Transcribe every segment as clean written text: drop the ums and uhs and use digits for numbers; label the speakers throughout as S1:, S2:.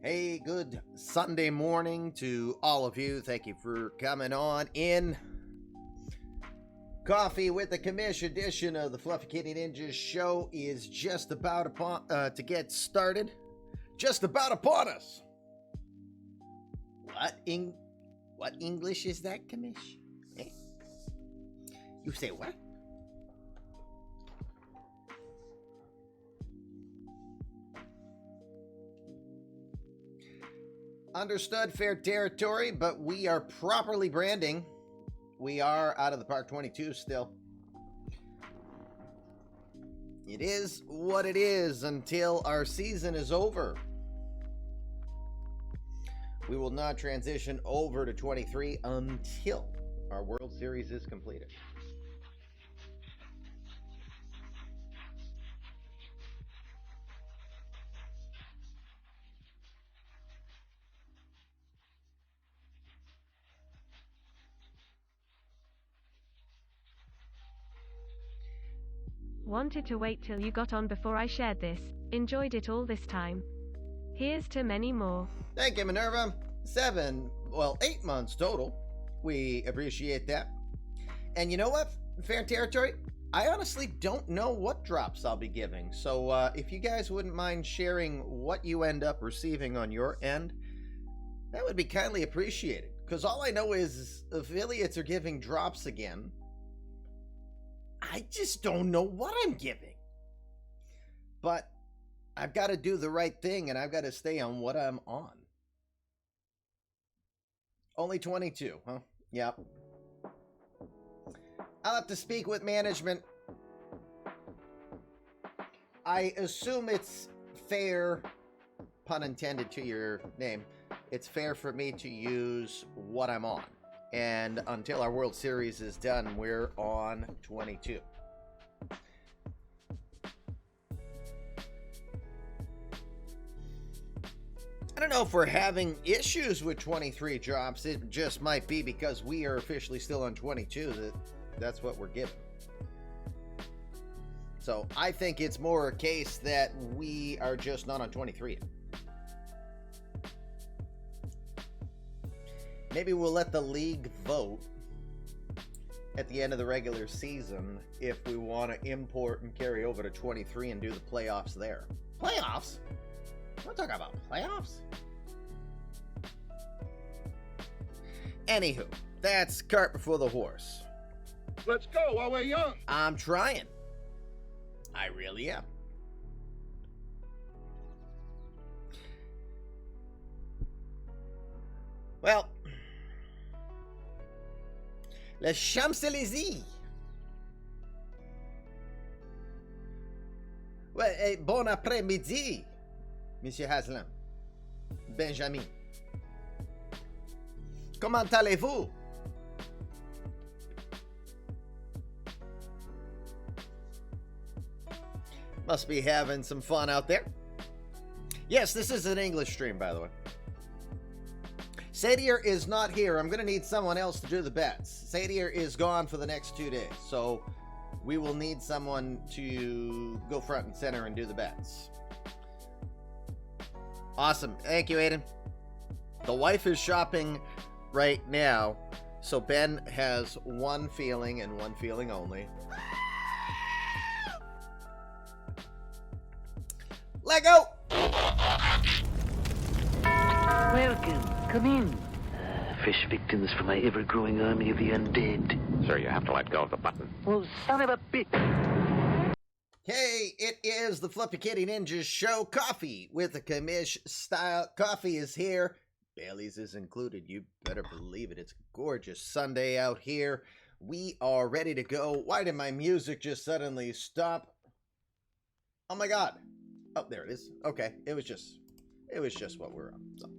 S1: Hey, good Sunday morning to all of you. Thank you for coming on in. Coffee with the Commish edition of the Fluffy Kitty Ninjas show is just about to get started. Just about upon us. What English is that, Commish? Eh? You say what? Understood, fair territory, but we are properly branding. We are out of the Park 22 still. It is what it is until our season is over. We will not transition over to 23 until our World Series is completed.
S2: Wanted to wait till you got on before I shared this. Enjoyed it all this time. Here's to many more.
S1: Thank you, Minerva. 8 months total. We appreciate that. And you know what? Fair territory, I honestly don't know what drops I'll be giving. So if you guys wouldn't mind sharing what you end up receiving on your end, that would be kindly appreciated. Because all I know is affiliates are giving drops again. I just don't know what I'm giving. But I've got to do the right thing, and I've got to stay on what I'm on. Only 22, huh? Yep. I'll have to speak with management. I assume it's fair, pun intended to your name, it's fair for me to use what I'm on. And until our World Series is done, we're on 22. I don't know if we're having issues with 23 drops. It just might be because we are officially still on 22. That's what we're given. So I think it's more a case that we are just not on 23 yet. Maybe we'll let the league vote at the end of the regular season if we want to import and carry over to 23 and do the playoffs there. Playoffs? We're talking about playoffs? Anywho, that's cart before the horse.
S3: Let's go while we're young.
S1: I'm trying. I really am. Well, les Champs-Élysées. Ouais, bon après-midi, Monsieur Haslam. Benjamin. Comment allez-vous? Must be having some fun out there. Yes, this is an English stream, by the way. Sadier is not here. I'm going to need someone else to do the bets. Sadier is gone for the next 2 days, so we will need someone to go front and center and do the bets. Awesome. Thank you, Aiden. The wife is shopping right now, so Ben has one feeling and one feeling only. Let go!
S4: Welcome. Come in. Fresh victims for my ever-growing army of the undead.
S3: Sir, you have to let go of the button.
S4: Well, son of a bitch.
S1: Hey, it is the Fluffy Kitty Ninjas show. Coffee with the Commish style. Coffee is here. Bailey's is included. You better believe it. It's a gorgeous Sunday out here. We are ready to go. Why did my music just suddenly stop? Oh my god. Oh, there it is. Okay, it was just what we're on. So,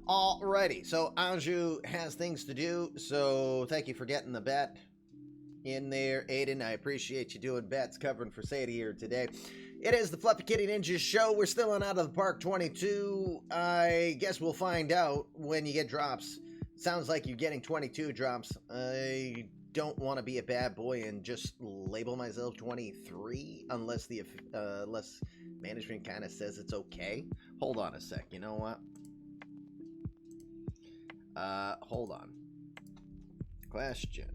S1: alrighty. So Anju has things to do. So thank you for getting the bet in there, Aiden. I appreciate you doing bets, covering for Sadie here today. It is the Fluffy Kitty Ninjas show. We're still on Out of the Park 22. I guess we'll find out when you get drops. Sounds like you're getting 22 drops. I don't want to be a bad boy and just label myself 23 unless management kind of says it's okay. Hold on a sec. You know what? Hold on. Question.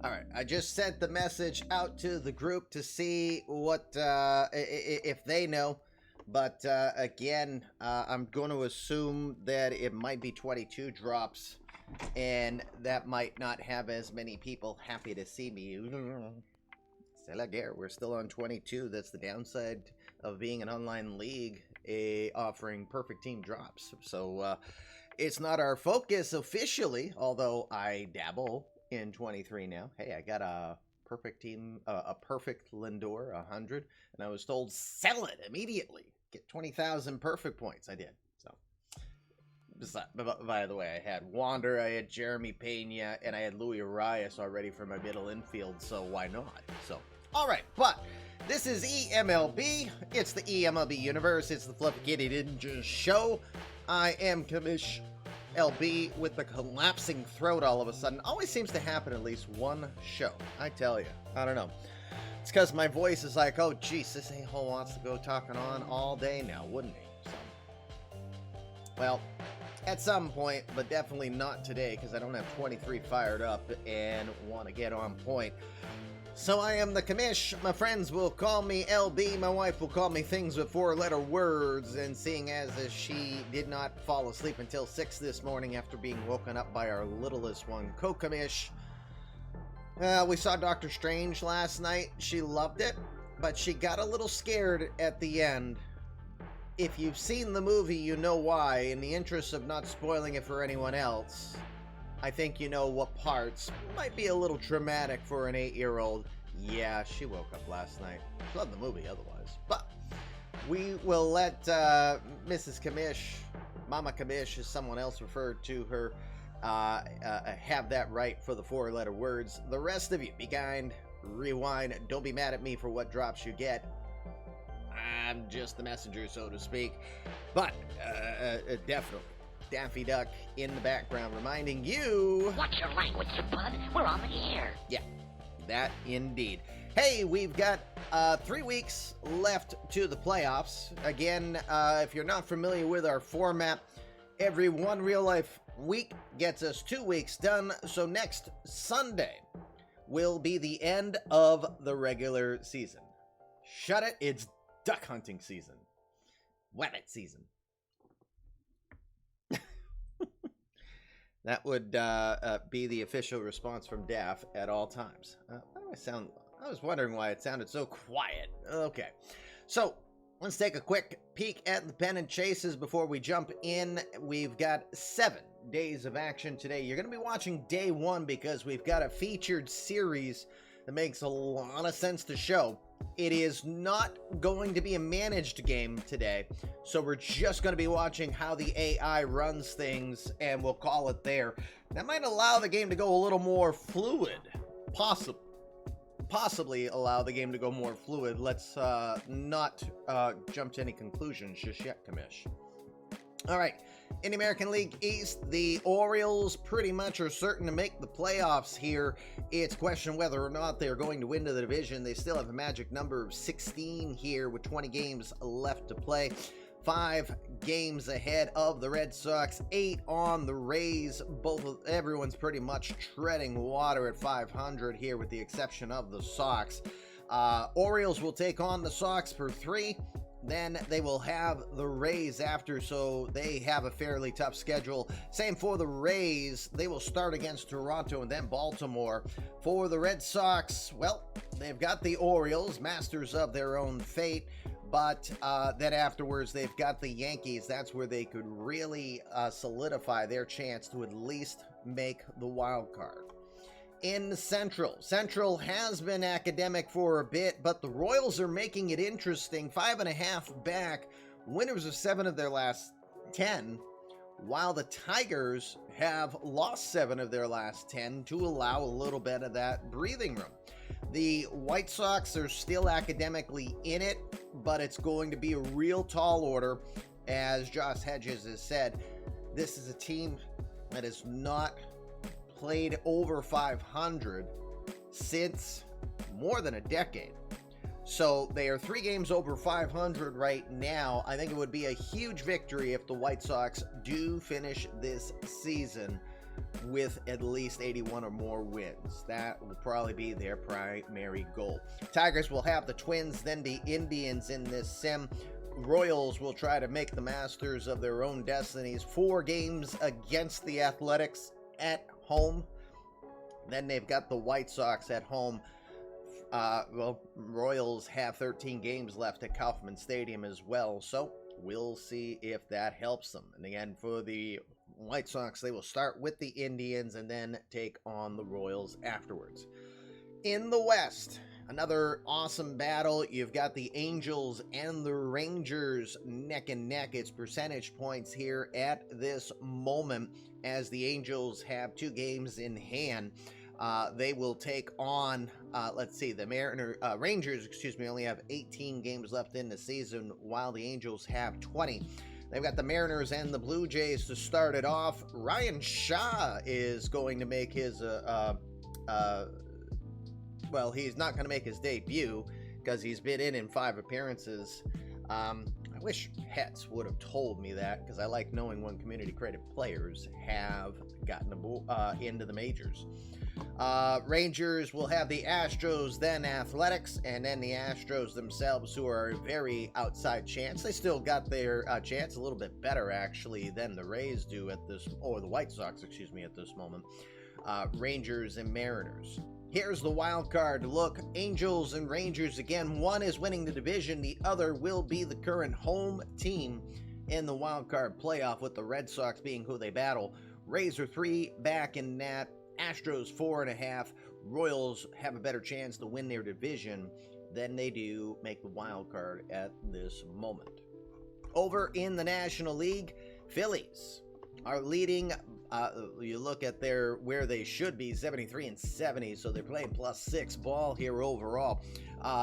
S1: All right, I just sent the message out to the group to see what if they know, but again, I'm going to assume that it might be 22 drops, and that might not have as many people happy to see me. C'est la guerre. We're still on 22. That's the downside of being an online league, offering perfect team drops. So it's not our focus officially, although I dabble in 23 now. Hey, I got a perfect team, a perfect Lindor, 100, and I was told sell it immediately. Get 20,000 perfect points. I did. So, by the way, I had Wander, I had Jeremy Pena, and I had Luis Arias already for my middle infield, so why not? So, all right, but this is eMLB. It's the eMLB universe. It's the Fluffy Kitty Ninja show. I am Commish LB with the collapsing throat all of a sudden. Always seems to happen at least one show. I tell you. I don't know. It's because my voice is like, oh, geez, this a-hole wants to go talking on all day now, wouldn't he? So, well, at some point, but definitely not today because I don't have 23 fired up and want to get on point. So I am the commish. My friends will call me LB. My wife will call me things with 4-letter words. And seeing as she did not fall asleep until 6 this morning after being woken up by our littlest one, co-commish. We saw Doctor Strange last night. She loved it, but she got a little scared at the end. If you've seen the movie, you know why. In the interest of not spoiling it for anyone else, I think you know what parts might be a little traumatic for an 8-year-old. Yeah, she woke up last night. She loved the movie otherwise. But we will let Mrs. Commish, Mama Commish, as someone else referred to her, have that right for the 4-letter words. The rest of you, be kind, rewind, don't be mad at me for what drops you get. I'm just the messenger, so to speak. But definitely, Daffy Duck in the background reminding you...
S5: Watch your language, you bud. We're on the air.
S1: Yeah, that indeed. Hey, we've got 3 weeks left to the playoffs. Again, if you're not familiar with our format, every one real-life week gets us 2 weeks done. So next Sunday will be the end of the regular season. Shut it, it's duck hunting season. Wabbit season. That would be the official response from Daff at all times. Why do I sound... I was wondering why it sounded so quiet. Okay. So, let's take a quick peek at the pennant chases before we jump in. We've got 7 days of action today. You're going to be watching day 1 because we've got a featured series that makes a lot of sense to show. It is not going to be a managed game today, so we're just going to be watching how the AI runs things, and we'll call it there. That might allow the game to go a little more fluid. Possibly allow the game to go more fluid. Let's not jump to any conclusions just yet, Commish. All right. In the American League East, the Orioles pretty much are certain to make the playoffs here. It's question whether or not they're going to win the division. They still have a magic number of 16 here with 20 games left to play. 5 games ahead of the Red Sox, 8 on the Rays. Everyone's pretty much treading water at 500 here with the exception of the Sox. Orioles will take on the Sox for 3. Then they will have the Rays after, so they have a fairly tough schedule. Same for the Rays. They will start against Toronto and then Baltimore. For the Red Sox, well, they've got the Orioles, masters of their own fate. But then afterwards, they've got the Yankees. That's where they could really solidify their chance to at least make the wild card. In Central has been academic for a bit, but the Royals are making it interesting. 5.5 back, winners of 7 of their last 10, while the Tigers have lost 7 of their last 10 to allow a little bit of that breathing room. The White Sox are still academically in it, but it's going to be a real tall order. As Josh Hedges has said, this is a team that has not played over 500 since more than a decade. So they are 3 games over 500 right now. I think it would be a huge victory if the White Sox do finish this season with at least 81 or more wins. That will probably be their primary goal. Tigers will have the Twins, then the Indians in this sim. Royals will try to make the masters of their own destinies. 4 games against the Athletics at home. Then they've got the White Sox at home. Royals have 13 games left at Kauffman Stadium as well, so we'll see if that helps them. And again, for the White Sox, they will start with the Indians and then take on the Royals afterwards. In the West, another awesome battle. You've got the Angels and the Rangers neck and neck. It's percentage points here at this moment, as the Angels have 2 games in hand. They will take on, the Rangers, only have 18 games left in the season, while the Angels have 20. They've got the Mariners and the Blue Jays to start it off. Ryan Shaw is going to make his, he's not going to make his debut because he's been in 5 appearances. I wish Hetz would have told me that, because I like knowing when community-created players have gotten into the majors. Rangers will have the Astros, then Athletics, and then the Astros themselves, who are a very outside chance. They still got their chance a little bit better, actually, than the Rays do at this, or the White Sox, at this moment. Rangers and Mariners. Here's the wild card look. Angels and Rangers again. One is winning the division. The other will be the current home team in the wild card playoff, with the Red Sox being who they battle. Rays are 3 back in that. Astros 4.5. Royals have a better chance to win their division than they do make the wild card at this moment. Over in the National League, Phillies are leading. You look at where they should be, 73 and 70, so they're playing +6 ball here overall.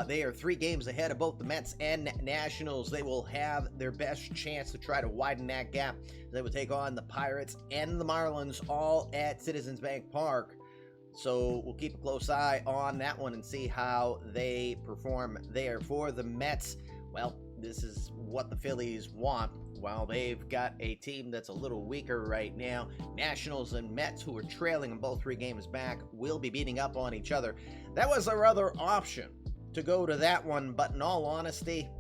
S1: They are 3 games ahead of both the Mets and Nationals. They will have their best chance to try to widen that gap. They will take on the Pirates and the Marlins, all at Citizens Bank Park. So we'll keep a close eye on that one and see how they perform there. For the Mets, well, this is what the Phillies want. While they've got a team that's a little weaker right now, Nationals and Mets, who are trailing in both 3 games back, will be beating up on each other. That was our other option, to go to that one, but in all honesty,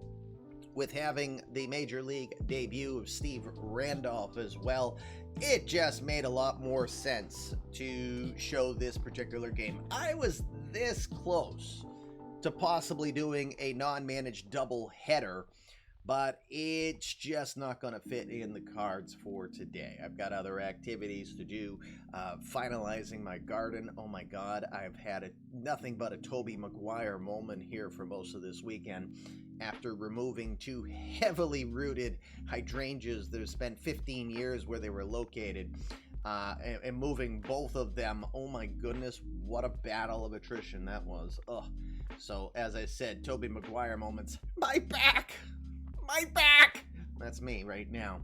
S1: with having the Major League debut of Steve Randolph as well, it just made a lot more sense to show this particular game. I was this close to possibly doing a non-managed doubleheader, but it's just not going to fit in the cards for today. I've got other activities to do, finalizing my garden. Oh my God, I've had nothing but a Tobey Maguire moment here for most of this weekend, after removing 2 heavily rooted hydrangeas that have spent 15 years where they were located, and moving both of them. Oh my goodness, what a battle of attrition that was. Ugh. So, as I said, Tobey Maguire moments. My back! My back! That's me right now.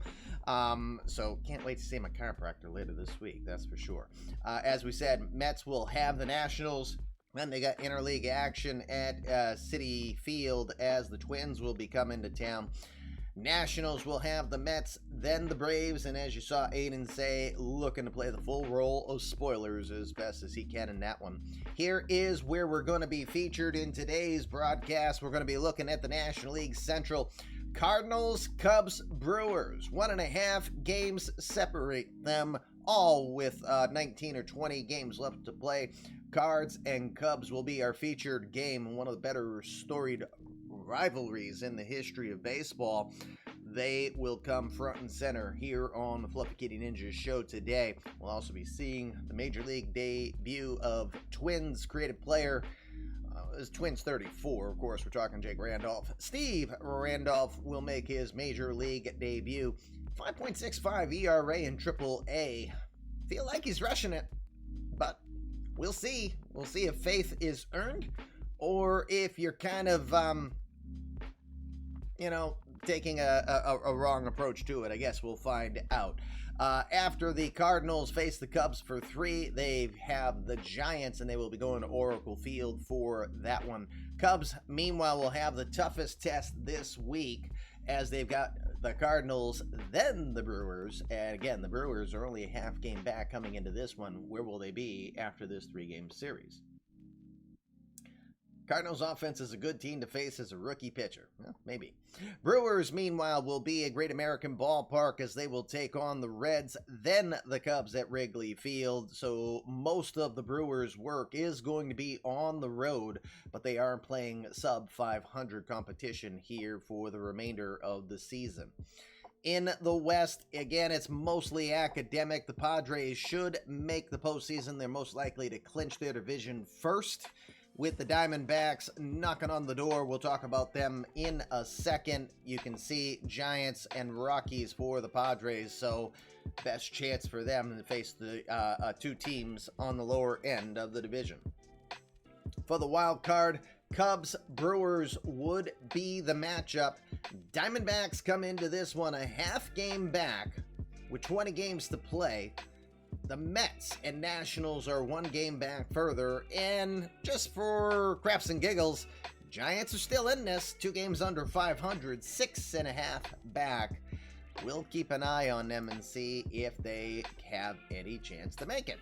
S1: So can't wait to see my chiropractor later this week, that's for sure. As we said, Mets will have the Nationals. Then they got interleague action at Citi Field, as the Twins will be coming to town. Nationals will have the Mets, then the Braves, and as you saw Aiden say, looking to play the full role of spoilers as best as he can in that one. Here is where we're going to be featured in today's broadcast. We're going to be looking at the National League Central. Cardinals, Cubs, Brewers. 1.5 games separate them, all with 19 or 20 games left to play. Cards and Cubs will be our featured game, one of the better storied rivalries in the history of baseball. They will come front and center here on the Fluffy Kitty Ninjas show today. We'll also be seeing the Major League debut of Twins creative player. It's Twins 34, of course, we're talking Jake Randolph. Steve Randolph will make his Major League debut. 5.65 ERA in Triple A. Feel like he's rushing it, but we'll see. We'll see if faith is earned or if you're kind of, taking a wrong approach to it. I guess we'll find out. After the Cardinals face the Cubs for 3, they have the Giants, and they will be going to Oracle Field for that one. Cubs, meanwhile, will have the toughest test this week as they've got the Cardinals, then the Brewers. And again, the Brewers are only a half game back coming into this one. Where will they be after this 3-game series? Cardinals offense is a good team to face as a rookie pitcher. Well, maybe. Brewers, meanwhile, will be a Great American Ballpark as they will take on the Reds, then the Cubs at Wrigley Field. So most of the Brewers' work is going to be on the road, but they are playing sub-500 competition here for the remainder of the season. In the West, again, it's mostly academic. The Padres should make the postseason. They're most likely to clinch their division first, with the Diamondbacks knocking on the door. We'll talk about them in a second. You can see Giants and Rockies for the Padres, so best chance for them to face the 2 teams on the lower end of the division. For the wild card, Cubs, Brewers would be the matchup. Diamondbacks come into this one a half game back with 20 games to play. The Mets and Nationals are 1 game back further, and just for craps and giggles, Giants are still in this, 2 games under 500, 6.5 back. We'll keep an eye on them and see if they have any chance to make it.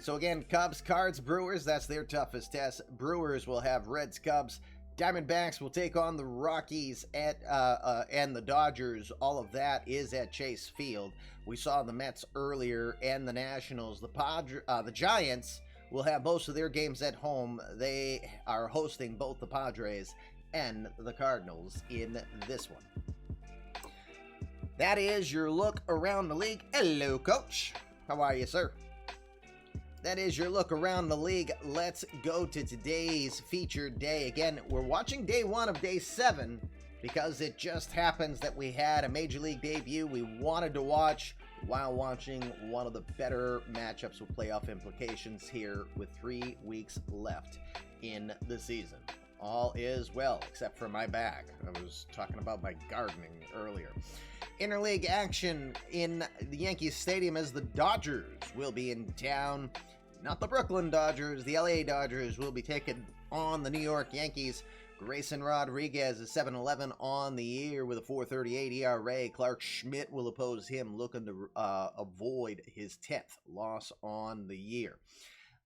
S1: So again, Cubs, Cards, Brewers, that's their toughest test. Brewers will have Reds, Cubs. Diamondbacks will take on the Rockies and the Dodgers. All of that is at Chase Field. We saw the Mets earlier and the Nationals. The Giants will have most of their games at home. They are hosting both the Padres and the Cardinals in this one. That is your look around the league. Hello, Coach. How are you, sir? That is your look around the league. Let's go to today's featured day. Again, we're watching day 1 of day 7 because it just happens that we had a Major League debut we wanted to watch while watching one of the better matchups with playoff implications here with 3 weeks left in the season. All is well, except for my back. I was talking about my gardening earlier. Interleague action in the Yankees Stadium as the Dodgers will be in town. Not the Brooklyn Dodgers, the LA Dodgers will be taking on the New York Yankees. Grayson Rodriguez is 7-11 on the year with a 4.38 ERA. Clark Schmidt will oppose him, looking to avoid his 10th loss on the year.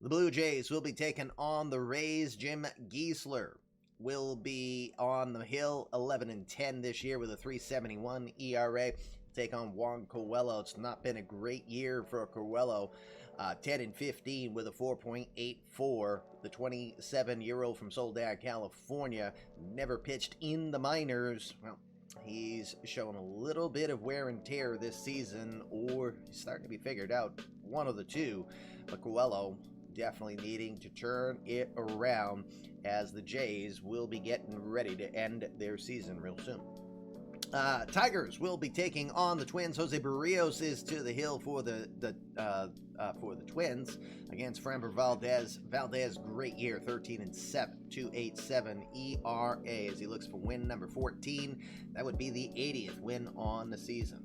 S1: The Blue Jays will be taking on the Rays. Jim Giesler will be on the hill, 11-10 this year with a 3.71 ERA. Take on Juan Coelho. It's not been a great year for Coelho. 10-15 with a 4.84. The 27-year-old from Soledad, California, never pitched in the minors. Well, he's shown a little bit of wear and tear this season, or he's starting to be figured out, one of the two. But Coelho definitely needing to turn it around as the Jays will be getting ready to end their season real soon. Tigers will be taking on the Twins. Jose Barrios is to the hill for the Twins against Framber Valdez. Valdez, great year, 13-7, 2.87 ERA as he looks for win number 14. That would be the 80th win on the season.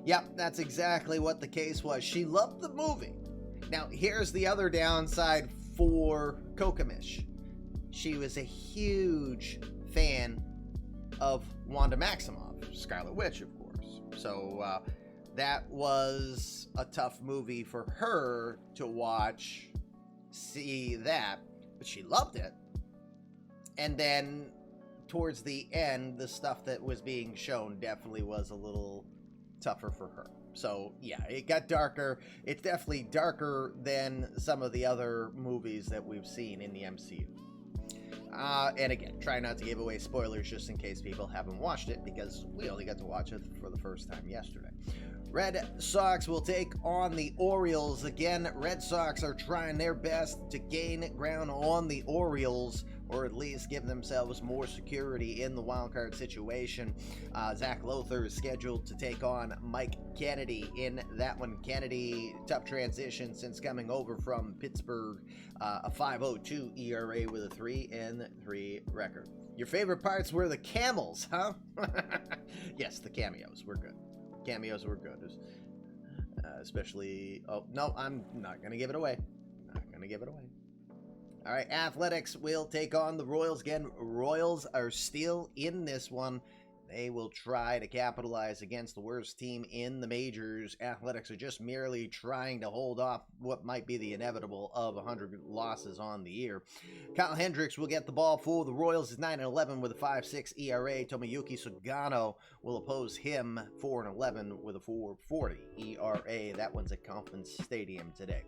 S1: Yep, that's exactly what the case was. She loved the movie. Now, here's the other downside for Kokamish. She was a huge fan of Wanda Maximoff, Scarlet Witch, of course. So that was a tough movie for her to watch, see that, but she loved it. And then towards the end, the stuff that was being shown definitely was a little tougher for her. So yeah, it got darker. It's definitely darker than some of the other movies that we've seen in the MCU. And again, try not to give away spoilers just in case people haven't watched it, because we only got to watch it for the first time yesterday. Red Sox will take on the Orioles. Again, Red Sox are trying their best to gain ground on the Orioles or at least give themselves more security in the wild card situation. Zach Lothar is scheduled to take on Mike Kennedy in that one. Kennedy, tough transition since coming over from Pittsburgh, a 5.02 ERA with a 3-3 record. Your favorite parts were the camels, huh? Yes, the cameos were good. Cameos were good. Especially, oh, no, I'm not going to give it away. All right, Athletics will take on the Royals again. Royals are still in this one. They will try to capitalize against the worst team in the majors. Athletics are just merely trying to hold off what might be the inevitable of 100 losses on the year. Kyle Hendricks will get the ball for the Royals. Is 9-11 with a 5.6 ERA. Tomoyuki Sugano will oppose him, 4-11 with a 4.40 ERA. That one's at Kauffman Stadium today.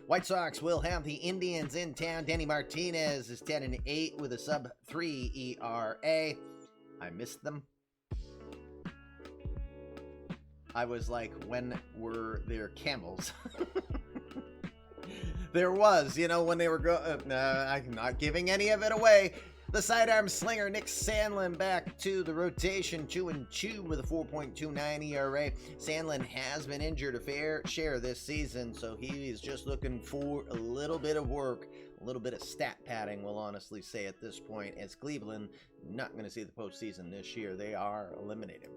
S1: White Sox will have the Indians in town. Danny Martinez is 10-8 with a sub-3 ERA. I missed them. I was like, when were there camels? There was, when they were I'm not giving any of it away. The sidearm slinger Nick Sandlin back to the rotation, 2-2 with a 4.29 ERA. Sandlin has been injured a fair share this season, so he is just looking for a little bit of work, a little bit of stat padding, we'll honestly say at this point, as Cleveland not going to see the postseason this year. They are eliminated.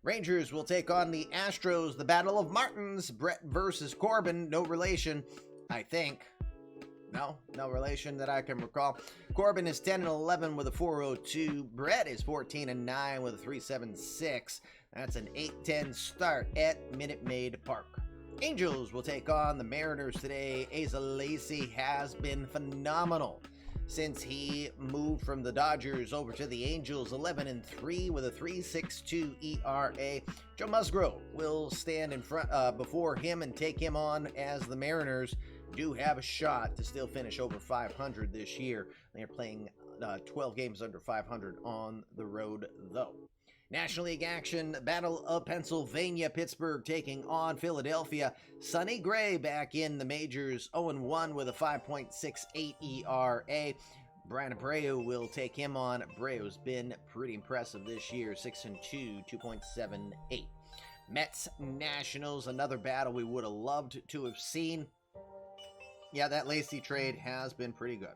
S1: Rangers will take on the Astros, the Battle of Martins, Brett versus Corbin, no relation, I think. No relation that I can recall. Corbin is 10-11 with a 4.02. Brett is 14-9 with a 3.76. That's an 8-10 start at Minute Maid Park. Angels will take on the Mariners today. Asa Lacy has been phenomenal since he moved from the Dodgers over to the Angels, 11-3 with a 3.62 ERA. Joe Musgrove will stand in front before him and take him on, as the Mariners do have a shot to still finish over 500 this year. They are playing 12 games under 500 on the road, though. National League action, Battle of Pennsylvania, Pittsburgh taking on Philadelphia. Sonny Gray back in the majors, 0-1 with a 5.68 ERA. Brian Abreu will take him on. Abreu's been pretty impressive this year, 6-2, 2.78. Mets, Nationals, another battle we would have loved to have seen. Yeah, that Lacy trade has been pretty good.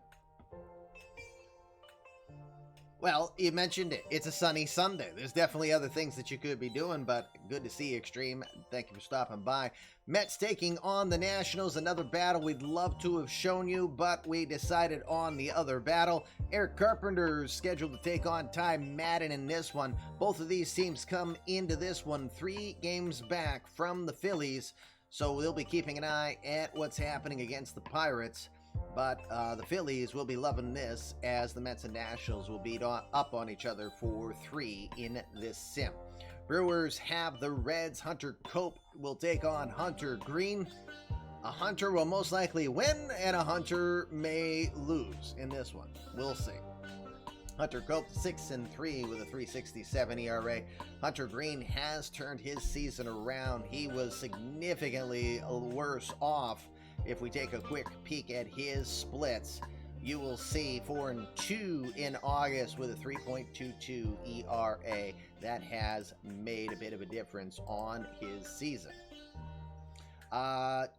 S1: Well, you mentioned it. It's a sunny Sunday. There's definitely other things that you could be doing, but good to see you, Extreme. Thank you for stopping by. Mets taking on the Nationals. Another battle we'd love to have shown you, but we decided on the other battle. Eric Carpenter is scheduled to take on Ty Madden in this one. Both of these teams come into this one 3 games back from the Phillies, so we'll be keeping an eye at what's happening against the Pirates. But the Phillies will be loving this, as the Mets and Nationals will beat up on each other for 3 in this sim. Brewers have the Reds. Hunter Cope will take on Hunter Green. A Hunter will most likely win, and a Hunter may lose in this one. We'll see. Hunter Cope 6-3 with a 3.67 ERA. Hunter Green has turned his season around. He was significantly worse off. If we take a quick peek at his splits, you will see 4-2 in August with a 3.22 ERA. That has made a bit of a difference on his season.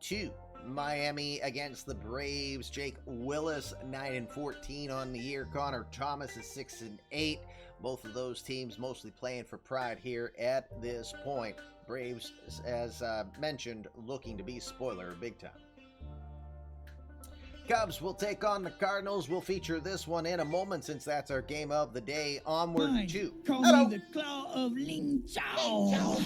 S1: 2, Miami against the Braves. Jake Willis, 9-14 on the year. Connor Thomas is 6-8. Both of those teams mostly playing for pride here at this point. Braves, as mentioned, looking to be spoiler big time. Cubs will take on the Cardinals. We'll feature this one in a moment, since that's our game of the day. Onward to...
S6: Call
S1: Hello.
S6: me the Claw of Ling Chao.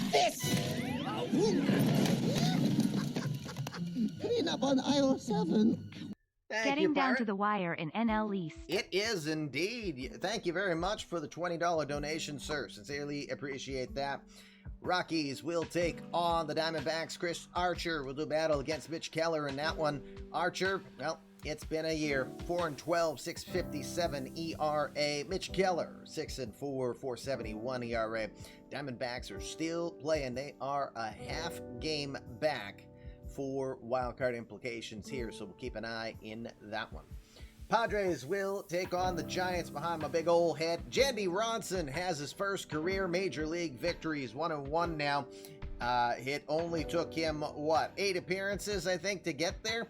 S7: Clean up on aisle 7.
S1: Thank
S2: Getting
S1: you,
S2: down
S1: Pirate.
S2: to the wire in NL East.
S1: It is indeed. Thank you very much for the $20 donation, sir. Sincerely appreciate that. Rockies will take on the Diamondbacks. Chris Archer will do battle against Mitch Keller in that one. Archer, well, it's been a year. 4-12, 6.57 ERA. Mitch Keller, 6-4, 4.71 ERA. Diamondbacks are still playing. They are a half game back for wildcard implications here, so we'll keep an eye in that one. Padres will take on the Giants behind my big old head. Jandy Ronson has his first career Major League victory. He's 1-1 now. It only took him, 8 appearances, I think, to get there?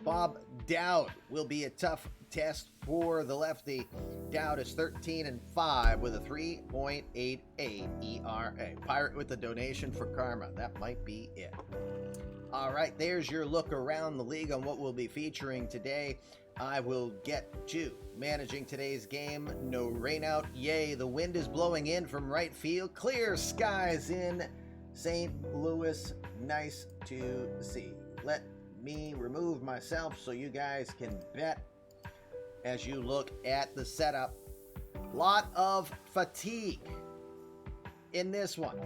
S1: Bob Dowd will be a tough test for the lefty. Dowd is 13-5 with a 3.88 ERA. Pirate with the donation for karma. That might be it. All right, there's your look around the league on what we'll be featuring today. I will get to managing today's game. No rain out. Yay, the wind is blowing in from right field. Clear skies in St. Louis. Nice to see. Let me remove myself so you guys can bet as you look at the setup. Lot of fatigue in this one.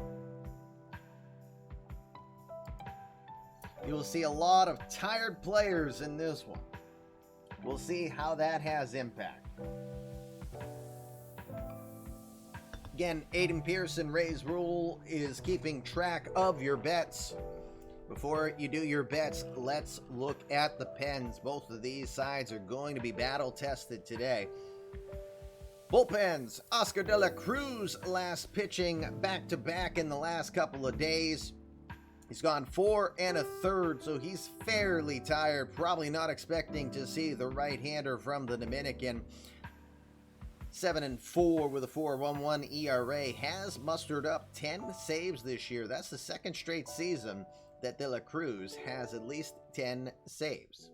S1: You'll see a lot of tired players in this one. We'll see how that has impact. Again, Aiden Pearson, Ray's Rule, is keeping track of your bets. Before you do your bets, let's look at the pens. Both of these sides are going to be battle tested today. Bullpens, Oscar De La Cruz last pitching back-to-back in the last couple of days. He's gone 4 1/3, so he's fairly tired. Probably not expecting to see the right-hander from the Dominican. 7-4 with a 4.11 ERA. Has mustered up 10 saves this year. That's the second straight season that De La Cruz has at least 10 saves.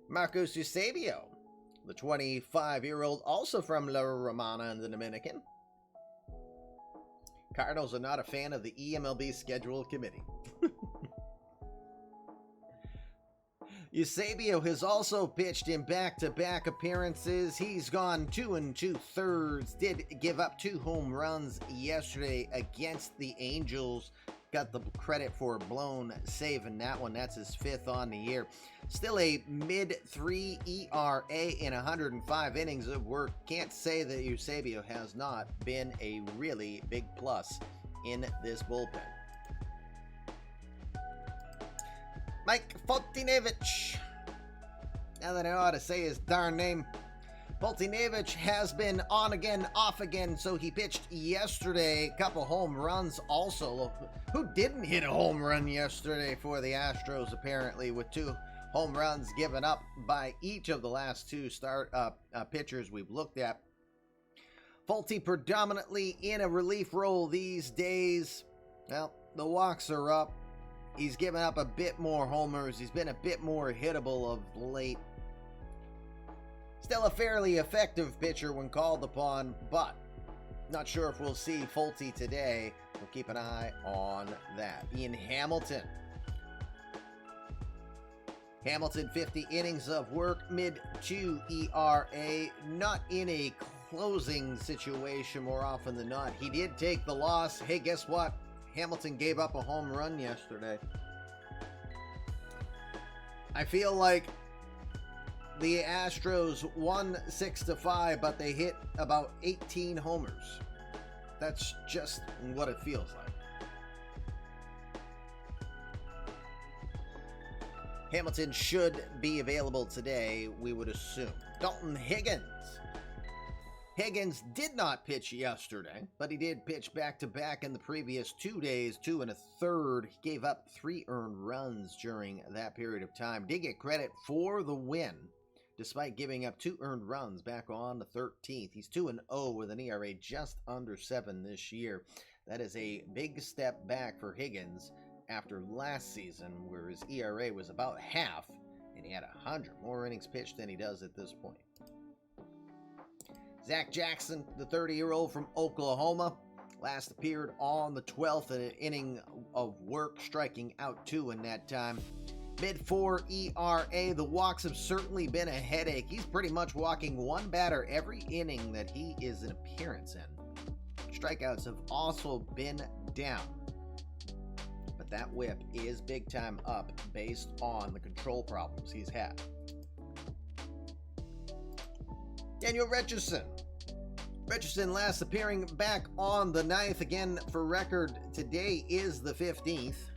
S1: Marcos Eusebio, the 25-year-old, also from La Romana in the Dominican. Cardinals are not a fan of the eMLB schedule committee. Eusebio has also pitched in back-to-back appearances. He's gone 2 2/3. Did give up 2 home runs yesterday against the Angels. Got the credit for a blown save in that one. That's his 5th on the year. Still a mid-3 ERA in 105 innings of work. Can't say that Eusebio has not been a really big plus in this bullpen. Mike Foltynewicz. Now that I know how to say his darn name. Foltynewicz has been on again, off again, so he pitched yesterday. A couple home runs also. Who didn't hit a home run yesterday for the Astros, apparently, with 2 home runs given up by each of the last 2 pitchers we've looked at. Folty predominantly in a relief role these days. Well, the walks are up. He's given up a bit more homers. He's been a bit more hittable of late. Still a fairly effective pitcher when called upon, but not sure if we'll see Folty today. We'll keep an eye on that. Ian Hamilton. Hamilton, 50 innings of work, mid-2 ERA. Not in a closing situation more often than not. He did take the loss. Hey, guess what? Hamilton gave up a home run yesterday. I feel like the Astros won 6-5, but they hit about 18 homers. That's just what it feels like. Hamilton should be available today, we would assume. Dalton Higgins. Higgins did not pitch yesterday, but he did pitch back-to-back in the previous 2 days, 2 1/3. He gave up 3 earned runs during that period of time. Did get credit for the win, despite giving up 2 earned runs back on the 13th. He's 2-0 with an ERA just under 7 this year. That is a big step back for Higgins after last season, where his ERA was about half, and he had 100 more innings pitched than he does at this point. Zach Jackson, the 30-year-old from Oklahoma, last appeared on the 12th inning of work, striking out 2 in that time. Mid-4 ERA, the walks have certainly been a headache. He's pretty much walking 1 batter every inning that he is an appearance in. Strikeouts have also been down, but that whip is big time up based on the control problems he's had. Daniel Richardson. Richardson last appearing back on the 9th. Again, for record, today is the 15th.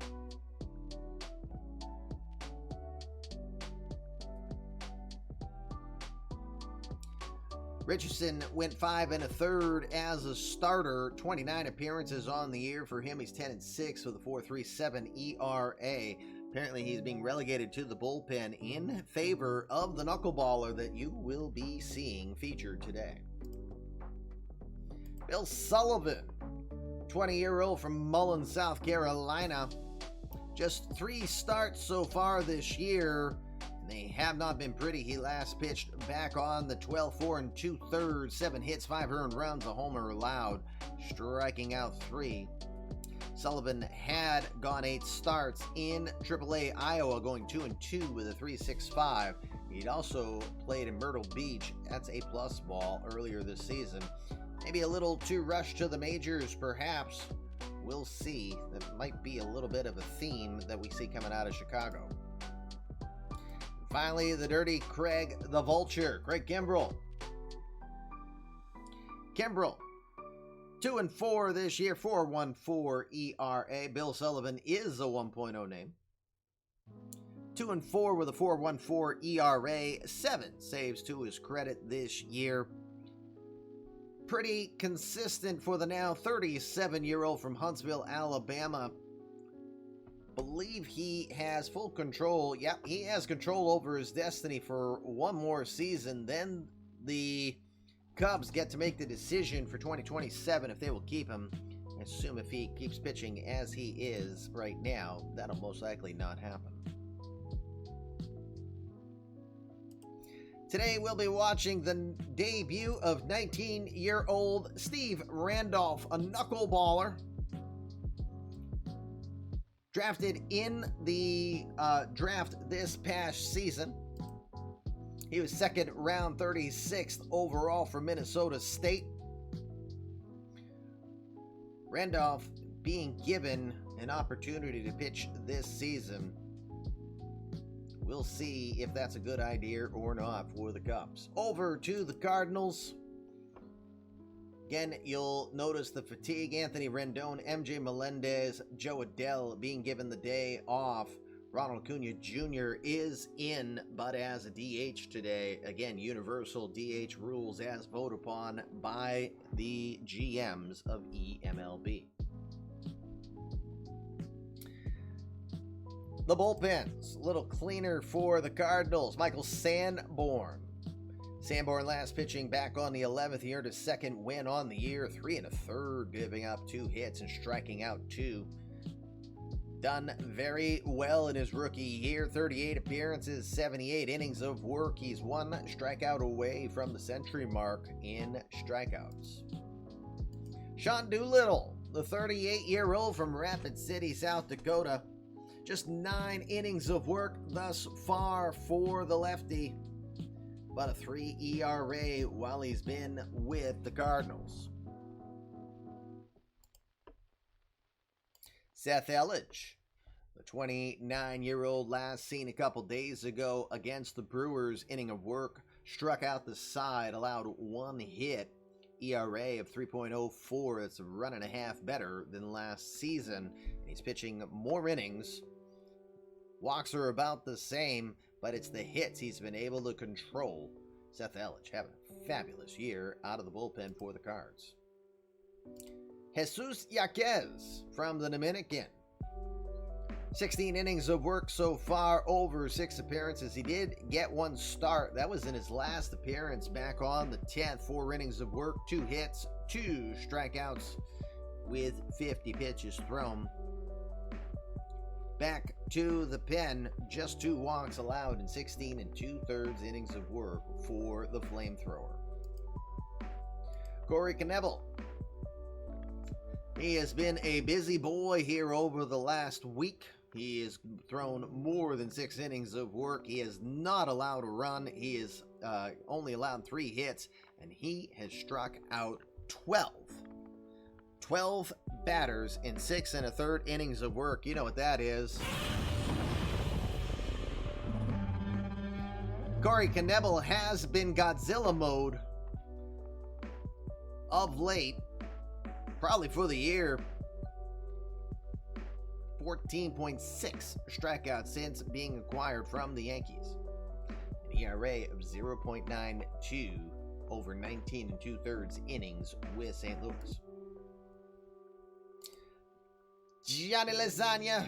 S1: Richardson went 5 1/3 as a starter. 29 appearances on the year for him. He's 10-6 with a 4.37 ERA. Apparently, he's being relegated to the bullpen in favor of the knuckleballer that you will be seeing featured today. Bill Sullivan, 20-year-old from Mullen, South Carolina. Just 3 starts so far this year. They have not been pretty. He last pitched back on the 12th, 4 2/3, 7 hits, 5 earned runs, a homer allowed, striking out 3. Sullivan had gone 8 starts in AAA Iowa, going 2-2 with a 3.65. He'd also played in Myrtle Beach. That's A+ ball earlier this season. Maybe a little too rushed to the majors, perhaps. We'll see. That might be a little bit of a theme that we see coming out of Chicago. Finally, the dirty Craig the Vulture, Craig Kimbrell. Kimbrell, 2-4 this year, 4.14 ERA. Bill Sullivan is a 1.0 name. 2-4 with a 4.14 ERA, 7 saves to his credit this year. Pretty consistent for the now 37-year-old from Huntsville, Alabama. Believe he has full control. Yep, he has control over his destiny for one more season. Then the Cubs get to make the decision for 2027 if they will keep him. I assume if he keeps pitching as he is right now, that'll most likely not happen. Today we'll be watching the debut of 19-year-old Steve Randolph, a knuckleballer. Drafted in the draft this past season. He was second round, 36th overall for Minnesota State. Randolph being given an opportunity to pitch this season. We'll see if that's a good idea or not for the Cubs. Over to the Cardinals. Again, you'll notice the fatigue. Anthony Rendon, MJ Melendez, Joe Adell being given the day off. Ronald Acuna Jr. is in, but as a DH today. Again, universal DH rules as voted upon by the GMs of eMLB. The bullpens, a little cleaner for the Cardinals. Michael Sanborn. Sanborn last pitching back on the 11th. He earned his second win on the year. 3 1/3, giving up 2 hits and striking out 2. Done very well in his rookie year. 38 appearances, 78 innings of work. He's 1 strikeout away from the century mark in strikeouts. Sean Doolittle, the 38-year-old from Rapid City, South Dakota. Just 9 innings of work thus far for the lefty. About a 3 ERA while he's been with the Cardinals. Seth Elledge, the 29-year-old last seen a couple days ago against the Brewers, inning of work, struck out the side, allowed 1 hit, ERA of 3.04. That's a run and a half better than last season. And he's pitching more innings. Walks are about the same, but it's the hits he's been able to control. Seth Elledge having a fabulous year out of the bullpen for the Cards. Jesus Yaquez from the Dominican. 16 innings of work so far, over 6 appearances. He did get 1 start. That was in his last appearance back on the 10th. 4 innings of work, 2 hits, 2 strikeouts with 50 pitches thrown. Back to the pen, just 2 walks allowed in 16 2/3 innings of work for the flamethrower. Corey Knevel. He has been a busy boy here over the last week. He has thrown more than 6 innings of work. He has not allowed a run. He has only allowed 3 hits, and he has struck out 12 batters in 6 1/3 innings of work. You know what that is. Corey Knevel has been Godzilla mode of late, probably for the year. 14.6 strikeouts since being acquired from the Yankees. An ERA of 0.92. over 19 2/3 innings with St. Louis. Johnny Lasagna.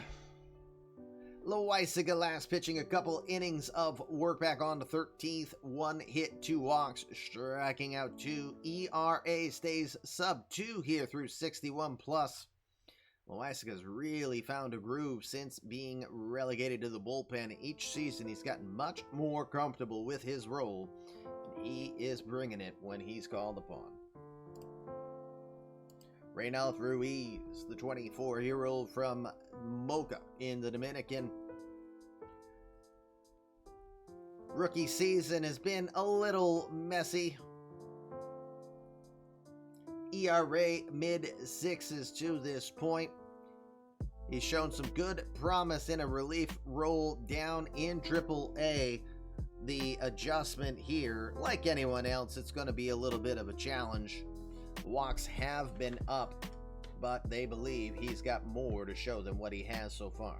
S1: Loaisiga last pitching a couple innings of work back on the 13th. 1 hit, 2 walks, striking out 2. ERA stays sub 2 here through 61 plus. Loaisiga's really found a groove since being relegated to the bullpen. Each season he's gotten much more comfortable with his role, and he is bringing it when he's called upon. Randolph Ruiz, the 24-year-old from Moca in the Dominican. Rookie season has been a little messy. ERA mid-6s to this point. He's shown some good promise in a relief role down in AAA. The adjustment here, like anyone else, it's going to be a little bit of a challenge. Walks have been up, but they believe he's got more to show than what he has so far.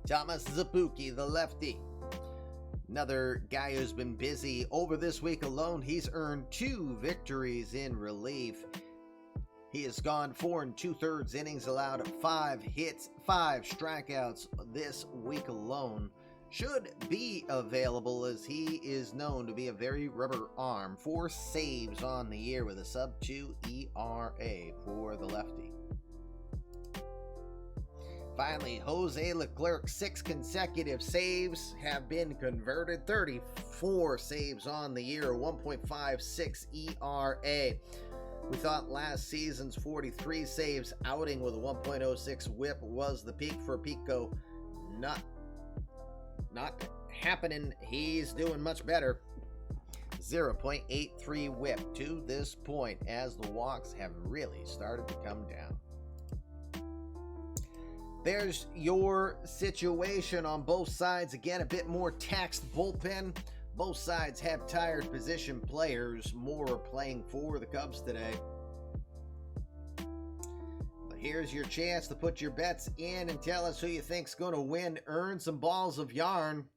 S1: Thomas Zubuki, the lefty. Another guy who's been busy. Over this week alone, he's earned 2 victories in relief. He has gone 4 2/3 innings, allowed 5 hits, 5 strikeouts this week alone. Should be available as he is known to be a very rubber arm. 4 saves on the year with a sub 2 ERA for the lefty. Finally, Jose Leclerc, 6 consecutive saves have been converted. 34 saves on the year, 1.56 ERA. We thought last season's 43 saves outing with a 1.06 whip was the peak for Pico. Not happening. He's doing much better. 0.83 whip to this point as the walks have really started to come down. There's your situation on both sides. Again, a bit more taxed bullpen. Both sides have tired position players. More are playing for the Cubs today. But here's your chance to put your bets in and tell us who you think's going to win. Earn some balls of yarn.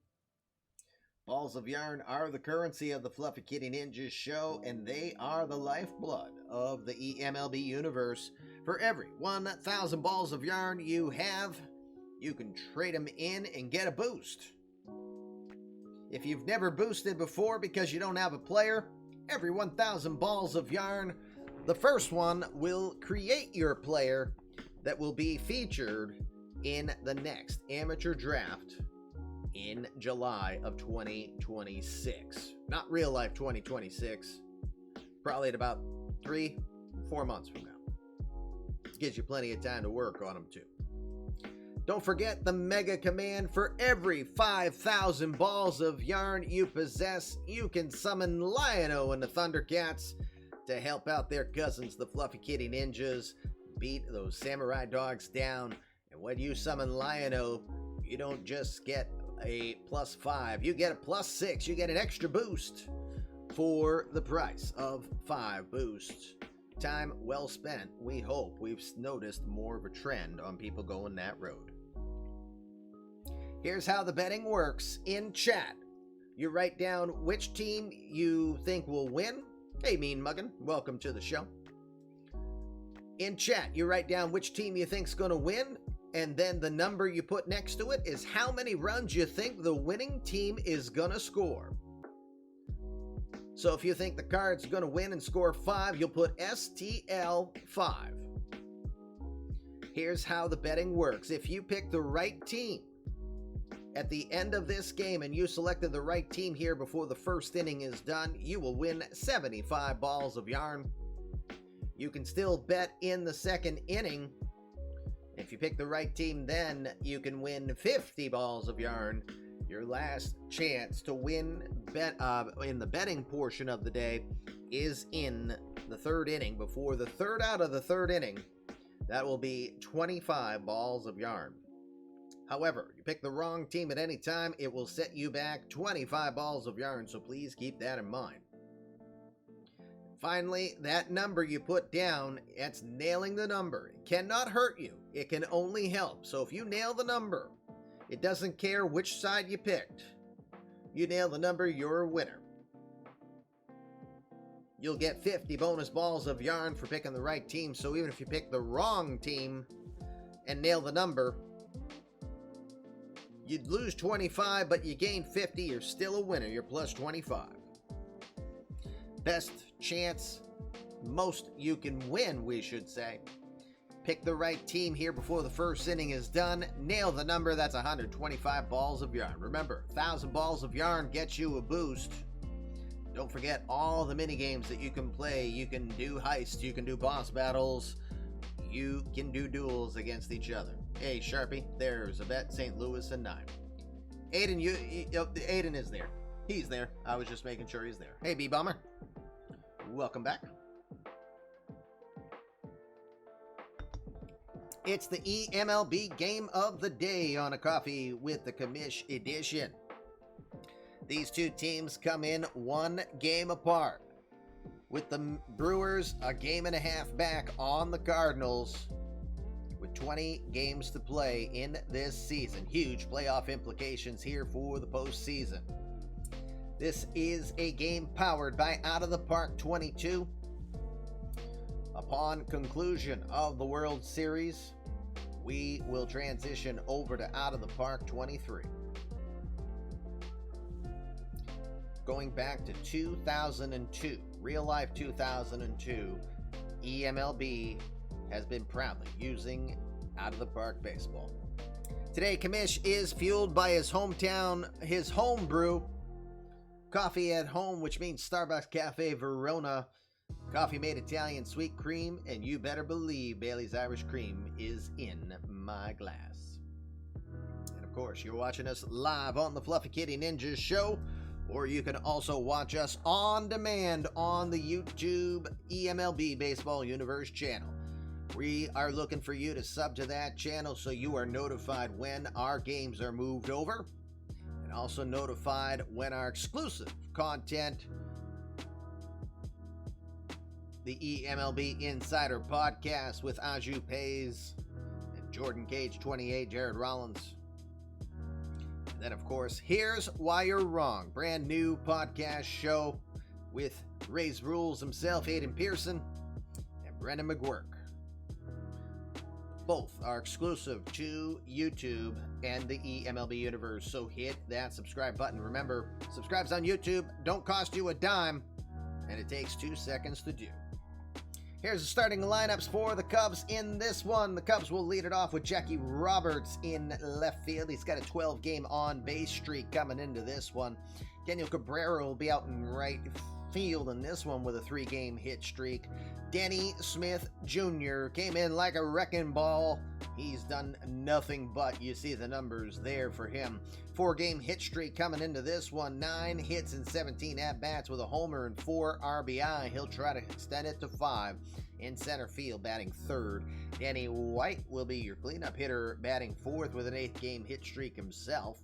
S1: Balls of yarn are the currency of the Fluffy Kitty Ninjas show, and they are the lifeblood of the eMLB universe. For every 1,000 balls of yarn you have, you can trade them in and get a boost. If you've never boosted before because you don't have a player, every 1,000 balls of yarn, the first one will create your player that will be featured in the next amateur draft in July of 2026. Not real life 2026. Probably at about 3-4 months from now. Gives you plenty of time to work on them too. Don't forget the mega command. For every 5,000 balls of yarn you possess, you can summon Lion-O and the Thundercats to help out their cousins, the Fluffy Kitty Ninjas, beat those samurai dogs down. And when you summon Lion-O, you don't just get a +5, you get a +6. You get an extra boost for the price of 5 boosts. Time well spent. We hope we've noticed more of a trend on people going that road. Here's how the betting works. In chat, you write down which team you think will win. Hey, Mean Muggin, welcome to the show. In chat, you write down which team you think's going to win, and then the number you put next to it is how many runs you think the winning team is going to score. So if you think the Cards are going to win and score 5, you'll put STL5. Here's how the betting works. If you pick the right team at the end of this game and you selected the right team here before the first inning is done, you will win 75 balls of yarn. You can still bet in the second inning. If you pick the right team, then you can win 50 balls of yarn. Your last chance to win in the betting portion of the day is in the third inning. Before the third out of the third inning, that will be 25 balls of yarn. However, you pick the wrong team at any time, it will set you back 25 balls of yarn, so please keep that in mind. Finally, that number you put down, it's nailing the number. It cannot hurt you. It can only help. So if you nail the number, it doesn't care which side you picked. You nail the number, you're a winner. you'll get 50 bonus balls of yarn for picking the right team. So even if you pick the wrong team and nail the number, you'd lose 25, but you gain 50. You're still a winner. You're plus 25. Best chance, most you can win, we should say. Pick the right team here before the first inning is done. Nail the number. That's 125 balls of yarn. Remember, 1,000 balls of yarn gets you a boost. Don't forget all the mini games that you can play. You can do heists. You can do boss battles. You can do duels against each other. Hey, Sharpie, there's a bet. St. Louis and 9. Aiden, Aiden is there. He's there. I was just making sure he's there. Hey, B-Bomber. Welcome back. It's the eMLB Game of the Day on a Coffee with the Commish edition. These two teams come in one game apart, with the Brewers a game and a half back on the Cardinals with 20 games to play in this season. Huge playoff implications here for the postseason. This is a game powered by Out of the Park 22. Upon conclusion of the World Series, we will transition over to Out of the Park 23. Going back to 2002, real life 2002, eMLB has been proudly using Out of the Park baseball. Today, Commish is fueled by his hometown, his home brew, Coffee at Home, which means Starbucks Cafe Verona. Coffee made Italian sweet cream, and you better believe Bailey's Irish Cream is in my glass. And of course, you're watching us live on the Fluffy Kitty Ninjas show, or you can also watch us on demand on the YouTube eMLB Baseball Universe channel. We are looking for you to sub to that channel so you are notified when our games are moved over, and also notified when our exclusive content, the eMLB Insider Podcast with Aju Pays and Jordan Cage 28, Jared Rollins. And then, of course, Here's Why You're Wrong, brand new podcast show with Ray's Rules himself, Aiden Pearson, and Brendan McGuirk. Both are exclusive to YouTube and the eMLB universe, so hit that subscribe button. Remember, subscribe's on YouTube, don't cost you a dime, and it takes 2 seconds to do. Here's the starting lineups for the Cubs in this one. The Cubs will lead it off with Jackie Roberts in left field. He's got a 12-game on-base streak coming into this one. Daniel Cabrera will be out in right field in this one with a 3-game hit streak. Denny Smith Jr. came in like a wrecking ball. He's done nothing but, you see the numbers there for him. 4-game hit streak coming into this one. 9 hits and 17 at-bats with a homer and 4 RBI. He'll try to extend it to 5 in center field, batting third. Danny White will be your cleanup hitter, batting fourth with an 8th-game hit streak himself.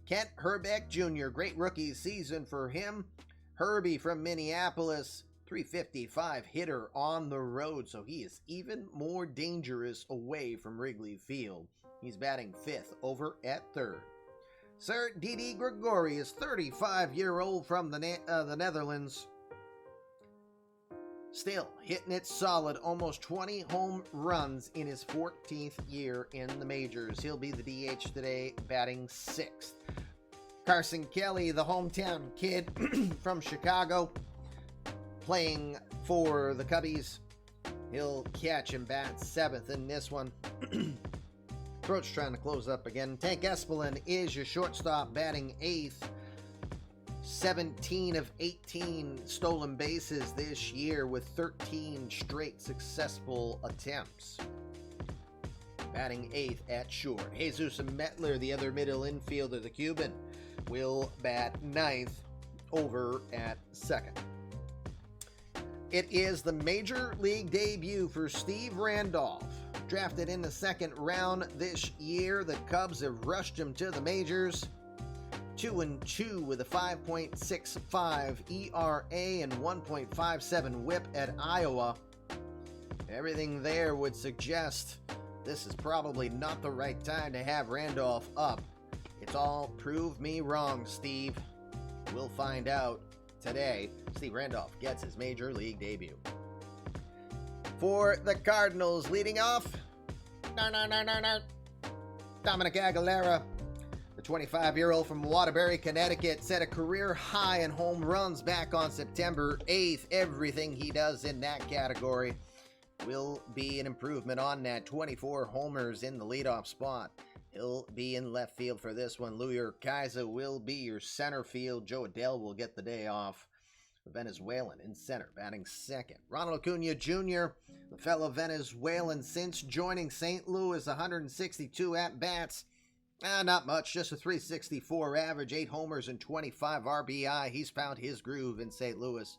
S1: Kent Herbeck Jr., great rookie season for him. Herbie from Minneapolis, 355 hitter on the road, so he is even more dangerous away from Wrigley Field. He's batting 5th over at third. Sir Didi Gregorius, 35-year-old from the Netherlands, still hitting it solid, almost 20 home runs in his 14th year in the majors. He'll be the DH today, batting 6th. Carson Kelly, the hometown kid from Chicago, playing for the Cubbies. He'll catch and bat 7th in this one. Throat's trying to close up again. Tank Espelin is your shortstop, batting 8th. 17 of 18 stolen bases this year with 13 straight successful attempts. Batting 8th at short. Jesus Metler, the other middle infielder, the Cuban, will bat 9th over at second. It is the major league debut for Steve Randolph. Drafted in the 2nd round this year, the Cubs have rushed him to the majors. 2-2 with a 5.65 ERA and 1.57 WHIP at Iowa. Everything there would suggest this is probably not the right time to have Randolph up. It's all prove me wrong, Steve. We'll find out today. Steve Randolph gets his major league debut. For the Cardinals, leading off, Dominic Aguilera. The 25-year-old from Waterbury, Connecticut, set a career high in home runs back on September 8th. Everything he does in that category will be an improvement on that. 24 homers in the leadoff spot. He'll be in left field for this one. Louis Urquiza will be your center field. Joe Adele will get the day off. The Venezuelan in center, batting second. Ronald Acuna Jr., the fellow Venezuelan, since joining St. Louis, 162 at-bats. Not much, just a 364 average, 8 homers and 25 RBI. He's found his groove in St. Louis.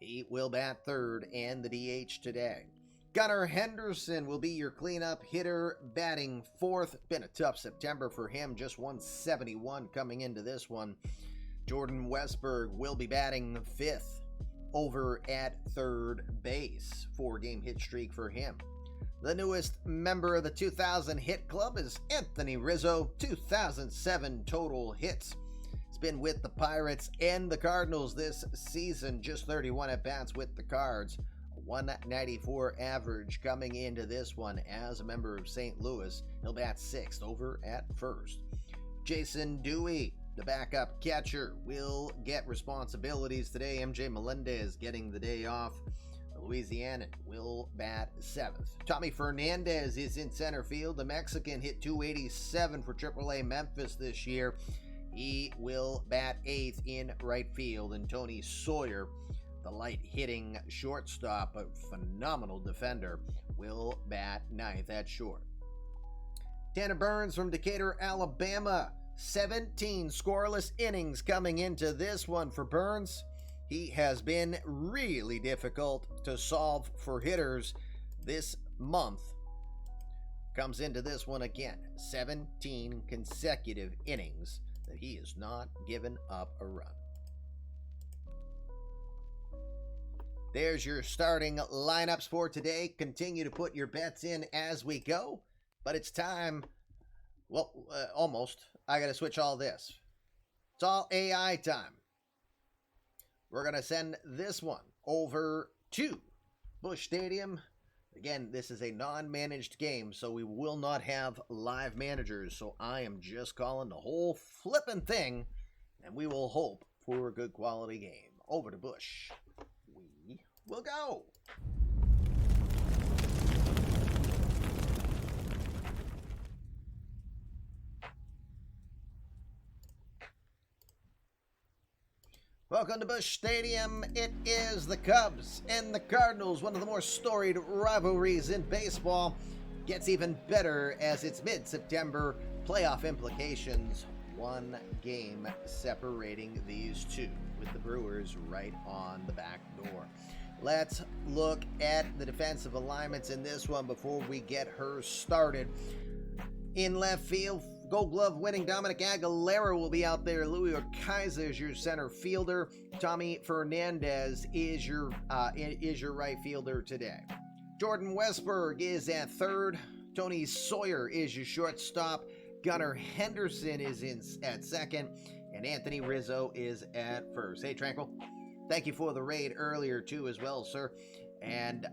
S1: He will bat third and the DH today. Gunnar Henderson will be your cleanup hitter, batting fourth. Been a tough September for him, just 171 coming into this one. Jordan Westburg will be batting fifth over at third base. 4-game hit streak for him. The newest member of the 2000 hit club is Anthony Rizzo, 2007 total hits. He's been with the Pirates and the Cardinals this season, just 31 at-bats with the Cards. 194 average coming into this one as a member of St. Louis. He'll bat sixth over at first. Jason Dewey, the backup catcher, will get responsibilities today. MJ Melendez getting the day off. The Louisianan will bat seventh. Tommy Fernandez is in center field. The Mexican hit 287 for AAA Memphis this year. He will bat eighth in right field. And Tony Sawyer, the light-hitting shortstop, a phenomenal defender, will bat ninth at short. Tanner Burns from Decatur, Alabama. 17 scoreless innings coming into this one for Burns. He has been really difficult to solve for hitters this month. Comes into this one again. 17 consecutive innings that he has not given up a run. There's your starting lineups for today. Continue to put your bets in as we go. But it's time. Well, almost. I got to switch all this. It's all AI time. We're going to send this one over to Busch Stadium. Again, this is a non-managed game, so we will not have live managers. So I am just calling the whole flippin' thing, and we will hope for a good quality game. Over to Busch. We will go. Welcome to Busch Stadium. It is the Cubs and the Cardinals, one of the more storied rivalries in baseball. Gets even better as it's mid-September. Playoff implications, one game separating these two, with the Brewers right on the back door. Let's look at the defensive alignments in this one before we get her started. In left field, Gold Glove winning Dominic Aguilera will be out there. Louis Urquiza is your center fielder. Tommy Fernandez is your right fielder today. Jordan Westburg is at third. Tony Sawyer is your shortstop. Gunnar Henderson is at second. And Anthony Rizzo is at first. Hey, Tranquil. Thank you for the raid earlier, too, as well, sir. And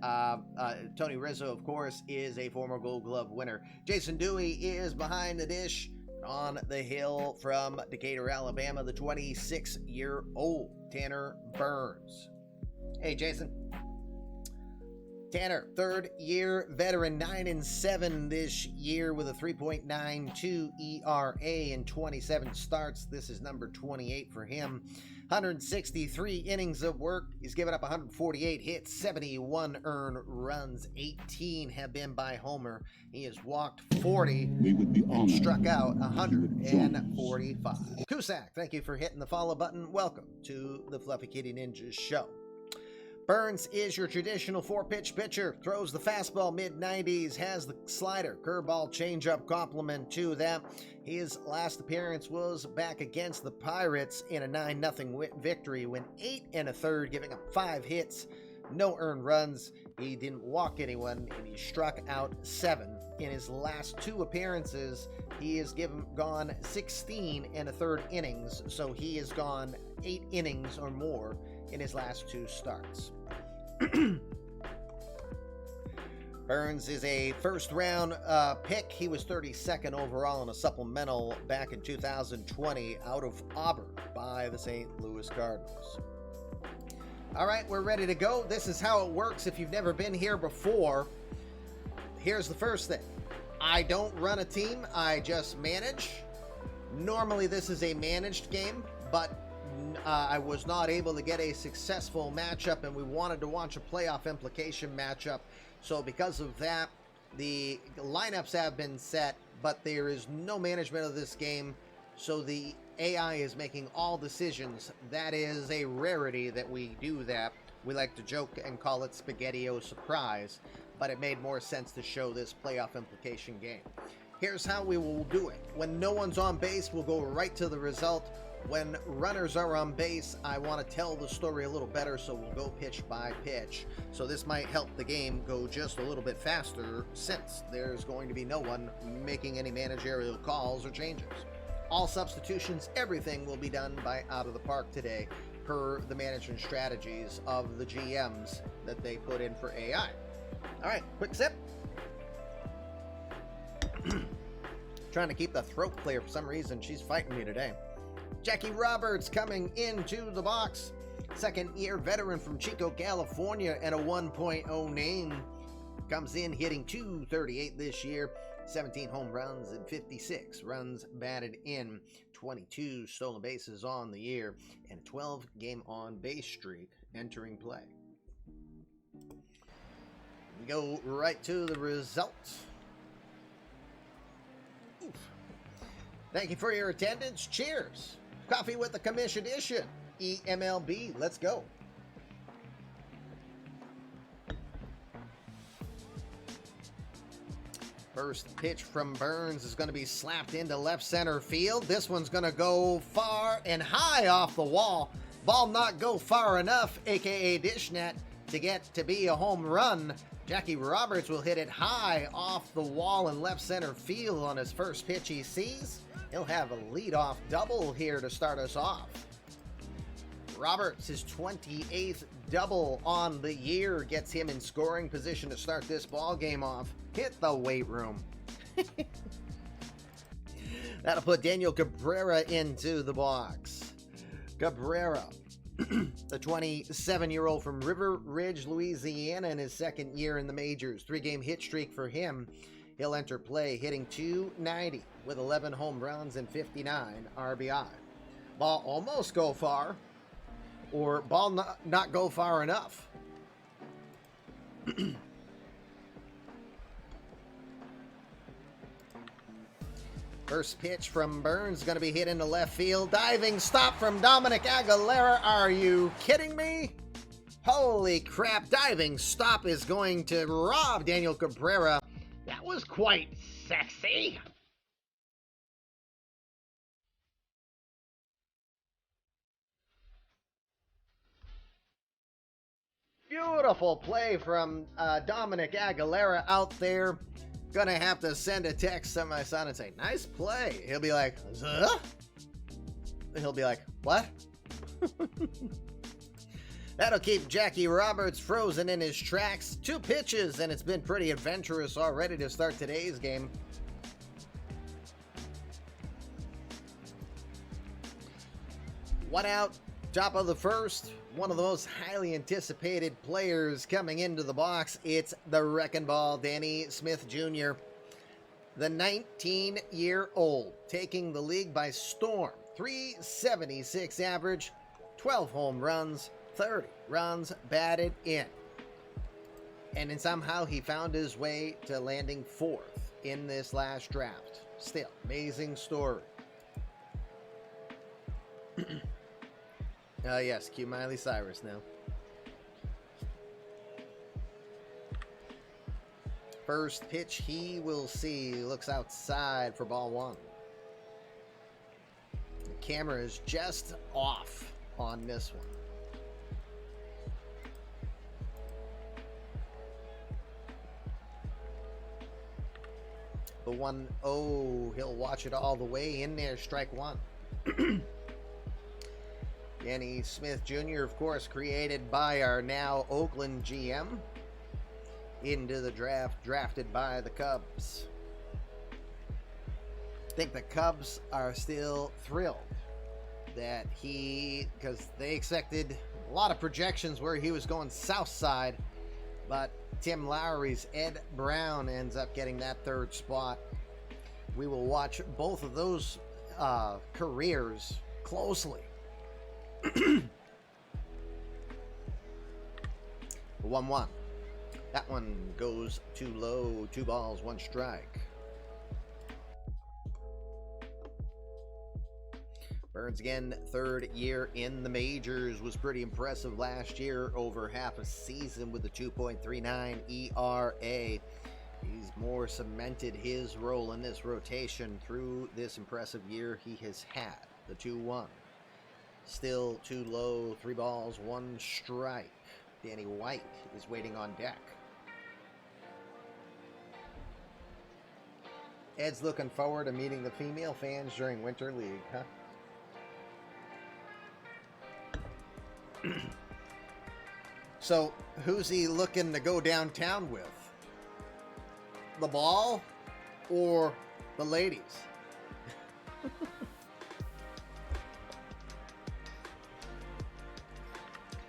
S1: Tony Rizzo, of course, is a former Gold Glove winner. Jason Dewey is behind the dish on the hill from Decatur, Alabama, the 26-year-old Tanner Burns. Hey, Jason. Tanner, third-year veteran, 9-7 this year with a 3.92 ERA in 27 starts. This is number 28 for him. 163 innings of work. He's given up 148 hits, 71 earned runs, 18 have been by homer. He has walked 40 and struck out 145. Cusack, thank you for hitting the follow button. Welcome to the Fluffy Kitty Ninjas show. Burns is your traditional four-pitch pitcher. Throws the fastball mid-90s, has the slider, curveball, changeup complement to that. His last appearance was back against the Pirates in a 9-0 victory, went 8 1/3, giving up 5 hits, no earned runs. He didn't walk anyone, and he struck out 7. In his last 2 appearances, he has gone 16 and a third innings, so he has gone 8 innings or more in his last 2 starts. Burns is a first-round pick. He was 32nd overall in a supplemental back in 2020 out of Auburn by the St. Louis Cardinals. All right, we're ready to go. This is how it works if you've never been here before. Here's the first thing. I don't run a team. I just manage. Normally, this is a managed game, but I was not able to get a successful matchup, and we wanted to watch a playoff implication matchup. So because of that, the lineups have been set, but there is no management of this game. So the AI is making all decisions. That is a rarity that we do that. We like to joke and call it Spaghetti-O Surprise, but it made more sense to show this playoff implication game. Here's how we will do it. When no one's on base, we'll go right to the result. When runners are on base, I want to tell the story a little better, so we'll go pitch by pitch. So this might help the game go just a little bit faster, since there's going to be no one making any managerial calls or changes. All substitutions, everything will be done by out of the park today, per the management strategies of the GMs that they put in for AI. All right, quick sip. Trying to keep the throat clear for some reason. She's fighting me today. Jackie Roberts coming into the box. Second-year veteran from Chico, California, and a 1.0 name. Comes in hitting .238 this year. 17 home runs and 56 runs batted in. 22 stolen bases on the year. And a 12-game on-base streak entering play. We go right to the results. Oof. Thank you for your attendance. Cheers. Coffee with the Commish edition. eMLB. Let's go. First pitch from Burns is going to be slapped into left center field. This one's going to go far and high off the wall. Ball not go far enough, aka dish net, to get to be a home run. Jackie Roberts will hit it high off the wall in left center field on his first pitch he sees. He'll have a leadoff double here to start us off. Roberts, his 28th double on the year, gets him in scoring position to start this ball game off. Hit the weight room. That'll put Daniel Cabrera into the box. Cabrera, the 27-year-old from River Ridge, Louisiana, in his second year in the majors. 3-game hit streak for him. He'll enter play hitting .290 with 11 home runs and 59 RBI. Ball almost go far, or ball not go far enough. First pitch from Burns going to be hit into left field. Diving stop from Dominic Aguilera. Are you kidding me? Holy crap. Diving stop is going to rob Daniel Cabrera. That was quite sexy. Beautiful play from Dominic Aguilera out there. Gonna have to send a text to my son and say, nice play. He'll be like, huh? He'll be like, what? That'll keep Jackie Roberts frozen in his tracks. 2 pitches, and it's been pretty adventurous already to start today's game. One out, top of the first. One of the most highly anticipated players coming into the box. It's the Wrecking Ball, Danny Smith Jr. The 19-year-old taking the league by storm. .376 average, 12 home runs, 30 runs batted in. And then somehow he found his way to landing 4th in this last draft. Still, amazing story. Yes, cue Miley Cyrus now. First pitch he will see. Looks outside for ball 1. The camera is just off on this one. The 1-0, he'll watch it all the way in there, strike one. Danny Smith Jr., of course, created by our now Oakland GM. Into the draft, drafted by the Cubs. I think the Cubs are still thrilled that because they expected a lot of projections where he was going south side, but Tim Lowry's Ed Brown ends up getting that third spot. We will watch both of those careers closely. 1-1. That one goes too low. 2 balls, 1 strike. Burns again, third year in the majors, was pretty impressive last year, over half a season with a 2.39 ERA. He's more cemented his role in this rotation through this impressive year he has had. The 2-1. Still too low, 3 balls, 1 strike. Danny White is waiting on deck. Ed's looking forward to meeting the female fans during Winter League, huh? So, who's he looking to go downtown with? The ball or the ladies?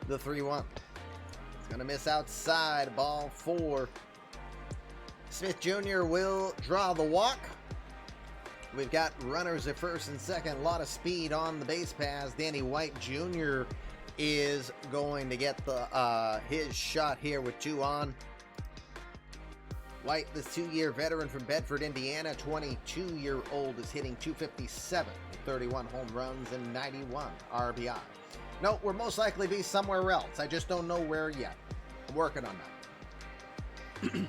S1: The 3-1. It's going to miss outside. Ball 4. Smith Jr. will draw the walk. We've got runners at first and second. A lot of speed on the base pass. Danny White Jr. is going to get the his shot here with 2 on. White, the 2-year veteran from Bedford, Indiana, 22-year-old, is hitting .257, 31 home runs and 91 RBI. No, we'll most likely be somewhere else. I just don't know where yet. I'm working on that.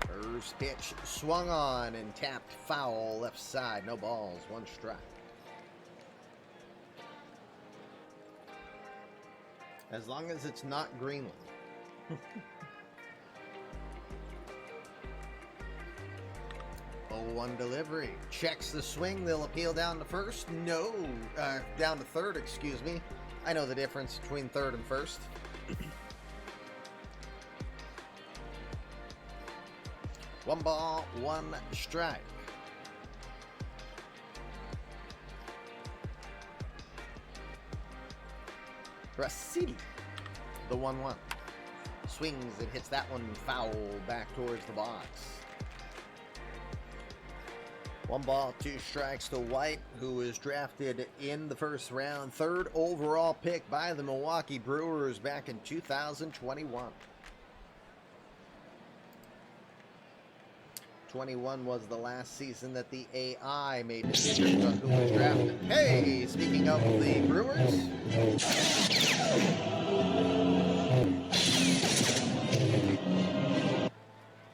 S1: First pitch swung on and tapped foul left side. No balls, 1 strike. As long as it's not Greenland. 0-1 delivery. Checks the swing. They'll appeal down to first. No. Down to third, excuse me. I know the difference between third and first. 1 ball, 1 strike. Brasili, the 1-1. Swings and hits that one foul back towards the box. 1 ball, 2 strikes to White, who was drafted in the first round, 3rd overall pick by the Milwaukee Brewers back in 2021. 21 was the last season that the AI made decisions on who was drafted. Hey, speaking of the Brewers.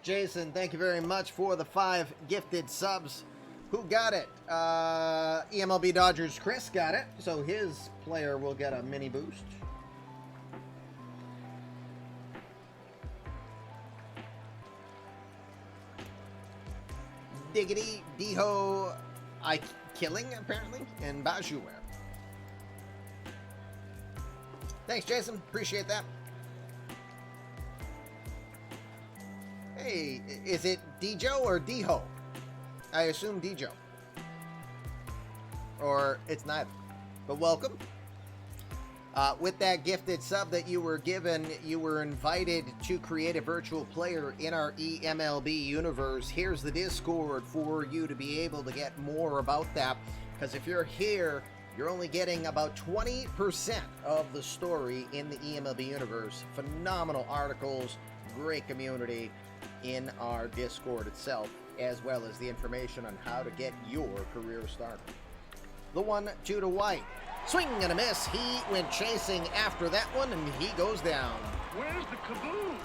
S1: Jason, thank you very much for the 5 gifted subs. Who got it? eMLB Dodgers Chris got it, so his player will get a mini boost. Diggity, Diho, Killing, apparently, and Bajuware. Thanks, Jason. Appreciate that. Hey, is it Dijo or Diho? I assume Dijo. Or it's neither. But welcome. With that gifted sub that you were given, you were invited to create a virtual player in our eMLB universe. Here's the Discord for you to be able to get more about that. Because if you're here, you're only getting about 20% of the story in the eMLB universe. Phenomenal articles, great community in our Discord itself, as well as the information on how to get your career started. The 1-2 to White. Swing and a miss. He went chasing after that one, and he goes down.
S8: Where's the kaboom?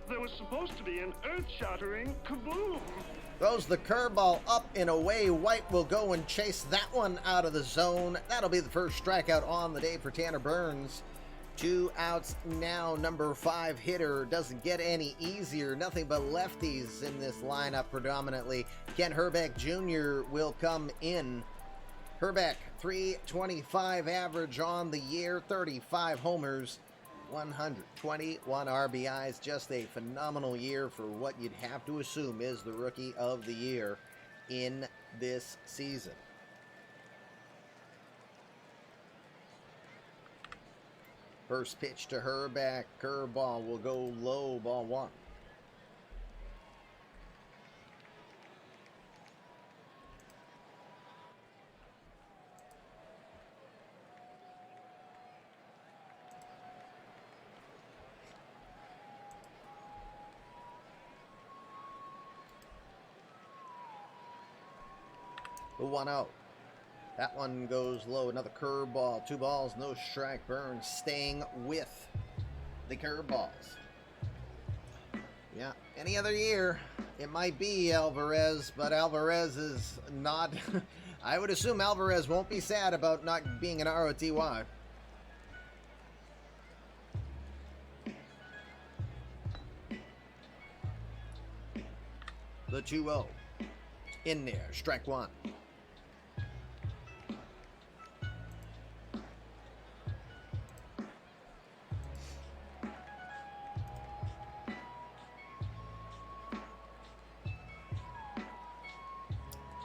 S8: There was supposed to be an earth-shattering kaboom.
S1: Throws the curveball up and away. White will go and chase that one out of the zone. That'll be the first strikeout on the day for Tanner Burns. 2 outs now. Number 5 hitter doesn't get any easier. Nothing but lefties in this lineup predominantly. Ken Herbeck Jr. will come in. Herbeck, 325 average on the year, 35 homers, 121 RBIs. Just a phenomenal year for what you'd have to assume is the Rookie of the Year in this season. First pitch to Herbeck, curveball will go low, ball 1. The 1-0. That one goes low. Another curveball. 2 balls, no strike. Burns staying with the curveballs. Yeah, any other year, it might be Alvarez, but Alvarez is not. I would assume Alvarez won't be sad about not being an ROTY. The 2-0. In there. Strike 1.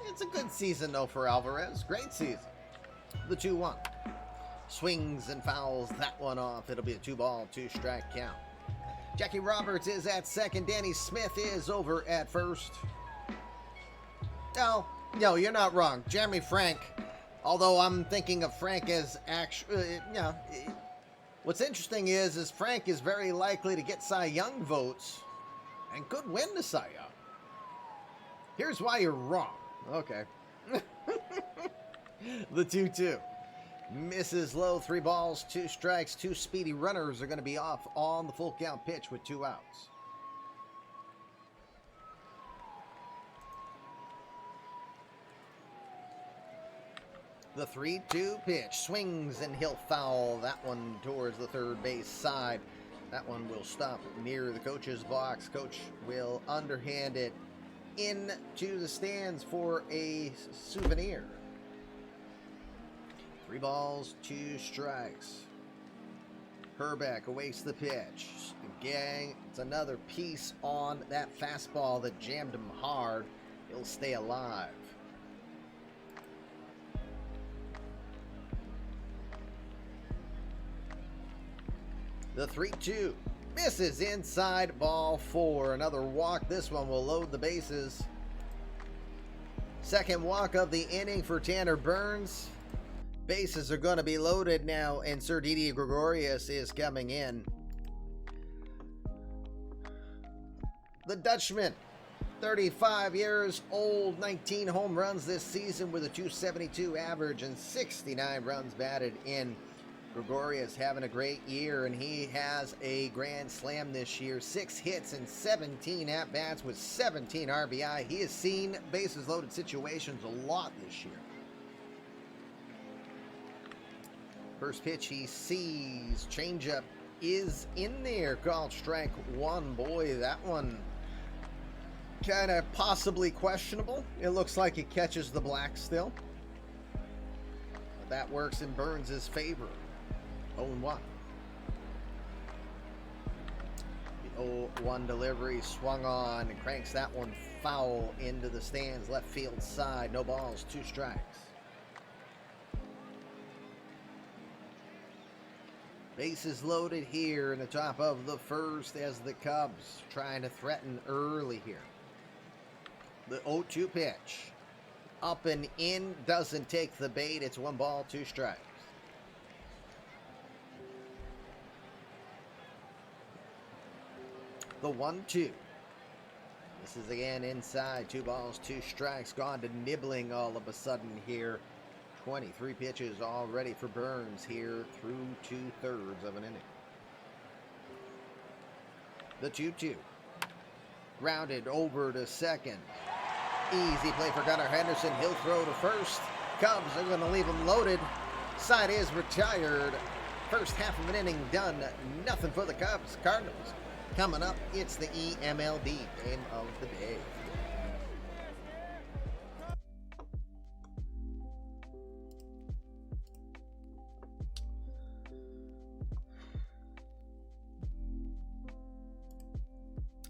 S1: It's a good season, though, for Alvarez. Great season. The 2-1. Swings and fouls that one off. It'll be a 2-ball, 2-strike count. Jackie Roberts is at second. Danny Smith is over at first. No, you're not wrong. Jeremy Frank, although I'm thinking of Frank as actually, what's interesting is Frank is very likely to get Cy Young votes and could win the Cy Young. Here's why you're wrong. Okay. The 2-2. Misses low, 3 balls, 2 strikes. 2 speedy runners are going to be off on the full count pitch with 2 outs. The 3-2 pitch. Swings and he'll foul that one towards the third base side. That one will stop near the coach's box. Coach will underhand it into the stands for a souvenir. 3 balls, 2 strikes. Herbeck awaits the pitch. Gang, it's another piece on that fastball that jammed him hard. He'll stay alive. The 3-2 misses inside, ball 4. Another walk. This one will load the bases. Second walk of the inning for Tanner Burns. Bases are going to be loaded now, and Sir Didi Gregorius is coming in. The Dutchman, 35 years old, 19 home runs this season with a .272 average and 69 runs batted in. Gregorius having a great year, and he has a grand slam this year. 6 hits and 17 at-bats with 17 RBI. He has seen bases-loaded situations a lot this year. First pitch he sees. Changeup is in there. Called strike 1. Boy, that one kind of possibly questionable. It looks like it catches the black still. But that works in Burns' favor. 0-1. The 0-1 delivery swung on and cranks that one foul into the stands, left field side. No balls, 2 strikes. Bases loaded here in the top of the first as the Cubs trying to threaten early here. The 0-2 pitch. Up and in, doesn't take the bait. It's 1 ball, 2 strikes. The 1-2. This is again inside. 2 balls, 2 strikes. Gone to nibbling all of a sudden here. 23 pitches already for Burns here through 2/3 of an inning. The 2-2. Grounded over to second. Easy play for Gunnar Henderson. He'll throw to first. Cubs are going to leave him loaded. Side is retired First half of an inning done. Nothing for the Cubs. Cardinals. Coming up, it's the eMLB Game of the Day.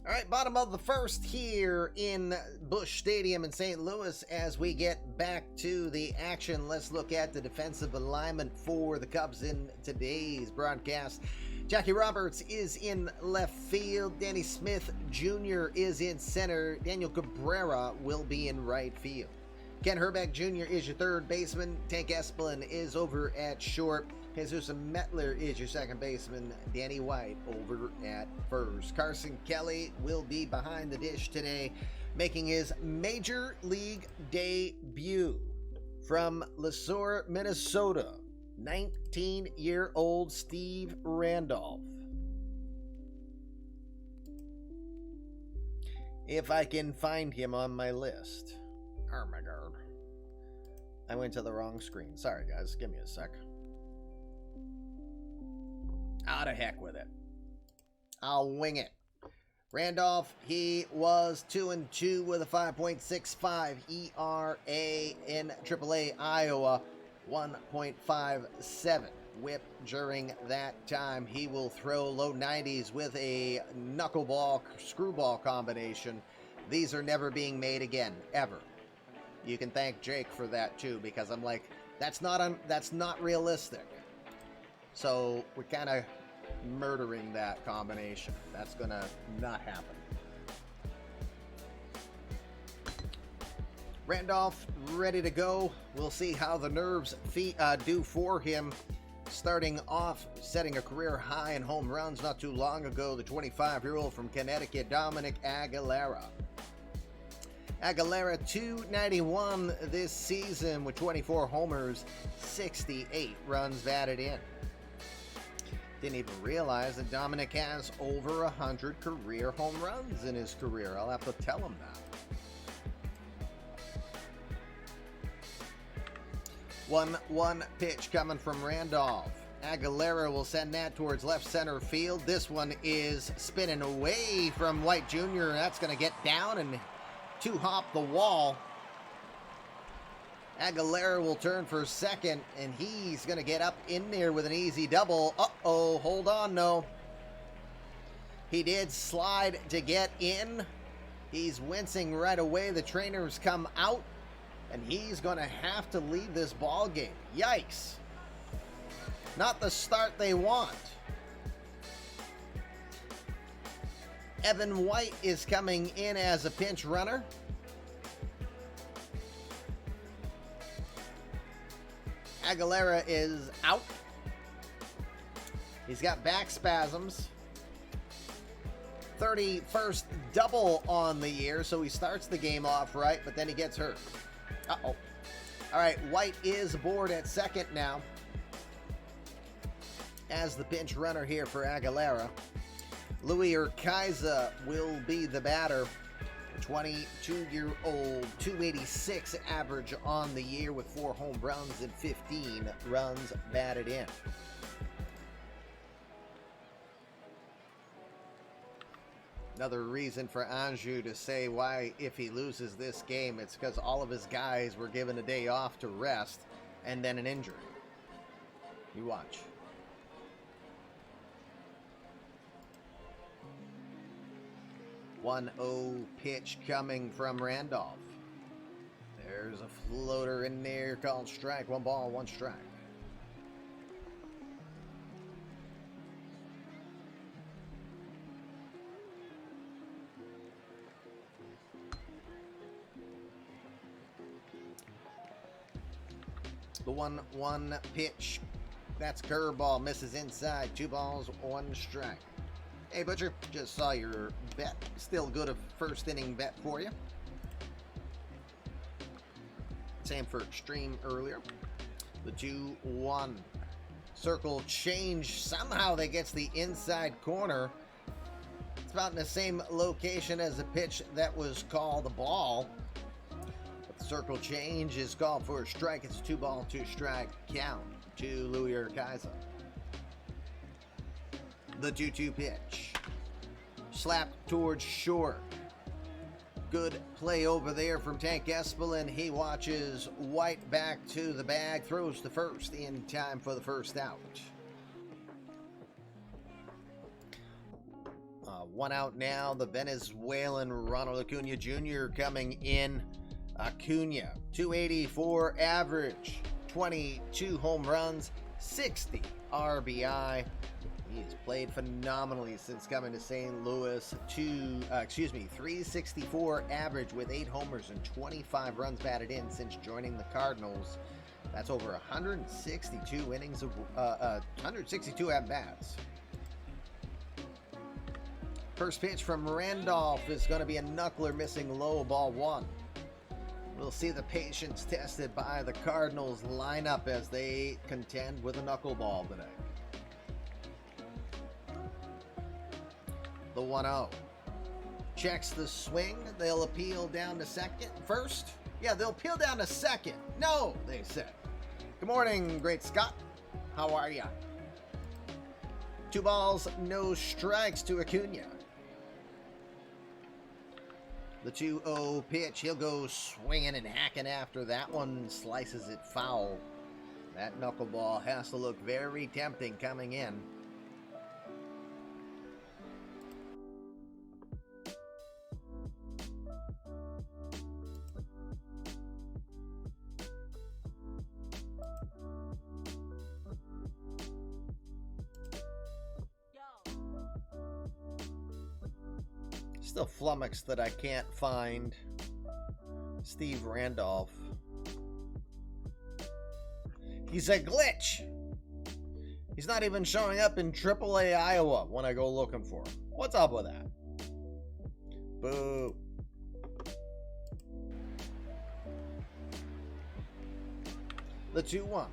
S1: All right, bottom of the first here in Busch Stadium in St. Louis. As we get back to the action, let's look at the defensive alignment for the Cubs in today's broadcast. Jackie Roberts is in left field. Danny Smith Jr. is in center. Daniel Cabrera will be in right field. Ken Herbeck Jr. is your third baseman. Tank Espelin is over at short. Jesus Metler is your second baseman. Danny White over at first. Carson Kelly will be behind the dish today, making his major league debut from LeSueur, Minnesota. 19-year-old Steve Randolph. If I can find him on my list. Oh my God. I went to the wrong screen. Sorry guys, give me a sec. Ah, to heck with it. I'll wing it. Randolph, he was 2-2 with a 5.65 ERA in AAA Iowa, 1.57 whip during that time. He will throw low 90s with a knuckleball screwball combination. These are never being made again, ever. You can thank Jake for that too, because I'm like, that's not realistic. So we're kind of murdering that combination. That's gonna not happen. Randolph ready to go. We'll see how the nerves do for him. Starting off, setting a career high in home runs not too long ago, the 25-year-old from Connecticut, Dominic Aguilera. Aguilera 291 this season with 24 homers, 68 runs batted in. Didn't even realize that Dominic has over 100 career home runs in his career. I'll have to tell him that. 1-1 pitch coming from Randolph. Aguilera will send that towards left center field. This one is spinning away from White Jr. That's going to get down and two-hop the wall. Aguilera will turn for second, and he's going to get up in there with an easy double. Uh-oh, hold on, no. He did slide to get in. He's wincing right away. The trainers come out, and he's going to have to leave this ball game. Yikes. Not the start they want. Evan White is coming in as a pinch runner. Aguilera is out. He's got back spasms. 31st double on the year, so he starts the game off right, but then he gets hurt. Uh-oh. All right, White is aboard at second now as the pinch runner here for Aguilera. Louis Urquiza will be the batter. 22-year-old, 286 average on the year with 4 home runs and 15 runs batted in. Another reason for Anjou to say why if he loses this game, it's because all of his guys were given a day off to rest and then an injury. You watch. One 1-0 pitch coming from Randolph. There's a floater in there called strike. 1 ball, 1 strike. The 1-1 pitch. That's curveball. Misses inside. 2 balls, 1 strike. Hey, Butcher, just saw your bet. Still good a first inning bet for you. Same for Extreme earlier. The 2-1. Circle change. Somehow that gets the inside corner. It's about in the same location as the pitch that was called the ball. But the circle change is called for a strike. It's a 2 ball, 2 strike count to Louis Urquiza. The 2-2 pitch. Slapped towards short. Good play over there from Tank Espelin. He watches White back to the bag, throws to first in time for the first out. One out now. The Venezuelan Ronald Acuna Jr. coming in. Acuna, 284 average, 22 home runs, 60 RBI. He has played phenomenally since coming to St. Louis. 364 average with 8 homers and 25 runs batted in since joining the Cardinals. That's over 162 innings of 162 at-bats. First pitch from Randolph is going to be a knuckler, missing low, ball 1. We'll see the patience tested by the Cardinals lineup as they contend with a knuckleball today. The 1-0. Checks the swing. They'll appeal down to second. First? Yeah, they'll appeal down to second. No, they said. Good morning, Great Scott. How are ya? 2 balls, no strikes to Acuna. The 2-0 pitch. He'll go swinging and hacking after that one. Slices it foul. That knuckleball has to look very tempting coming in. Still flummoxed that I can't find Steve Randolph. He's a glitch. He's not even showing up in AAA Iowa when I go looking for him. What's up with that? Boo. The 2-1.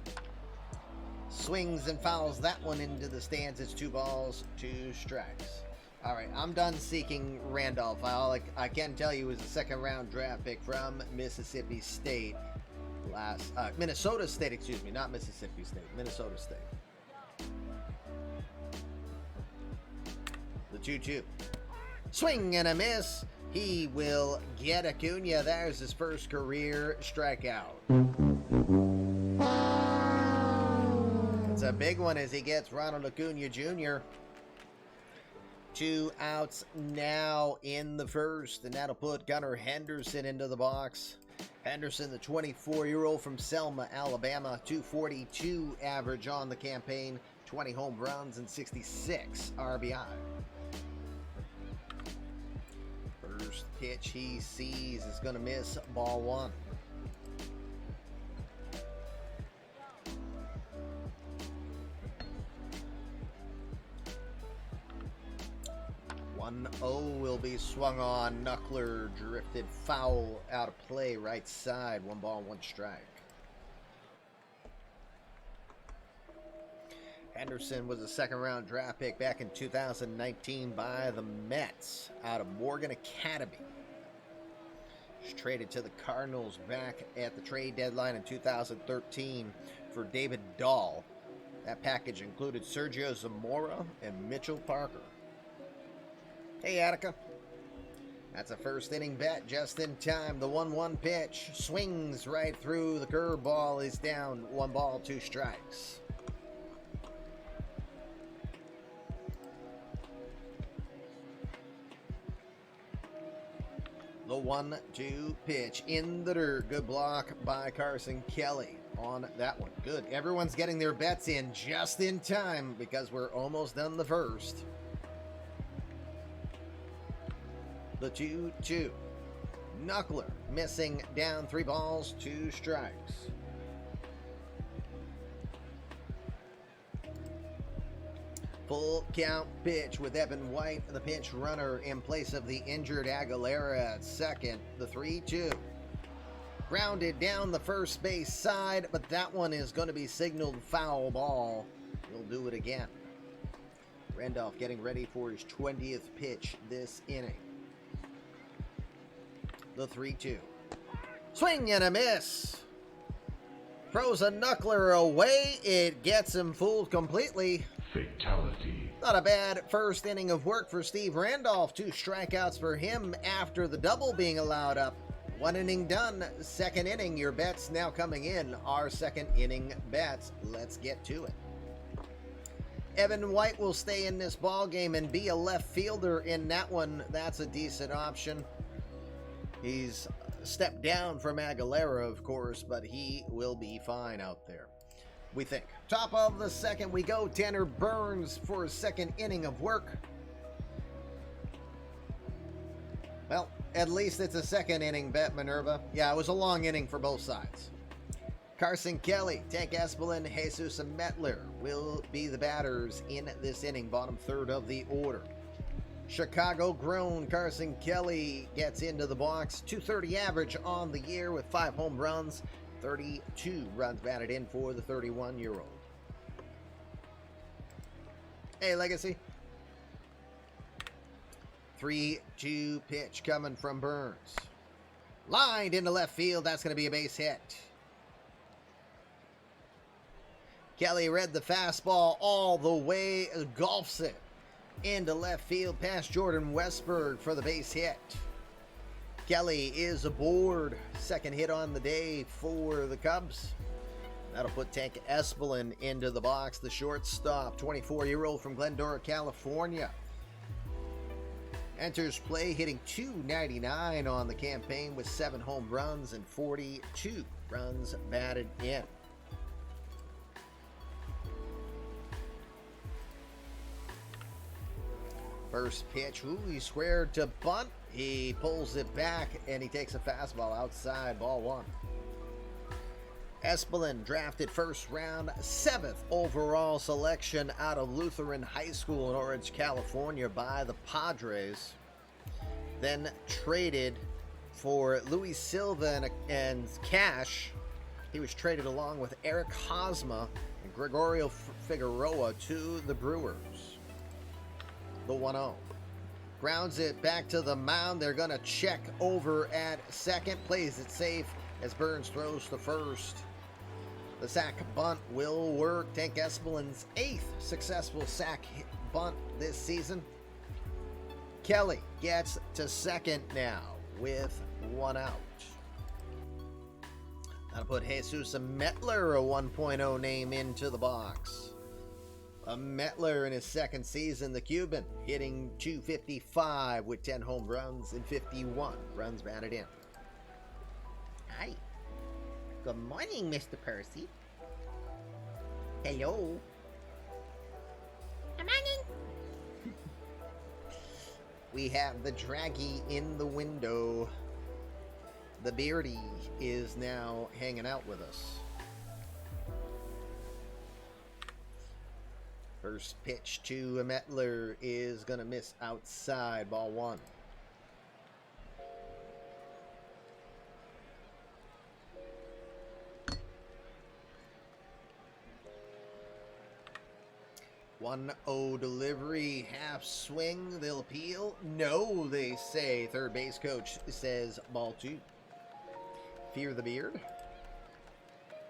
S1: Swings and fouls that one into the stands. It's 2 balls, 2 strikes. All right, I'm done seeking Randolph. I can tell you he was a second-round draft pick from Mississippi State. Minnesota State, excuse me, not Mississippi State, Minnesota State. The 2-2. Swing and a miss. He will get Acuna. There's his first career strikeout. It's a big one as he gets Ronald Acuna Jr. 2 outs now in the first, and that'll put Gunnar Henderson into the box. Henderson, the 24-year-old from Selma, Alabama, 242 average on the campaign, 20 home runs and 66 RBI. First pitch he sees is going to miss, ball 1. 1-0 will be swung on. Knuckler drifted foul out of play, right side. 1 ball, 1 strike. Henderson was a second-round draft pick back in 2019 by the Mets out of Morgan Academy. He was traded to the Cardinals back at the trade deadline in 2013 for David Dahl. That package included Sergio Zamora and Mitchell Parker. Hey, Attica. That's a first inning bet just in time. The 1-1 pitch swings right through. The curveball is down. 1 ball, 2 strikes. The 1-2 pitch in the dirt. Good block by Carson Kelly on that one. Good. Everyone's getting their bets in just in time because we're almost done the first. The 2-2. Knuckler missing down. 3 balls, 2 strikes. Full count pitch with Evan White, the pinch runner, in place of the injured Aguilera at second. The 3-2. Grounded down the first base side, but that one is going to be signaled foul ball. He'll do it again. Randolph getting ready for his 20th pitch this inning. The 3-2. Swing and a miss. Throws a knuckler away. It gets him fooled completely.
S9: Fatality.
S1: Not a bad first inning of work for Steve Randolph. 2 strikeouts for him after the double being allowed up. 1 inning done. Second inning. Your bets now coming in. Our second inning bets. Let's get to it. Evan White will stay in this ball game and be a left fielder in that one. That's a decent option. He's stepped down from Aguilera, of course, but he will be fine out there, we think. Top of the second we go. Tanner Burns for his second inning of work. Well, at least it's a second inning bet, Minerva. Yeah, it was a long inning for both sides. Carson Kelly, Tank Espelin, Jesus Metler will be the batters in this inning, bottom third of the order. Chicago grown Carson Kelly gets into the box. .230 average on the year with 5 home runs. 32 runs batted in for the 31-year-old. Hey, Legacy. 3-2 pitch coming from Burns. Lined into left field. That's going to be a base hit. Kelly read the fastball all the way, golfs it into left field past Jordan Westberg for the base hit. Kelly is aboard. Second hit on the day for the Cubs. That'll put Tank Espelin into the box, the shortstop, 24-year-old from Glendora, California. Enters play hitting .299 on the campaign with 7 home runs and 42 runs batted in. First pitch, he squared to bunt. He pulls it back and he takes a fastball outside, ball 1. Espelin drafted first round, 7th overall selection out of Lutheran High School in Orange, California by the Padres. Then traded for Luis Silva and cash. He was traded along with Eric Hosma and Gregorio Figueroa to the Brewers. The 1-0. Grounds it back to the mound. They're going to check over at second. Plays it safe as Burns throws to first. The sack bunt will work. Tank Espelin's 8th successful sack bunt this season. Kelly gets to second now with 1 out. That'll put Jesus Metler, a 1.0 name, into the box. Metler in his second season, the Cuban, hitting .255 with 10 home runs and 51 runs batted in.
S10: Hi. Good morning, Mr. Percy. Hello. Good morning.
S1: We have the Draggy in the window. The Beardy is now hanging out with us. First pitch to Metler is going to miss outside, ball 1. .1-0 delivery, half swing, they'll appeal. No, they say. Third base coach says ball 2. Fear the beard?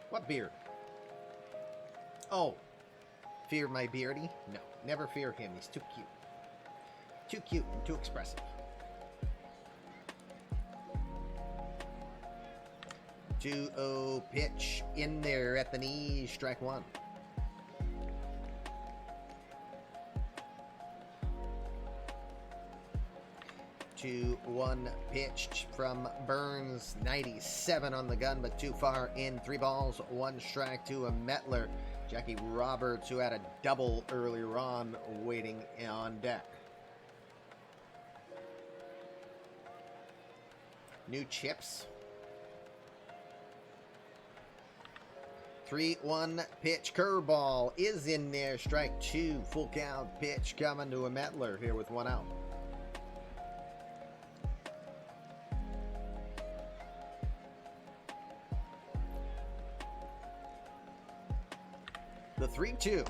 S1: What beard? Oh. Fear my beardy? No, never fear him. He's too cute. Too cute and too expressive. 2-0 pitch in there at the knee, strike 1. To 1 pitch from Burns, 97 on the gun, but too far in. 3 balls, 1 strike to a Metler. Jackie Roberts, who had a double earlier on, waiting on deck. New chips. 3-1 pitch, curveball is in there. Strike 2, full count pitch coming to a Metler here with 1 out. The 3-2.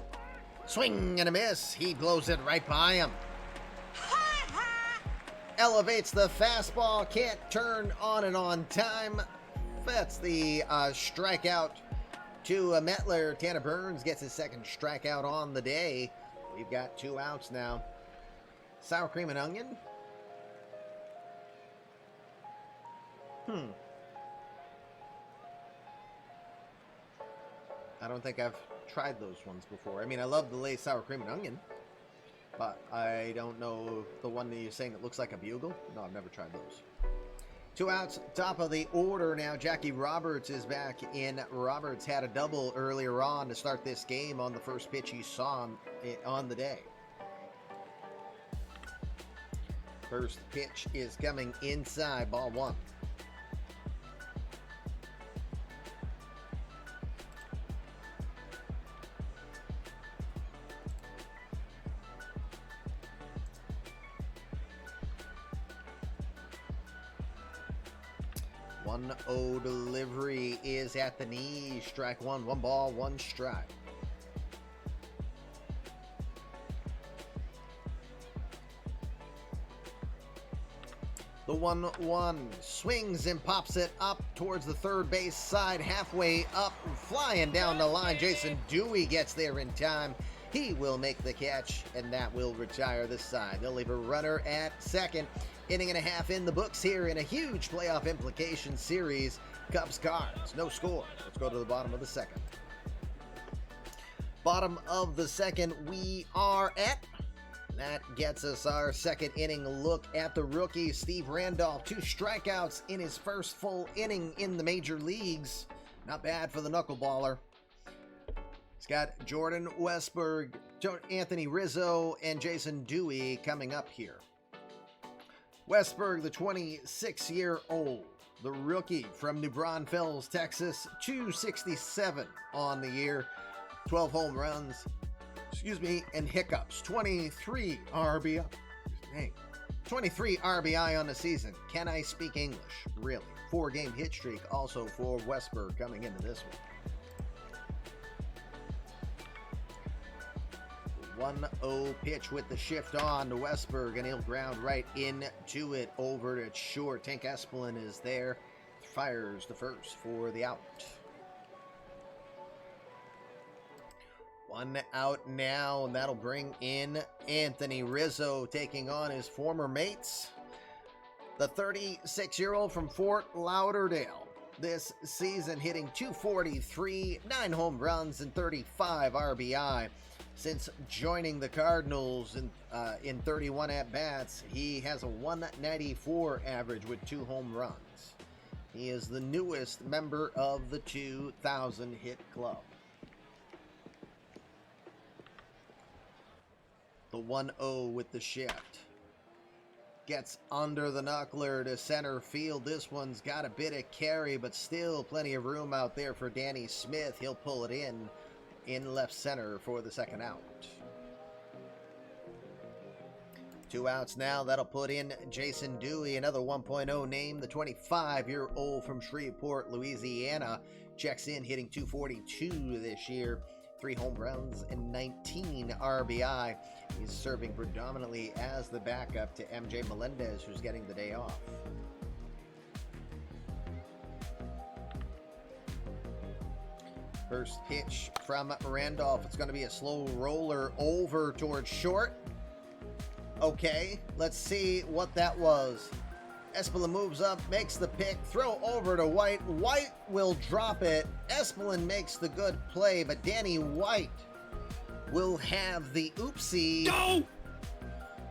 S1: Swing and a miss. He blows it right by him. Elevates the fastball. Can't turn on and on time. That's the strikeout to Metler. Tanner Burns gets his second strikeout on the day. We've got 2 outs now. Sour cream and onion. I don't think I've tried those ones before. I mean, I love the Lay's sour cream and onion, but I don't know the one that you're saying that looks like a bugle. No, I've never tried those. 2 outs, top of the order now. Jackie Roberts is back in. Roberts had a double earlier on to start this game on the first pitch he saw on the day. First pitch is coming inside, ball 1. One 1-0 delivery is at the knee. Strike 1. 1 ball, 1 strike. The 1-1 swings and pops it up towards the third base side, halfway up, flying down the line. Jason Dewey gets there in time. He will make the catch, and that will retire this side. They'll leave a runner at second. Inning and a half in the books here in a huge playoff implication series. Cubs Cards, no score. Let's go to the bottom of the second. Bottom of the second, we are at. That gets us our second inning look at the rookie, Steve Randolph. 2 strikeouts in his first full inning in the major leagues. Not bad for the knuckleballer. He's got Jordan Westberg, Anthony Rizzo, and Jason Dewey coming up here. Westberg, the 26-year-old, the rookie from New Braunfels, Texas, 267 on the year, 12 home runs, and hiccups, 23 RBI. Dang. 23 RBI on the season. Can I speak English? Really? 4-game hit streak also for Westberg coming into this one. 1-0 pitch with the shift on to Westberg, and he'll ground right into it over to short. Tank Espelin is there. Fires the first for the out. 1 out now, and that'll bring in Anthony Rizzo taking on his former mates. The 36-year-old from Fort Lauderdale this season hitting .243, 9 home runs, and 35 RBI. Since joining the Cardinals in 31 at-bats, he has a .194 average with 2 home runs. He is the newest member of the 2,000 hit club. The 1-0 with the shift. Gets under the knuckler to center field. This one's got a bit of carry, but still plenty of room out there for Danny Smith. He'll pull it in left center for the second out. 2 outs now. That'll put in Jason Dewey, another 1.0 name. The 25-year-old from Shreveport, Louisiana, checks in hitting .242 this year. 3 home runs and 19 RBI. He's serving predominantly as the backup to MJ Melendez, who's getting the day off. First pitch from Randolph. It's going to be a slow roller over towards short. Okay, let's see what that was. Espelin moves up, makes the pick, throw over to White. White will drop it. Espelin makes the good play, but Danny White will have the oopsie.
S6: Go!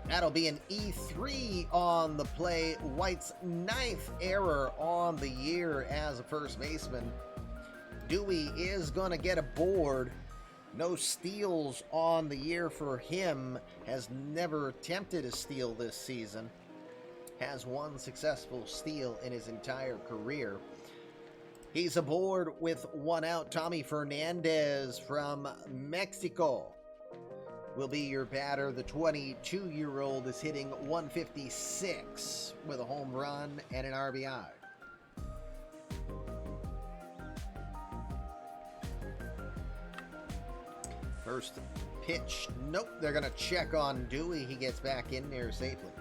S1: That'll be an E3 on the play. White's 9th error on the year as a first baseman. Dewey is going to get a board. No steals on the year for him. Has never attempted a steal this season. Has 1 successful steal in his entire career. He's aboard with 1 out. Tommy Fernandez from Mexico will be your batter. The 22-year-old is hitting .156 with a home run and an RBI. First pitch. Nope, they're going to check on Dewey. He gets back in there safely.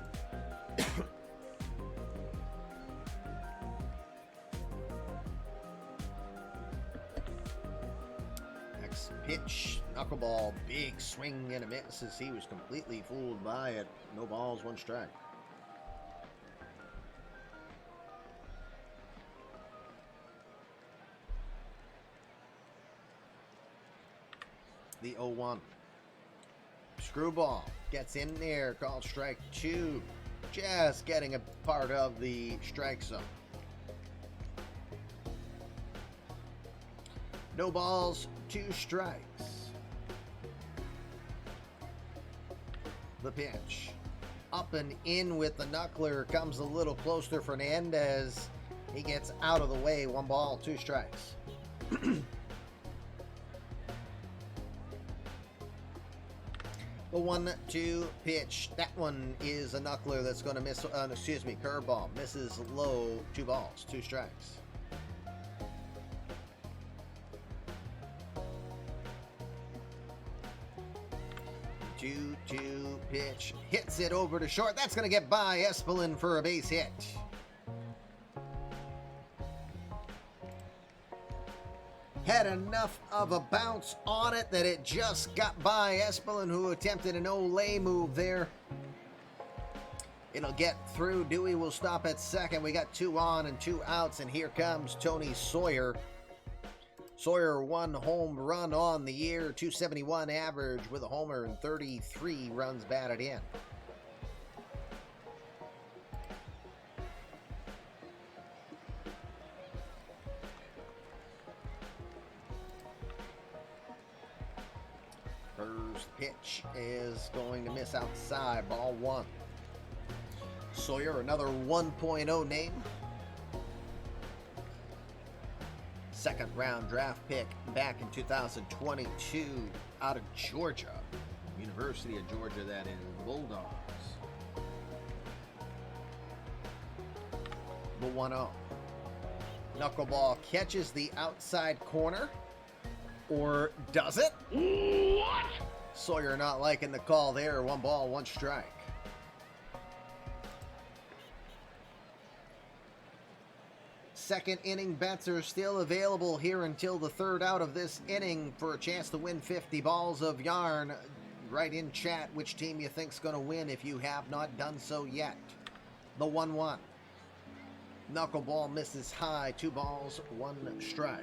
S1: Knuckleball, big swing and a miss as he was completely fooled by it. No balls, 1 strike. The 0-1. Screwball gets in there, called strike 2. Just getting a part of the strike zone. No balls, 2 strikes. The pitch. Up and in with the knuckler. Comes a little closer. Fernandez. He gets out of the way. 1 ball, 2 strikes. The 1-2 pitch. That one is a knuckler that's going to miss. Curveball. Misses low. 2 balls, 2 strikes. Two pitch, hits it over to short. That's going to get by Espelin for a base hit. Had enough of a bounce on it that it just got by Espelin, who attempted an Olay move there. It'll get through. Dewey will stop at second. We got 2 on and 2 outs, and here comes Tony Sawyer. Sawyer 1 home run on the year, 271 average with a homer and 33 runs batted in. First pitch is going to miss outside, ball 1. Sawyer, another 1.0 name. Second round draft pick back in 2022 out of Georgia. University of Georgia, that is, Bulldogs. The 1-0. Knuckleball catches the outside corner. Or does it?
S8: What?
S1: Sawyer not liking the call there. 1 ball, 1 strike. Second inning bets are still available here until the 3rd out of this inning for a chance to win 50 balls of yarn. Write in chat which team you think's going to win if you have not done so yet. The 1-1. Knuckleball misses high. 2 balls, 1 strike.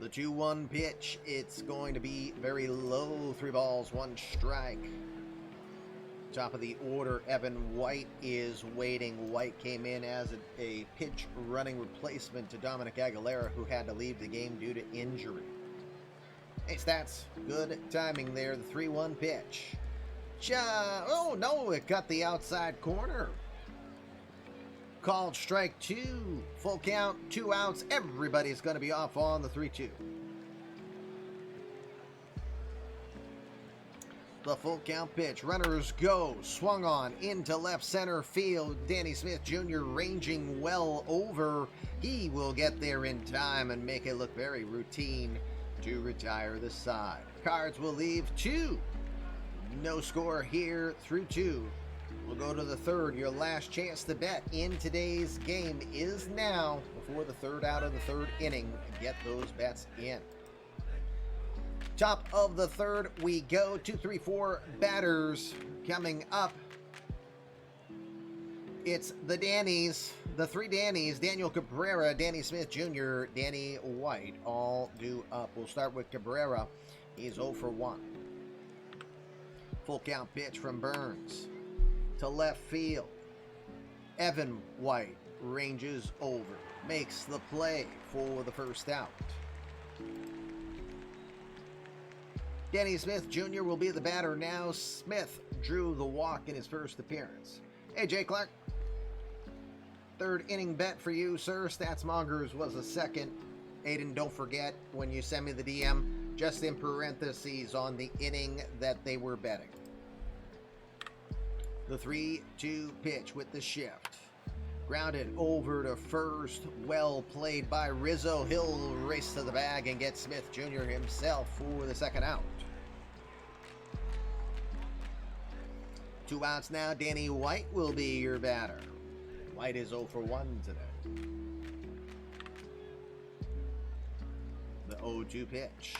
S1: The 2-1 pitch, it's going to be very low. 3 balls, 1 strike. Top of the order, Evan White is waiting. White came in as a pitch running replacement to Dominic Aguilera, who had to leave the game due to injury. Hey, stats, good timing there. The 3-1 pitch. Oh no, it cut the outside corner. Called strike 2. Full count, 2 outs. Everybody's going to be off on the 3-2. The full count pitch. Runners go. Swung on into left center field. Danny Smith Jr. ranging well over. He will get there in time and make it look very routine to retire the side. Cards will leave 2. No score here through 2. We'll go to the 3rd. Your last chance to bet in today's game is now before the 3rd out of the 3rd inning. Get those bets in. Top of the 3rd we go. 2, 3, 4 batters coming up. It's the Dannies, the 3 Dannies, Daniel Cabrera, Danny Smith Jr., Danny White, all due up. We'll start with Cabrera. He's 0 for 1. Full count pitch from Burns to left field. Evan White ranges over, makes the play for the first out. Danny Smith Jr. will be the batter now. Smith drew the walk in his first appearance. Hey, Jay Clark. 3rd inning bet for you, sir. Statsmongers was a 2nd. Aiden, don't forget when you send me the DM, just in parentheses on the inning that they were betting. The 3-2 pitch with the shift. Grounded over to first. Well played by Rizzo. He'll race to the bag and get Smith Jr. himself for the 2nd out. 2 outs now. Danny White will be your batter. White is 0 for 1 today. The 0-2 pitch.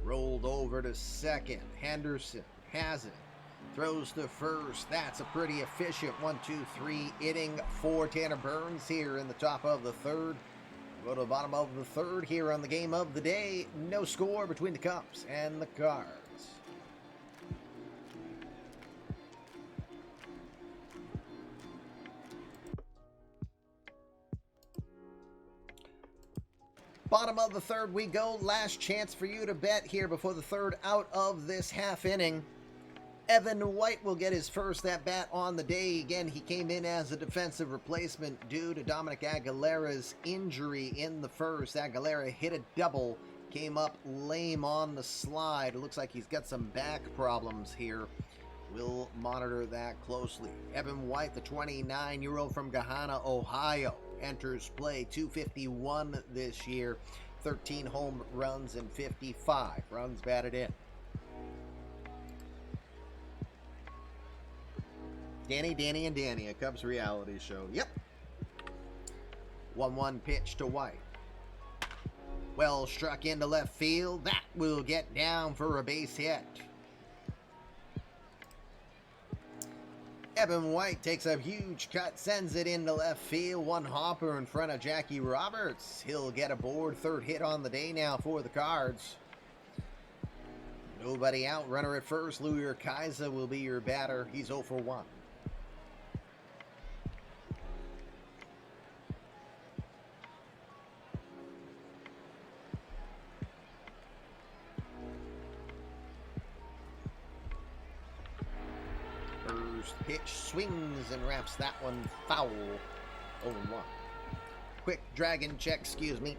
S1: Rolled over to second. Henderson has it. Throws to first. That's a pretty efficient 1-2-3 inning for Tanner Burns here in the top of the third. Go to the bottom of the third here on the game of the day. No score between the Cubs and the Cards. Bottom of the third we go. Last chance for you to bet here before the third out of this half inning. Evan White will get his first at-bat on the day. Again, he came in as a defensive replacement due to Dominic Aguilera's injury in the first. Aguilera hit a double, came up lame on the slide. It looks like he's got some back problems here. We'll monitor that closely. Evan White, the 29-year-old from Gahanna, Ohio, enters play. 251 this year, 13 home runs and 55 runs batted in. Danny, and Danny, a Cubs reality show. Yep. 1-1 pitch to White. Well struck into left field. That will get down for a base hit. Evan White takes a huge cut, sends it into left field. One hopper in front of Jackie Roberts. He'll get aboard. Third hit on the day now for the Cards. Nobody out. Runner at first. Louis Urquiza will be your batter. He's 0 for 1. Pitch swings and wraps that one foul. 0-1. Quick dragon check, excuse me.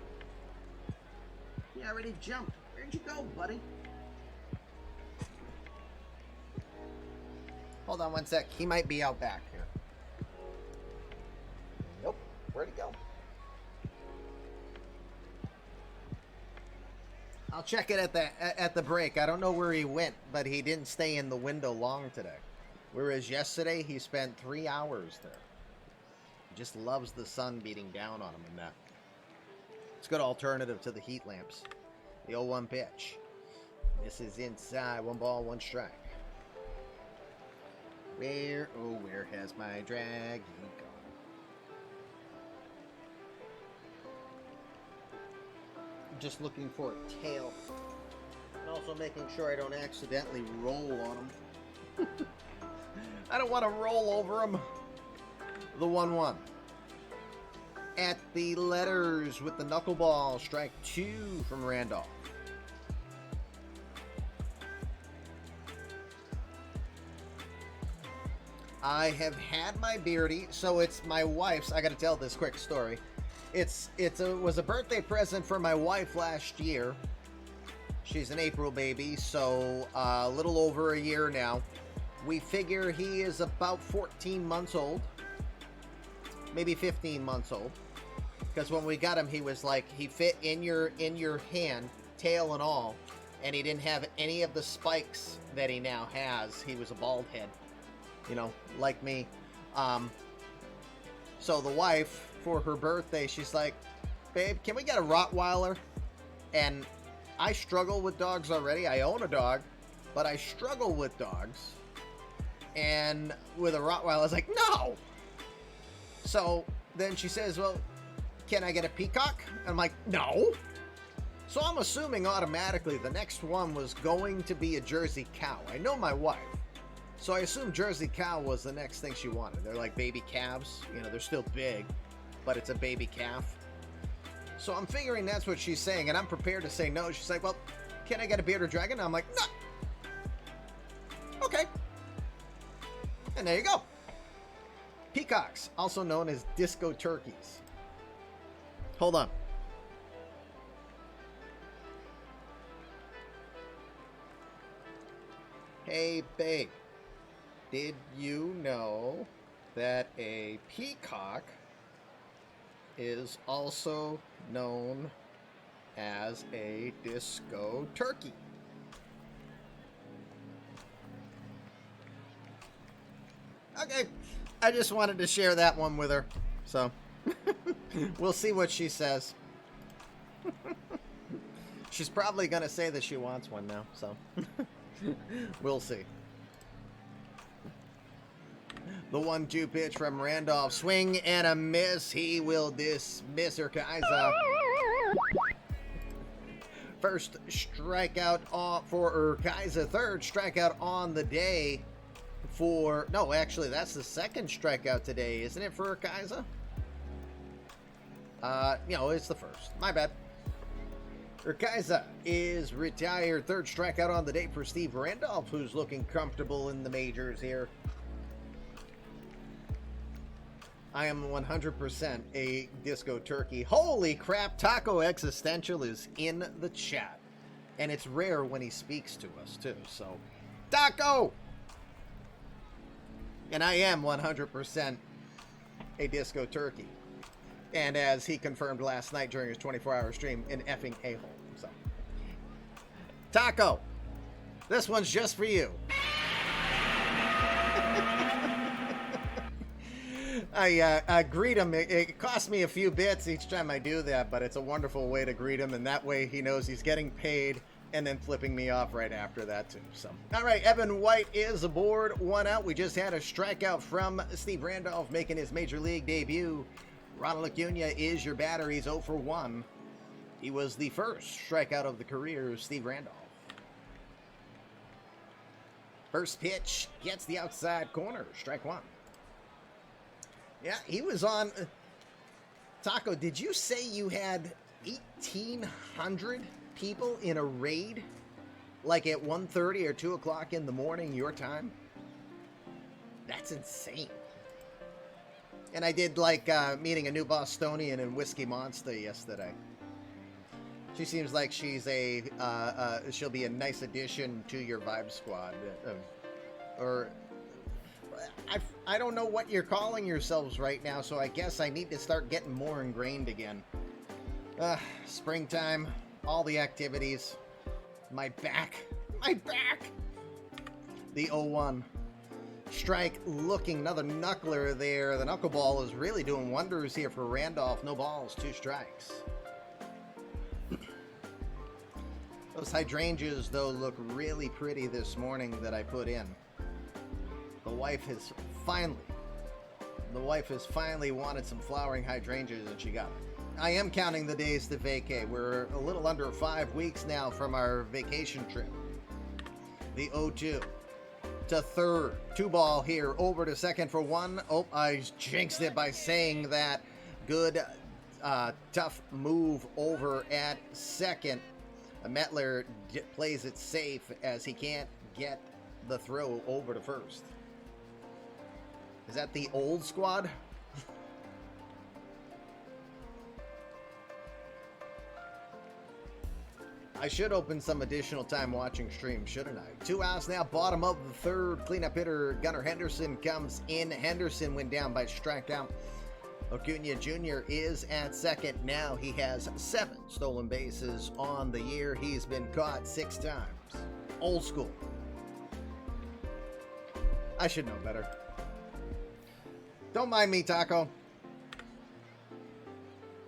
S10: He already jumped. Where'd you go, buddy?
S1: Hold on one sec. He might be out back here. Nope. Where'd he go? I'll check it at the break. I don't know where he went, but he didn't stay in the window long today. Whereas yesterday, he spent 3 hours there. He just loves the sun beating down on him and that. It's a good alternative to the heat lamps. The 0-1 pitch. This is inside. 1 ball, 1 strike. Where has my drag gone? Just looking for a tail. And also making sure I don't accidentally roll on him. I don't want to roll over him. The 1-1. At the letters with the knuckleball. Strike 2 from Randolph. I have had my beardy, so it's my wife's. I got to tell this quick story. It was a birthday present for my wife last year. She's an April baby, so a little over a year now. We figure he is about 14 months old, maybe 15 months old. Because when we got him, he was like, he fit in your hand, tail and all, and he didn't have any of the spikes that he now has. He was a bald head, you know, like me. So the wife, for her birthday, she's like, babe, can we get a Rottweiler? And I struggle with dogs already. I own a dog, but I struggle with dogs. And with a Rottweiler, I was like, no! So then she says, well, can I get a peacock? And I'm like, no! So I'm assuming automatically the next one was going to be a Jersey cow. I know my wife. So I assume Jersey cow was the next thing she wanted. They're like baby calves. You know, they're still big, but it's a baby calf. So I'm figuring that's what she's saying, and I'm prepared to say no. She's like, well, can I get a bearded dragon? And I'm like, no! Okay. And there you go. Peacocks, also known as disco turkeys. Hold on. Hey, babe. Did you know that a peacock is also known as a disco turkey? I just wanted to share that one with her. So, we'll see what she says. She's probably going to say that she wants one now, so we'll see. The 1-2 pitch from Randolph. Swing and a miss. He will dismiss Urquiza. First strikeout for Urquiza. Third strikeout on the day for... No, actually, that's the second strikeout today, isn't it, for Urquiza? It's the first. My bad. Urquiza is retired. Third strikeout on the day for Steve Randolph, who's looking comfortable in the majors here. I am 100% a disco turkey. Holy crap, Taco Existential is in the chat. And it's rare when he speaks to us, too. So, Taco! And I am 100% a disco turkey. And as he confirmed last night during his 24-hour stream, an effing a-hole. So, Taco, this one's just for you. I greet him. It costs me a few bits each time I do that, but it's a wonderful way to greet him, and that way he knows he's getting paid and then flipping me off right after that, too. So, all right, Evan White is aboard. 1 out. We just had a strikeout from Steve Randolph making his major league debut. Ronald Acuna is your batter. He's 0 for 1. He was the first strikeout of the career of Steve Randolph. First pitch gets the outside corner. Strike 1. Yeah, he was on... Taco, did you say you had 1,800 people in a raid? Like at 1:30 or 2 o'clock in the morning, your time? That's insane. And I did like meeting a new Bostonian in Whiskey Monster yesterday. She seems like she's she'll be a nice addition to your Vibe Squad. I don't know what you're calling yourselves right now, so I guess I need to start getting more ingrained again. Springtime, all the activities, my back. The 0-1. Strike looking, another knuckler there. The knuckleball is really doing wonders here for Randolph. No balls, 2 strikes. Those hydrangeas, though, look really pretty this morning that I put in. The wife has finally wanted some flowering hydrangeas, and she got it. I am counting the days to vacay. We're a little under 5 weeks now from our vacation trip. The 0-2 to third. 2 ball here. Over to second for 1. Oh, I jinxed it by saying that. Good, tough move over at second. Metler plays it safe as he can't get the throw over to first. Is that the old squad? I should open some additional time watching stream, shouldn't I? 2 outs now, bottom of the third. Cleanup hitter Gunnar Henderson comes in. Henderson went down by strikeout. Acuna Jr. is at second. Now he has 7 stolen bases on the year. He's been caught 6 times. Old school. I should know better. Don't mind me, Taco.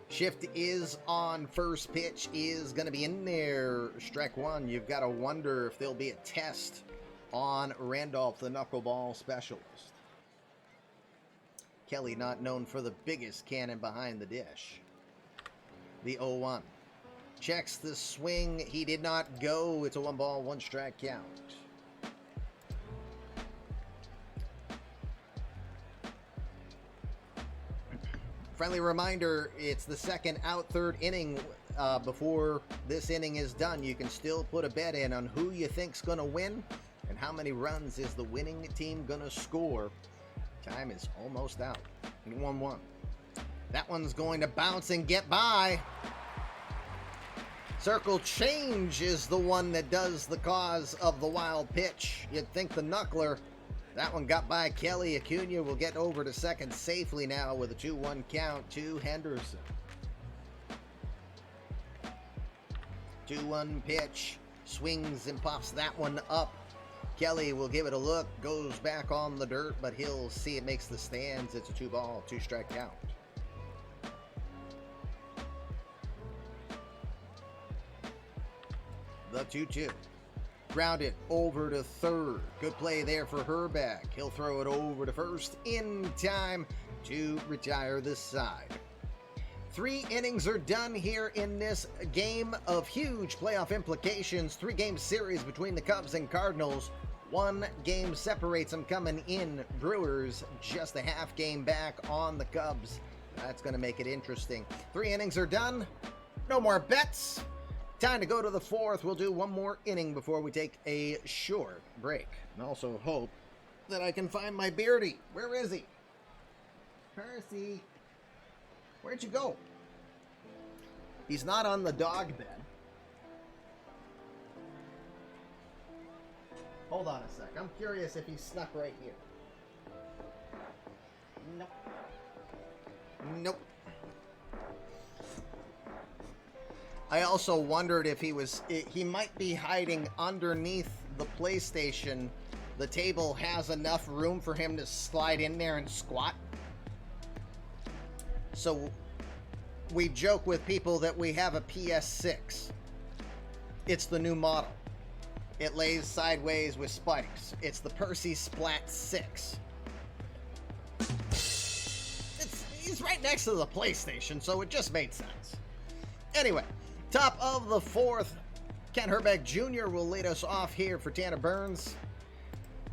S1: Shift is on. First pitch is going to be in there. Strike 1. You've got to wonder if there'll be a test on Randolph, the knuckleball specialist. Kelly not known for the biggest cannon behind the dish. The 0-1. Checks the swing. He did not go. It's a 1 ball, 1 strike count. Friendly reminder, it's the second out, third inning. Before this inning is done, you can still put a bet in on who you think's going to win and how many runs is the winning team going to score. Time is almost out. 1-1. That one's going to bounce and get by. Circle change is the one that does the cause of the wild pitch. You'd think the knuckler. That one got by Kelly. Acuna will get over to second safely now with a 2-1 count to Henderson. 2-1 pitch. Swings and pops that one up. Kelly will give it a look, goes back on the dirt, but he'll see it makes the stands. It's a 2-ball, 2-strike count. The 2-2. Grounded over to third. Good play there for Herbeck. He'll throw it over to first in time to retire this side. 3 innings are done here in this game of huge playoff implications. 3-game series between the Cubs and Cardinals. 1 game separates them coming in. Brewers just a half game back on the Cubs. That's going to make it interesting. 3 innings are done. No more bets. Time to go to the 4th. We'll do 1 more inning before we take a short break. And also hope that I can find my Beardy. Where is he? Percy. Where'd you go? He's not on the dog bed. Hold on a sec. I'm curious if he snuck right here. Nope. Nope. I also wondered if he might be hiding underneath the PlayStation. The table has enough room for him to slide in there and squat. So we joke with people that we have a PS6. It's the new model. It lays sideways with spikes. It's the Percy Splat 6. He's right next to the PlayStation, so it just made sense. Anyway, top of the 4th, Ken Herbeck Jr. will lead us off here for Tanner Burns.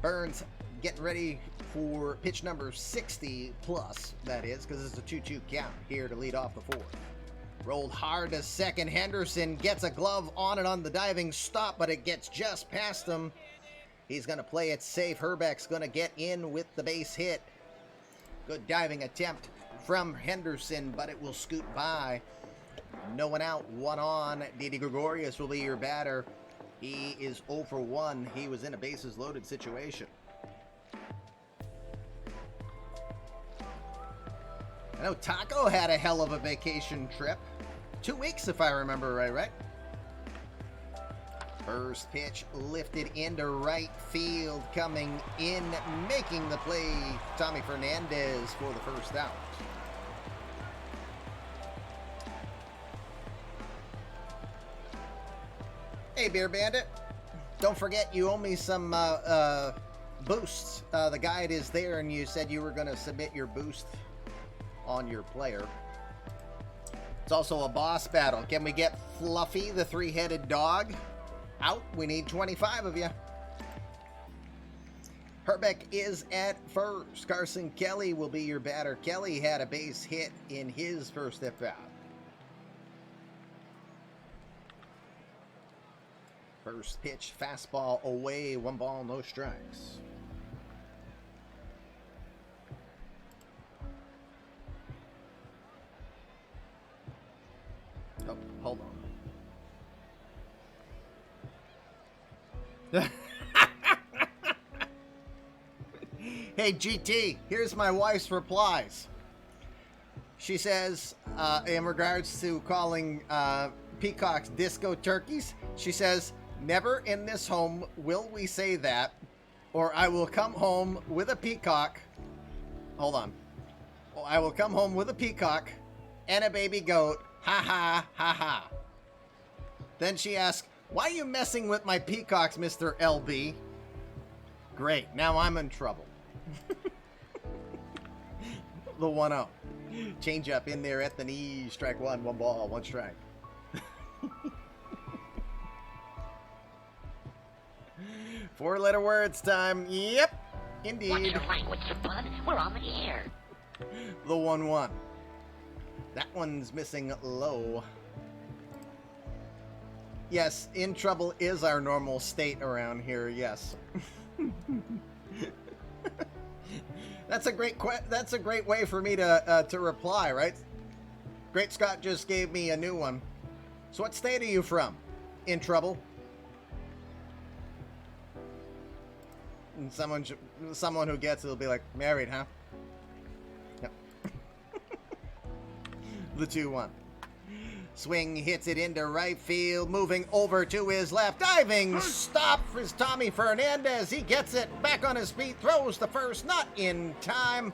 S1: Burns getting ready for pitch number 60 plus, that is, because it's a 2-2 count here to lead off the 4th. Rolled hard to second. Henderson gets a glove on it on the diving stop, but it gets just past him. He's going to play it safe. Herbeck's going to get in with the base hit. Good diving attempt from Henderson, but it will scoot by. No one out, 1 on. Didi Gregorius will be your batter. He is 0 for 1. He was in a bases loaded situation. I know Taco had a hell of a vacation trip. 2 weeks, if I remember right? First pitch lifted into right field, coming in, making the play, Tommy Fernandez for the first out. Hey, Beer Bandit. Don't forget you owe me some boosts. The guide is there, and you said you were going to submit your boost on your player. It's also a boss battle. Can we get Fluffy, the 3-headed dog, out? We need 25 of you. Herbeck is at first. Carson Kelly will be your batter. Kelly had a base hit in his first at-bat. First pitch, fastball away, 1 ball, no strikes. Oh, hold on. Hey, GT, here's my wife's replies. She says, in regards to calling peacocks disco turkeys, she says, never in this home will we say that, or I will come home with a peacock. Hold on. Oh, I will come home with a peacock and a baby goat. Ha ha ha ha. Then she asks, why are you messing with my peacocks, Mr. LB? Great, now I'm in trouble. The 1-0. Change up in there at the knee. Strike 1, 1 ball, 1 strike. Four-letter words time. Yep, indeed.
S5: What's your language, bud? We're on the air.
S1: The 1-1. That one's missing low. Yes, in trouble is our normal state around here. Yes. That's a great way for me to reply, right? Great Scott just gave me a new one. So what state are you from? In trouble? And someone who gets it will be like, married, huh? Yep. The 2-1. Swing hits it into right field, moving over to his left. Diving stop is Tommy Fernandez. He gets it back on his feet, throws the first, not in time.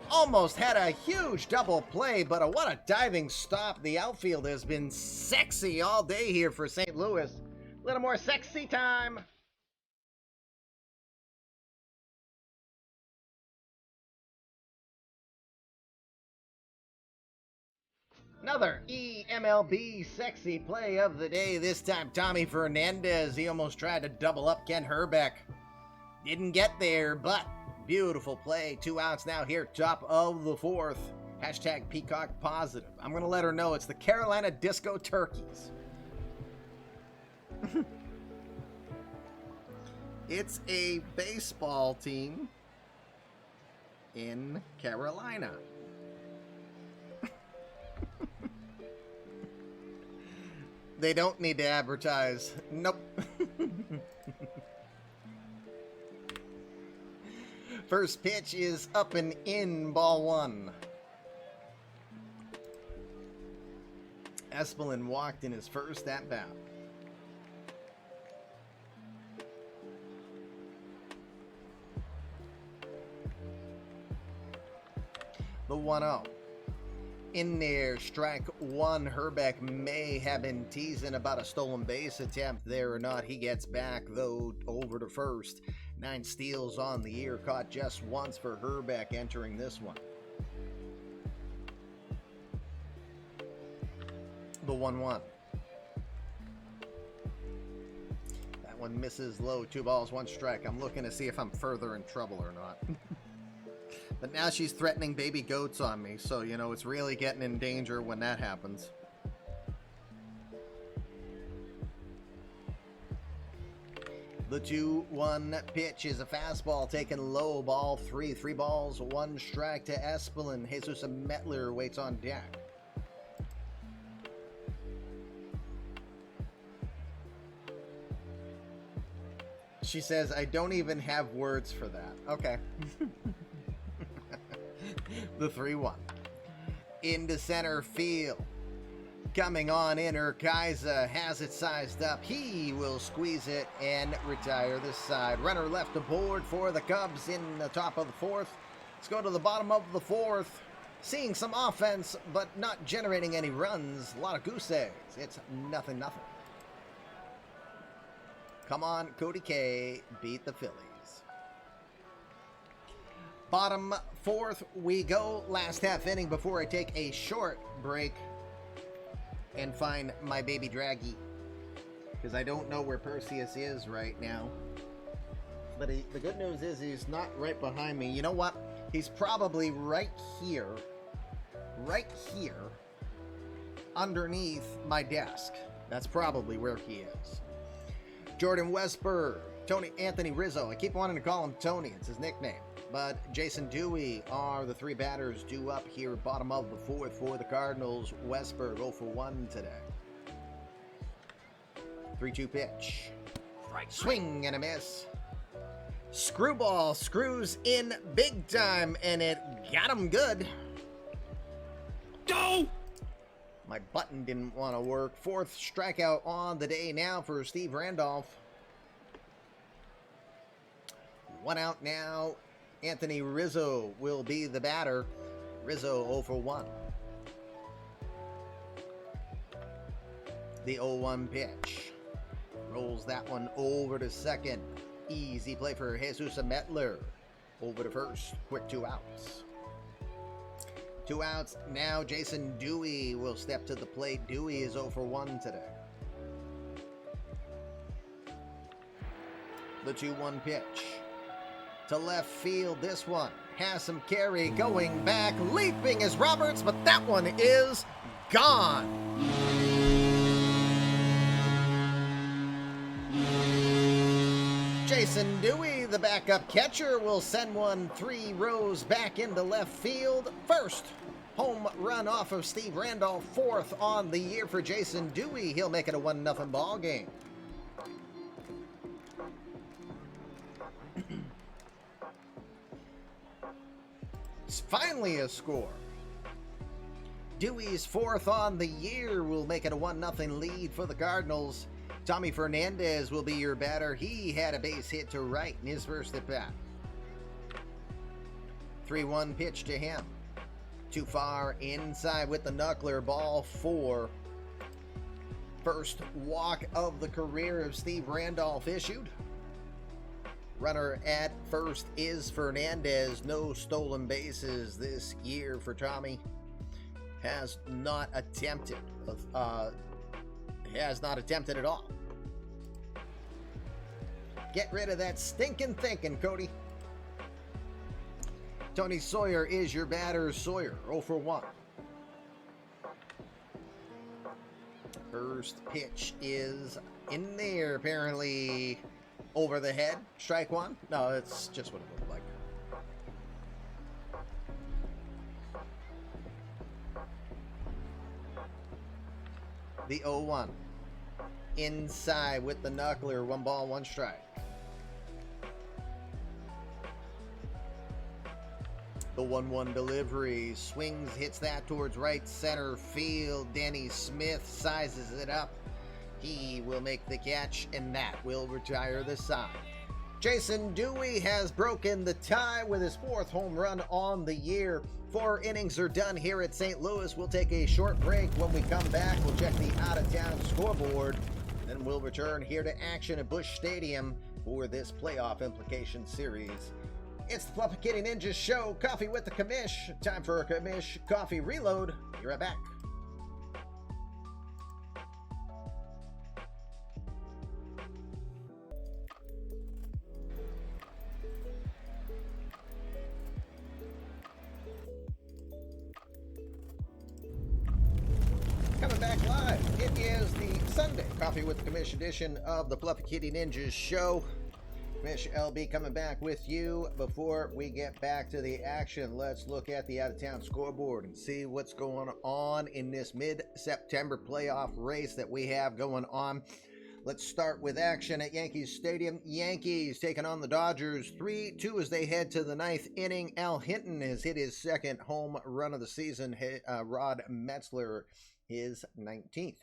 S1: Almost had a huge double play, but what a diving stop. The outfield has been sexy all day here for St. Louis. A little more sexy time. Another eMLB sexy play of the day. This time, Tommy Fernandez. He almost tried to double up Ken Herbeck. Didn't get there, but beautiful play. 2 outs now here, top of the 4th. Hashtag Peacock Positive. I'm going to let her know it's the Carolina Disco Turkeys. It's a baseball team in Carolina. They don't need to advertise. Nope. First pitch is up and in, ball 1. Espelin walked in his first at-bat. The 1-0. In there, strike 1. Herbeck may have been teasing about a stolen base attempt there or not. He gets back, though, over to first. 9 steals on the year, caught just once for Herbeck entering this one. The 1-1. That one misses low. 2 balls, 1 strike. I'm looking to see if I'm further in trouble or not. But now she's threatening baby goats on me, so, you know, it's really getting in danger when that happens. The 2-1 pitch is a fastball taken low, ball 3. 3 balls, 1 strike to Espelin. Jesus Metler waits on deck. She says, I don't even have words for that. Okay. The 3-1. Into center field. Coming on in, Urquiza has it sized up. He will squeeze it and retire this side. Runner left aboard for the Cubs in the top of the 4th. Let's go to the bottom of the 4th. Seeing some offense, but not generating any runs. A lot of goose eggs. It's 0-0. Come on, Cody K. Beat the Phillies. Bottom 4th we go. Last half inning before I take a short break and find my baby Draggy, because I don't know where Perseus is right now. But the good news is he's not right behind me. You know what? He's probably right here underneath my desk. That's probably where he is. Jordan Westberg, Anthony Rizzo. I keep wanting to call him Tony. It's his nickname. But Jason Dewey are the 3 batters due up here, bottom of the 4th for the Cardinals. Westberg 0 for 1 today. 3-2 pitch. Swing and a miss. Screwball screws in big time, and it got him good.
S6: Go!
S1: My button didn't want to work. 4th strikeout on the day now for Steve Randolph. 1 out now. Anthony Rizzo will be the batter. Rizzo 0 for 1. The 0-1 pitch. Rolls that one over to second. Easy play for Jesus Metler. Over to first. Quick 2 outs. 2 outs. Now Jason Dewey will step to the plate. Dewey is 0 for 1 today. The 2-1 pitch. To left field, this one has some carry, going back, leaping is Roberts, but that one is gone. Jason Dewey, the backup catcher, will send one 3 rows back into left field. First home run off of Steve Randolph, 4th on the year for Jason Dewey. He'll make it a 1-0 ball game. It's finally a score. Dewey's fourth on the year will make it a 1-0 lead for the Cardinals. Tommy Fernandez will be your batter. He had a base hit to right in his first at bat. 3-1 pitch to him. Too far inside with the knuckler, ball 4. First walk of the career of Steve Randolph issued. Runner at first is Fernandez. No stolen bases this year for Tommy. Has not attempted at all. Get rid of that stinking thinking, Cody. Tony Sawyer is your batter. Sawyer 0 for 1. First pitch is in there, apparently over the head. Strike 1. No, it's just what it looked like. The 0-1. Inside with the knuckler. 1 ball, 1 strike. The 1-1 delivery. Swings, hits that towards right center field. Danny Smith sizes it up. He will make the catch, and that will retire the side. Jason Dewey has broken the tie with his 4th home run on the year. 4 innings are done here at St. Louis. We'll take a short break. When we come back, we'll check the out-of-town scoreboard. Then we'll return here to action at Busch Stadium for this playoff implication series. It's the Fluffy Kitty Ninja Show, Coffee with the Commish. Time for a Commish Coffee Reload. Be right back. Coming back live, it is the Sunday Coffee with the Commish edition of the Fluffy Kitty Ninjas Show. Commish LB coming back with you. Before we get back to the action, let's look at the out-of-town scoreboard and see what's going on in this mid-September playoff race that we have going on. Let's start with action at Yankees Stadium. Yankees taking on the Dodgers 3-2 as they head to the 9th inning. Al Hinton has hit his 2nd home run of the season. Rod Metzler his 19th.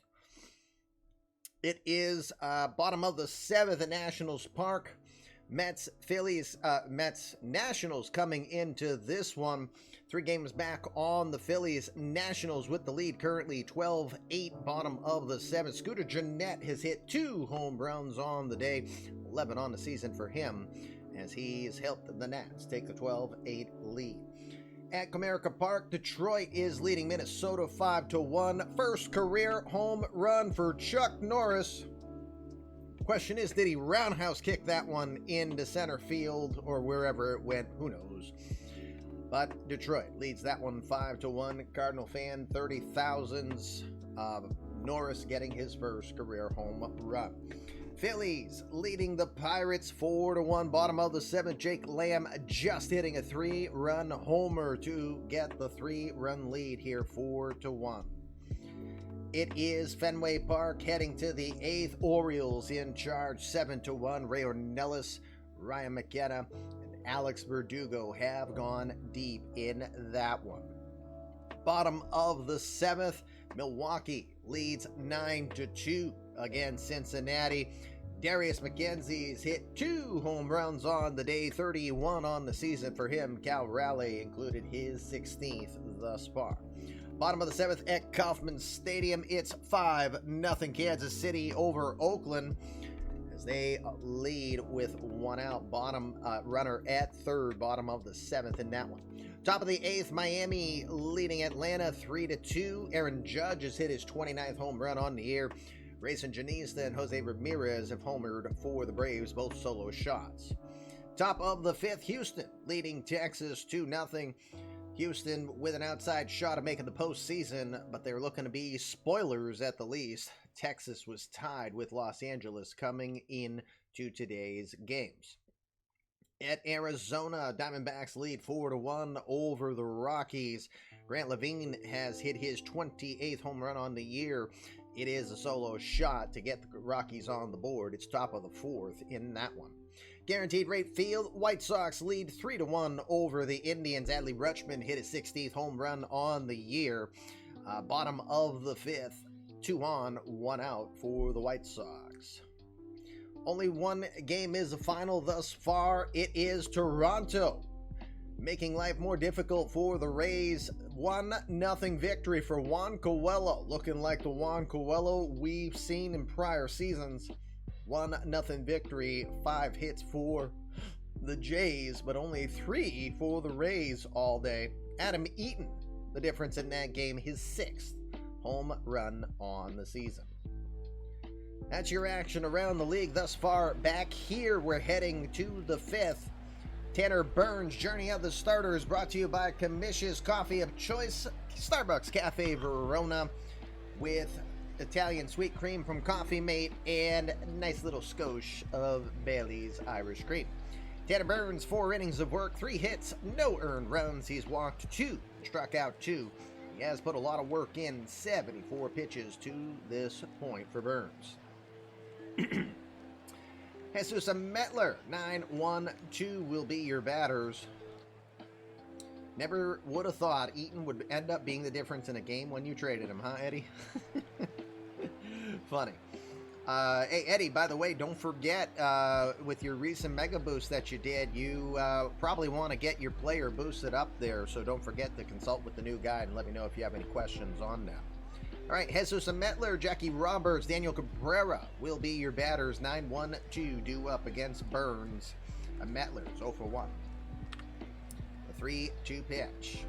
S1: It is bottom of the 7th at Nationals Park. Mets Nationals coming into this one. 3 games back on the Phillies. Nationals with the lead currently 12-8, bottom of the 7th. Scooter Gennett has hit 2 home runs on the day, 11 on the season for him, as he has helped the Nats take the 12-8 lead. At Comerica Park, Detroit is leading Minnesota 5-1. First career home run for Chuck Norris. Question is, did he roundhouse kick that one into center field or wherever it went? Who knows? But Detroit leads that one 5-1. Cardinal fan 30,000s. Norris getting his first career home run. Phillies leading the Pirates 4-1. Bottom of the 7th, Jake Lamb just hitting a 3-run homer to get the 3-run lead here 4-1. It is Fenway Park heading to the 8th. Orioles in charge 7-1. Ray Ornelas, Ryan McKenna, and Alex Verdugo have gone deep in that one. Bottom of the 7th, Milwaukee leads 9-2 against Cincinnati. Darius McKenzie's hit 2 home runs on the day, 31 on the season for him. Cal Raleigh included his 16th thus far. Bottom of the 7th at Kauffman Stadium, it's 5-0 Kansas City over Oakland as they lead with 1 out. Bottom runner at 3rd, bottom of the 7th in that one. Top of the 8th, Miami leading Atlanta 3-2. Aaron Judge has hit his 29th home run on the year. Grayson Janista and Jose Ramirez have homered for the Braves, both solo shots. Top of the 5th, Houston leading Texas 2-0. Houston with an outside shot of making the postseason, but they're looking to be spoilers at the least. Texas was tied with Los Angeles coming into today's games. At Arizona, Diamondbacks lead 4-1 over the Rockies. Grant Levine has hit his 28th home run on the year. It is a solo shot to get the Rockies on the board. It's top of the 4th in that one. Guaranteed Rate Field, White Sox lead 3-1 over the Indians. Adley Rutschman hit his 60th home run on the year. Bottom of the fifth, 2 on, 1 out for the White Sox. Only one game is a final thus far. It is Toronto, making life more difficult for the Rays. 1-0 victory for Juan Coelho, looking like the Juan Coelho we've seen in prior seasons. 1-0 victory, 5 hits for the Jays, but only 3 for the Rays all day. Adam Eaton, the difference in that game, his 6th home run on the season. That's your action around the league thus far. Back here, we're heading to the 5th. Tanner Burns' Journey of the Starter is brought to you by Comish's Coffee of Choice, Starbucks Cafe Verona, with Italian sweet cream from Coffee Mate and a nice little skosh of Bailey's Irish Cream. Tanner Burns, 4 innings of work, 3 hits, no earned runs. He's walked 2, struck out 2. He has put a lot of work in, 74 pitches to this point for Burns. Jesus Metler, 9-1-2 will be your batters. Never would have thought Eaton would end up being the difference in a game when you traded him, huh, Eddie? Funny. Hey, Eddie, by the way, don't forget, with your recent Mega Boost that you did, you probably want to get your player boosted up there, so don't forget to consult with the new guide and let me know if you have any questions on that. All right, Jesus Metler, Jackie Roberts, Daniel Cabrera will be your batters. 9-1-2 due up against Burns. Metler's 0 for 1. The 3-2 pitch.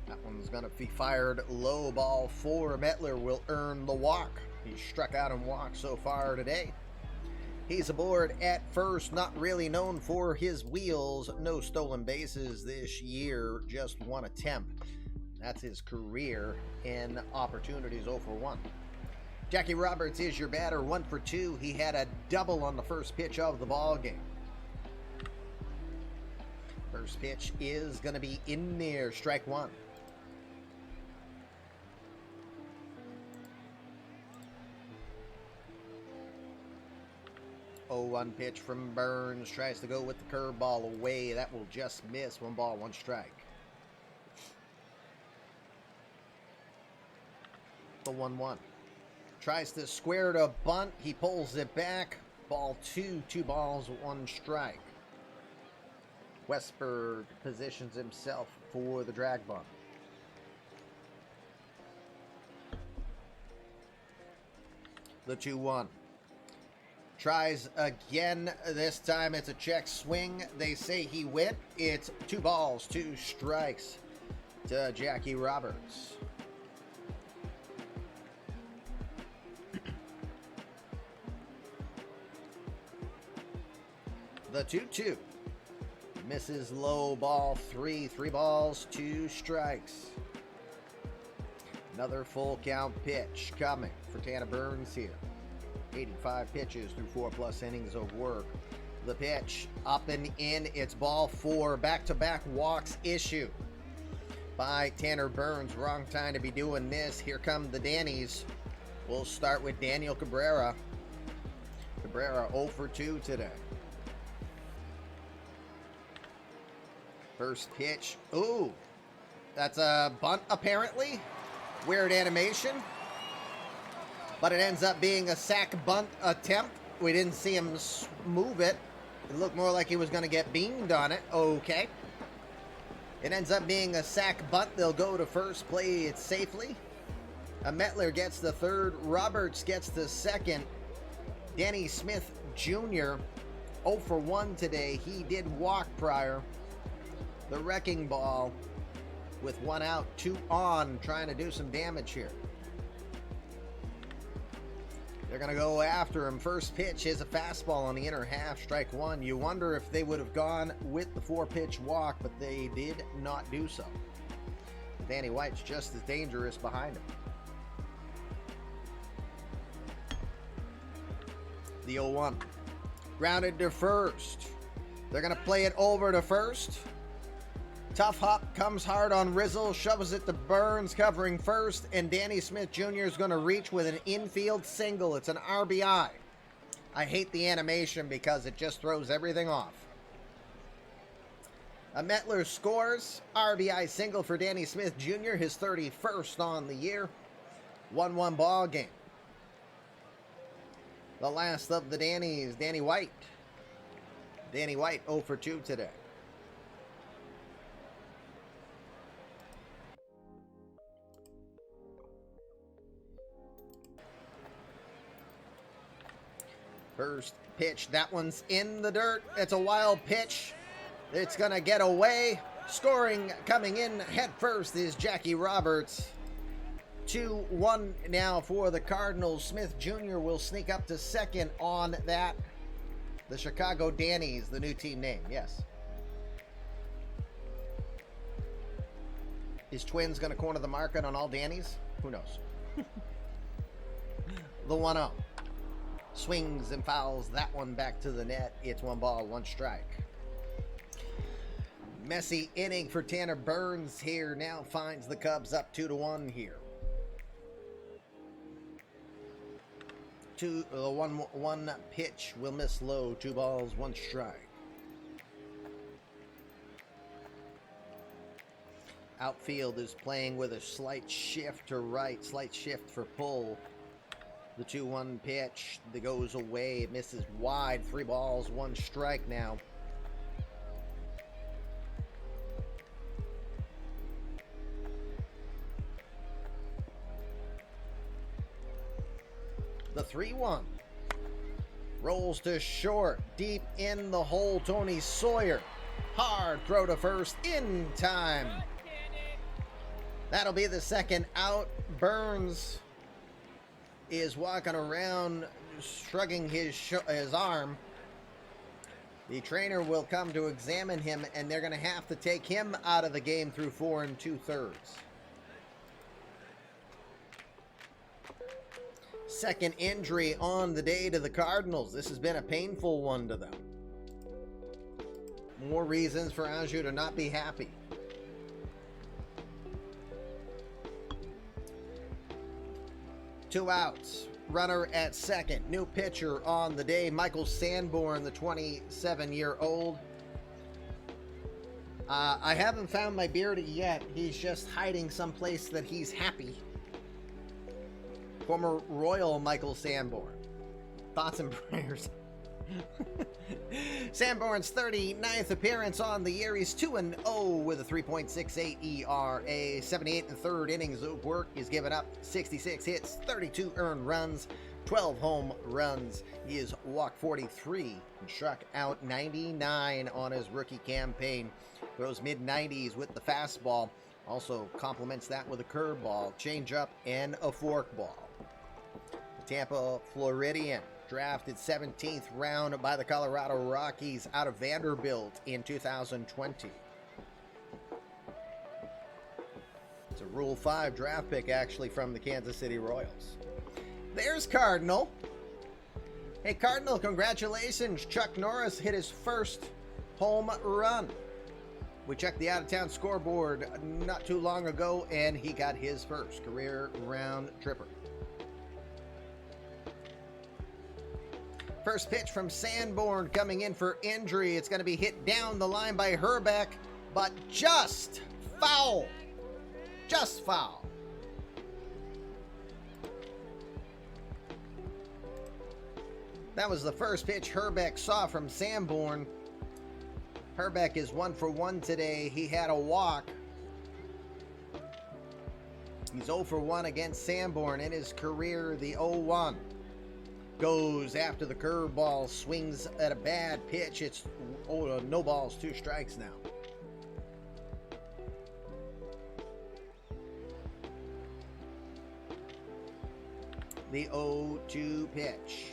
S1: That one's going to be fired low. Ball 4. Metler will earn the walk. He's struck out and walked so far today. He's aboard at first, not really known for his wheels. No stolen bases this year, just 1 attempt. That's his career in opportunities, 0 for 1. Jackie Roberts is your batter, 1 for 2. He had a double on the first pitch of the ball game. First pitch is going to be in there, strike 1. Oh, 1 pitch from Burns, tries to go with the curveball away. That will just miss. 1 ball, 1 strike. The 1-1. Tries to square to bunt. He pulls it back. Ball 2, 2 balls, 1 strike. Westberg positions himself for the drag bunt. The 2-1. Tries again. This time it's a check swing. They say he went. It's 2 balls, 2 strikes to Jackie Roberts. The 2-2. Misses low, ball 3. 3 balls, 2 strikes. Another full count pitch coming for Tanner Burns here. 85 pitches through 4+ innings of work. The pitch up and in. It's ball 4. Back-to-back walks issue by Tanner Burns. Wrong time to be doing this. Here come the Dannies. We'll start with Daniel Cabrera. Cabrera 0 for 2 today. First pitch. Ooh, that's a bunt apparently. Weird animation. But it ends up being a sac bunt attempt. We didn't see him move it. It looked more like he was going to get beamed on it. Okay. It ends up being a sac bunt. They'll go to first, play it safely. Metler gets the third. Roberts gets the second. Danny Smith Jr. 0 for 1 today. He did walk prior. The wrecking ball with 1 out, 2 on, trying to do some damage here. They're going to go after him. First pitch is a fastball on the inner half, strike 1. You wonder if they would have gone with the 4-pitch walk, but they did not do so. Danny White's just as dangerous behind him. The 0-1. Grounded to first. They're going to play it over to first. Tough hop comes hard on Rizzle, shoves it to Burns covering first, and Danny Smith Jr. is going to reach with an infield single. It's an RBI. I hate the animation because it just throws everything off. Metler scores. RBI single for Danny Smith Jr., his 31st on the year. 1-1 ball game. The last of the Dannies, Danny White. Danny White 0 for 2 today. First pitch, that one's in the dirt. It's a wild pitch. It's going to get away. Scoring coming in head first is Jackie Roberts. 2-1 now for the Cardinals. Smith Jr. will sneak up to second on that. The Chicago Dannies, the new team name, yes. Is Twins going to corner the market on all Dannies? Who knows? The 1-0. Swings and fouls that one back to the net. It's 1 ball, 1 strike. Messy inning for Tanner Burns here. Now finds the Cubs up 2-1 here. The 1 pitch will miss low. 2 balls, 1 strike. Outfield is playing with a slight shift to right, slight shift for pull. The 2-1 pitch that goes away, it misses wide. 3 balls, 1 strike now. The 3-1 rolls to short, deep in the hole. Tony Sawyer, hard throw to first in time. That'll be the second out. Burns is walking around shrugging his arm. The trainer will come to examine him, and they're going to have to take him out of the game through 4 2/3. Second injury on the day to the Cardinals. This has been a painful one to them. More reasons for Anjou to not be happy. Two outs. Runner at second. New pitcher on the day, Michael Sanborn, the 27-year-old. I haven't found my beardie yet. He's just hiding someplace that he's happy. Former Royal Michael Sanborn. Thoughts and prayers. Sanborn's 39th appearance on the year. He's 2-0 with a 3.68 ERA. 78 1/3 innings of work. He's given up 66 hits, 32 earned runs, 12 home runs. He has walked 43 and struck out 99 on his rookie campaign. Throws mid-90s with the fastball. Also complements that with a curveball, changeup, and a forkball. The Tampa Floridian, drafted 17th round by the Colorado Rockies out of Vanderbilt in 2020. It's a Rule 5 draft pick, actually, from the Kansas City Royals. There's Cardinal. Hey, Cardinal, congratulations. Chuck Norris hit his first home run. We checked the out-of-town scoreboard not too long ago, and he got his first career round tripper. First pitch from Sanborn coming in for injury. It's going to be hit down the line by Herbeck, but just foul. Just foul. That was the first pitch Herbeck saw from Sanborn. Herbeck is 1 for 1 today. He had a walk. He's 0 for 1 against Sanborn in his career. The 0-1 goes after the curveball, swings at a bad pitch. It's no balls, 2 strikes now. The 0-2 pitch.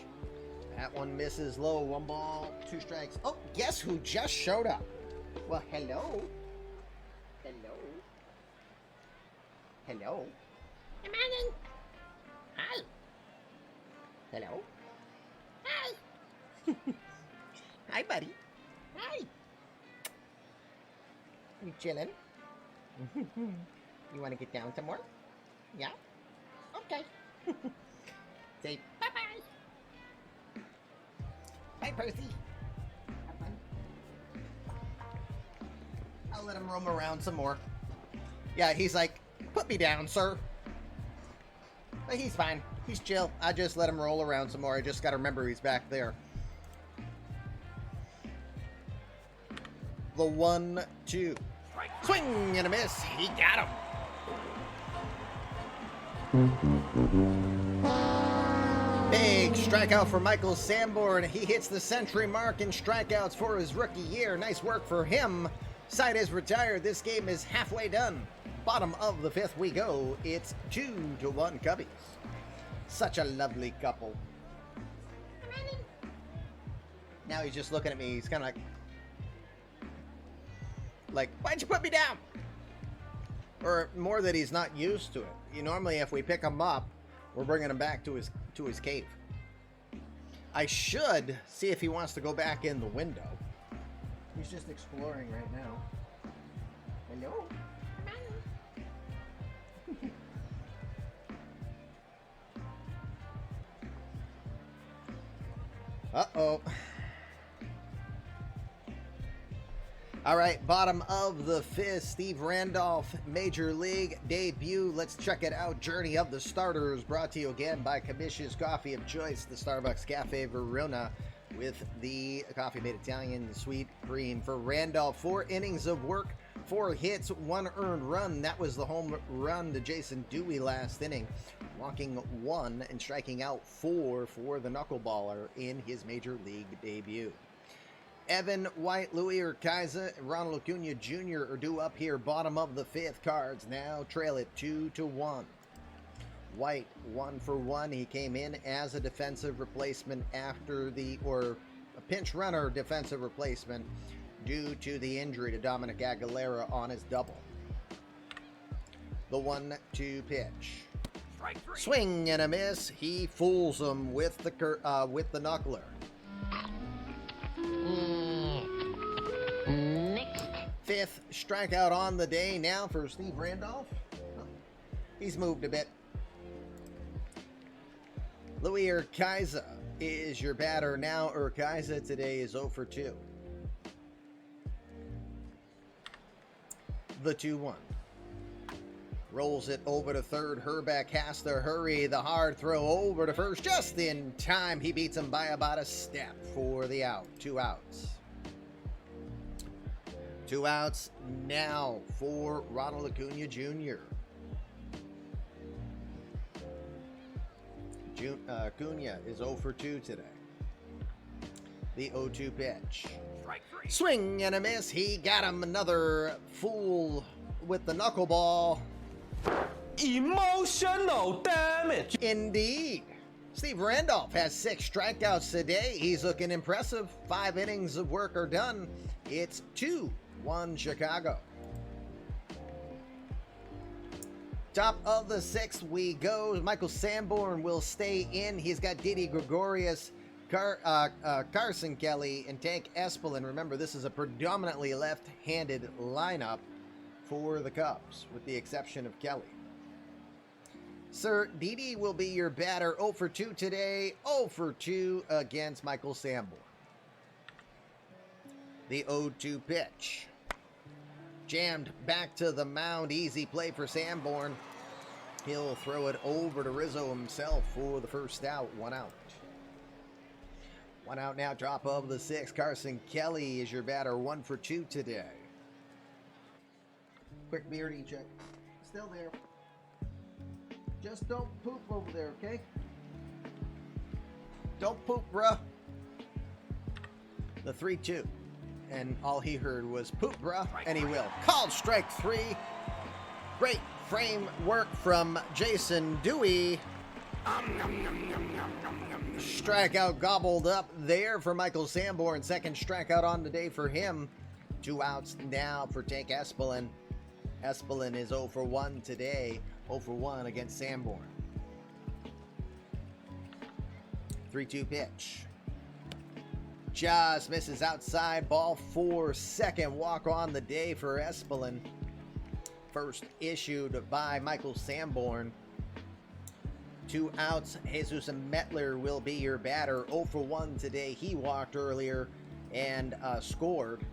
S1: That one misses low. 1 ball, 2 strikes. Oh, guess who just showed up? Well, hello. Hello. Hello.
S5: Come on in. Hi.
S1: Hello. Hi. Hi, buddy.
S5: Hi.
S1: You chilling? You want to get down some more? Yeah? Okay. Say bye-bye. Bye, Percy. Have fun. I'll let him roam around some more. Yeah, he's like, put me down, sir. But he's fine. He's chill. I just let him roll around some more. I just got to remember he's back there. The 1-2. Swing and a miss. He got him. Big strikeout for Michael Sanborn. He hits the century mark in strikeouts for his rookie year. Nice work for him. Side is retired. This game is halfway done. Bottom of the 5th we go. It's 2-1 Cubbies. Such a lovely couple. Now he's just looking at me. He's kind of like, why'd you put me down? Or more that he's not used to it. Normally if we pick him up, we're bringing him back to his cave. I should see if he wants to go back in the window. He's just exploring right now. Hello? Uh-oh. All right, bottom of the 5th, Steve Randolph, Major League debut. Let's check it out. Journey of the Starters, brought to you again by Kamish's Coffee of Choice, the Starbucks Cafe Verona, with the coffee made Italian, sweet cream. For Randolph, 4 innings of work, 4 hits, 1 earned run. That was the home run to Jason Dewey last inning, walking 1 and striking out 4 for the knuckleballer in his Major League debut. Evan White, Louis Urquiza, and Ronald Acuna Jr. are due up here. Bottom of the 5th. Cards now trail it 2-1. White 1 for 1. He came in as a defensive replacement after a pinch runner defensive replacement due to the injury to Dominic Aguilera on his double. The 1-2 pitch. Swing and a miss. He fools him with the knuckler.
S5: Next.
S1: 5th strikeout on the day now for Steve Randolph. He's moved a bit. Louis Urquiza is your batter now. Urquiza today is 0 for 2. The 2-1. Rolls it over to third. Herbeck has to hurry. The hard throw over to first just in time. He beats him by about a step for the out. 2 outs. 2 outs now for Ronald Acuna Jr. Acuna is 0 for 2 today. The 0-2 pitch. Swing and a miss. He got him. Another fool with the knuckleball.
S9: Emotional damage.
S1: Indeed. Steve Randolph has 6 strikeouts today. He's looking impressive. 5 innings of work are done. It's 2-1 Chicago. Top of the 6th we go. Michael Sanborn will stay in. He's got Didi Gregorius, Carson Kelly, and Tank Espelin. Remember, this is a predominantly left-handed lineup for the Cubs, with the exception of Kelly. Sir, Didi will be your batter. 0 for 2 today. 0 for 2 against Michael Sanborn. The 0-2 pitch. Jammed back to the mound. Easy play for Sanborn. He'll throw it over to Rizzo himself for the first out. 1 out. 1 out now. Drop of the 6th. Carson Kelly is your batter. 1 for 2 today. Quick beardy check. Still there. Just don't poop over there, okay? Don't poop, bruh. The 3-2. And all he heard was poop, bruh, and he will. Called strike 3. Great frame work from Jason Dewey. Strikeout gobbled up there for Michael Sanborn. 2nd strikeout on the day for him. 2 outs now for Tank Espelin. Espelin is 0 for 1 today. 0 for 1 against Sanborn. 3-2 pitch. Just misses outside. Ball 4. 2nd walk on the day for Espelin. First issued by Michael Sanborn. 2 outs. Jesus Metler will be your batter. 0 for 1 today. He walked earlier and scored.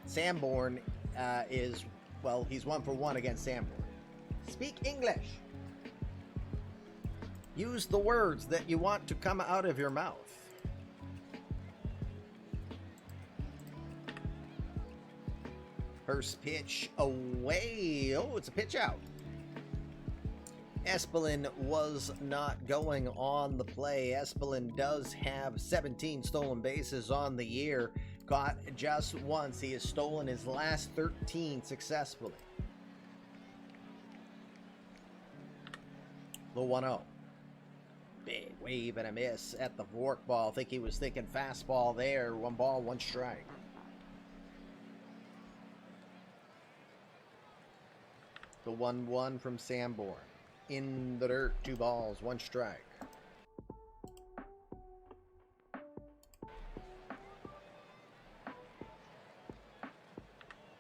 S1: Sanborn is, well, he's 1 for 1 against Sanborn. Speak English. Use the words that you want to come out of your mouth. First pitch away. Oh, it's a pitch out. Espelin was not going on the play. Espelin does have 17 stolen bases on the year. Caught just once. He has stolen his last 13 successfully. The 1-0. Big wave and a miss at the forkball. I think he was thinking fastball there. 1 ball, 1 strike. The 1-1 from Sanborn. In the dirt, 2 balls, 1 strike.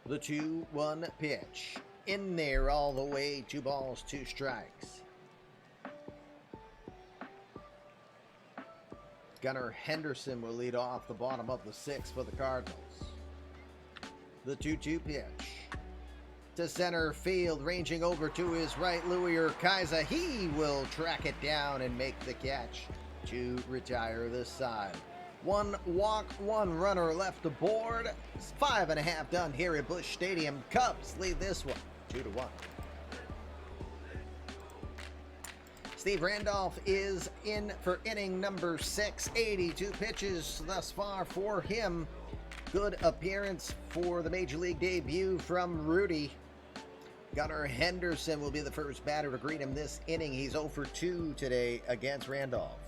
S1: The 2-1 pitch. In there all the way, 2 balls, 2 strikes. Gunnar Henderson will lead off the bottom of the 6th for the Cardinals. The 2-2 pitch. To center field, ranging over to his right, Louis Urquiza. He will track it down and make the catch to retire this side. 1 walk, 1 runner left aboard. 5.5 done here at Busch Stadium. Cubs lead this one 2-1. Steve Randolph is in for inning number 6. 82 pitches thus far for him. Good appearance for the Major League debut from Rudy. Gunnar Henderson will be the first batter to greet him this inning. He's 0 for 2 today against Randolph.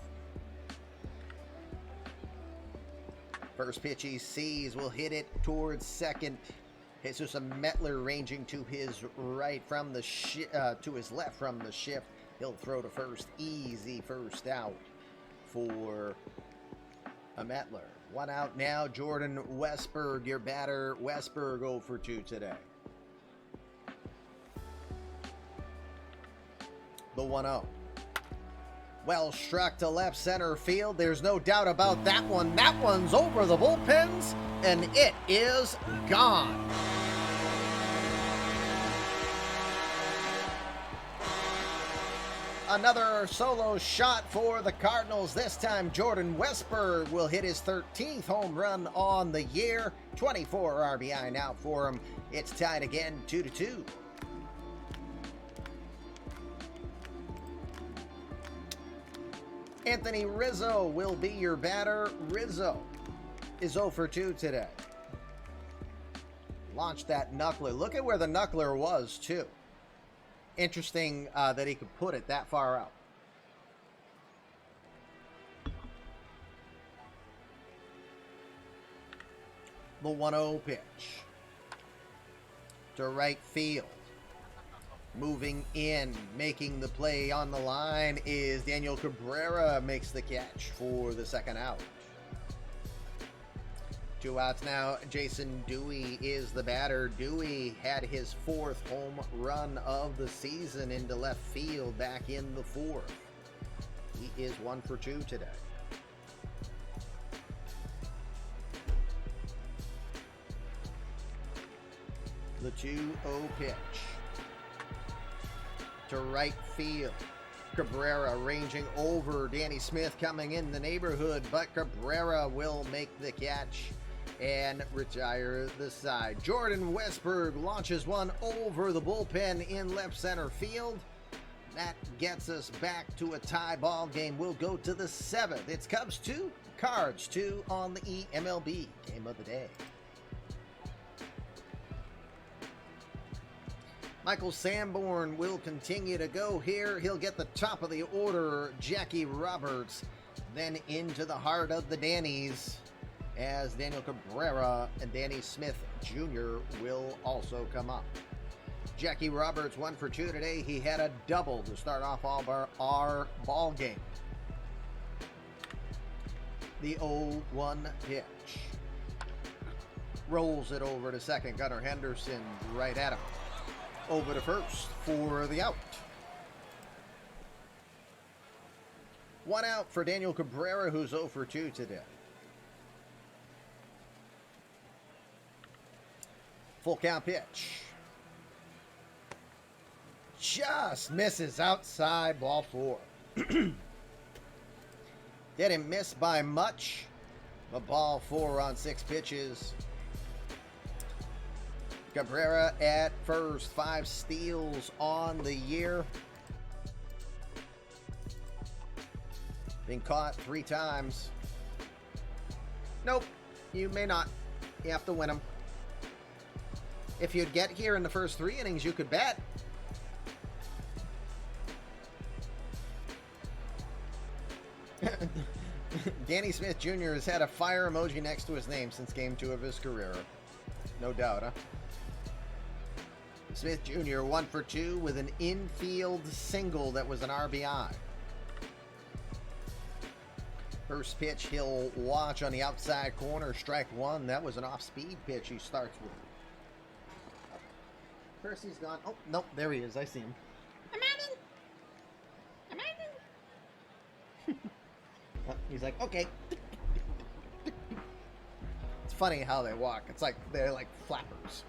S1: First pitch he sees will hit it towards second. Jesus Metler ranging to his right from the to his left from the shift. He'll throw to first. Easy first out for a Metler. 1 out now. Jordan Westburg, your batter. Westburg 0 for 2 today. The 1-0. Well struck to left center field. There's no doubt about that one. That one's over the bullpens, and it is gone. Another solo shot for the Cardinals. This time, Jordan Westburg will hit his 13th home run on the year. 24 RBI now for him. It's tied again, 2-2. Anthony Rizzo will be your batter. Rizzo is 0 for 2 today. Launched that knuckler. Look at where the knuckler was, too. Interesting that he could put it that far out. The 1-0 pitch. To right field. Moving in, making the play on the line is Daniel Cabrera. Makes the catch for the second out. 2 outs now. Jason Dewey is the batter. Dewey had his 4th home run of the season into left field back in the 4th. He is 1 for 2 today. The 2-0 pitch. To right field. Cabrera ranging over. Danny Smith coming in the neighborhood, but Cabrera will make the catch and retire the side. Jordan Westburg launches one over the bullpen in left center field. That gets us back to a tie ball game. We'll go to the 7th. It's Cubs 2, Cards 2 on the eMLB Game of the Day. Michael Sanborn will continue to go here. He'll get the top of the order, Jackie Roberts. Then into the heart of the Dannies, as Daniel Cabrera and Danny Smith Jr. will also come up. Jackie Roberts 1 for 2 today. He had a double to start off our ball game. The 0-1 pitch. Rolls it over to second. Gunnar Henderson right at him. Over to first for the out. 1 out for Daniel Cabrera, who's 0 for 2 today. Full count pitch. Just misses outside, ball 4. Didn't miss by much. A ball 4 on 6 pitches. Cabrera at first, 5 steals on the year. Been caught 3 times. Nope, you may not. You have to win them. If you'd get here in the first 3 innings, you could bet. Danny Smith Jr. has had a fire emoji next to his name since game 2 of his career. No doubt, huh? Smith Jr. 1 for 2 with an infield single that was an RBI. First pitch he'll watch on the outside corner, strike 1. That was an off-speed pitch he starts with. Percy's gone. Oh, nope, there he is. I see him. He's like, okay. It's funny how they walk. It's like they're like flappers.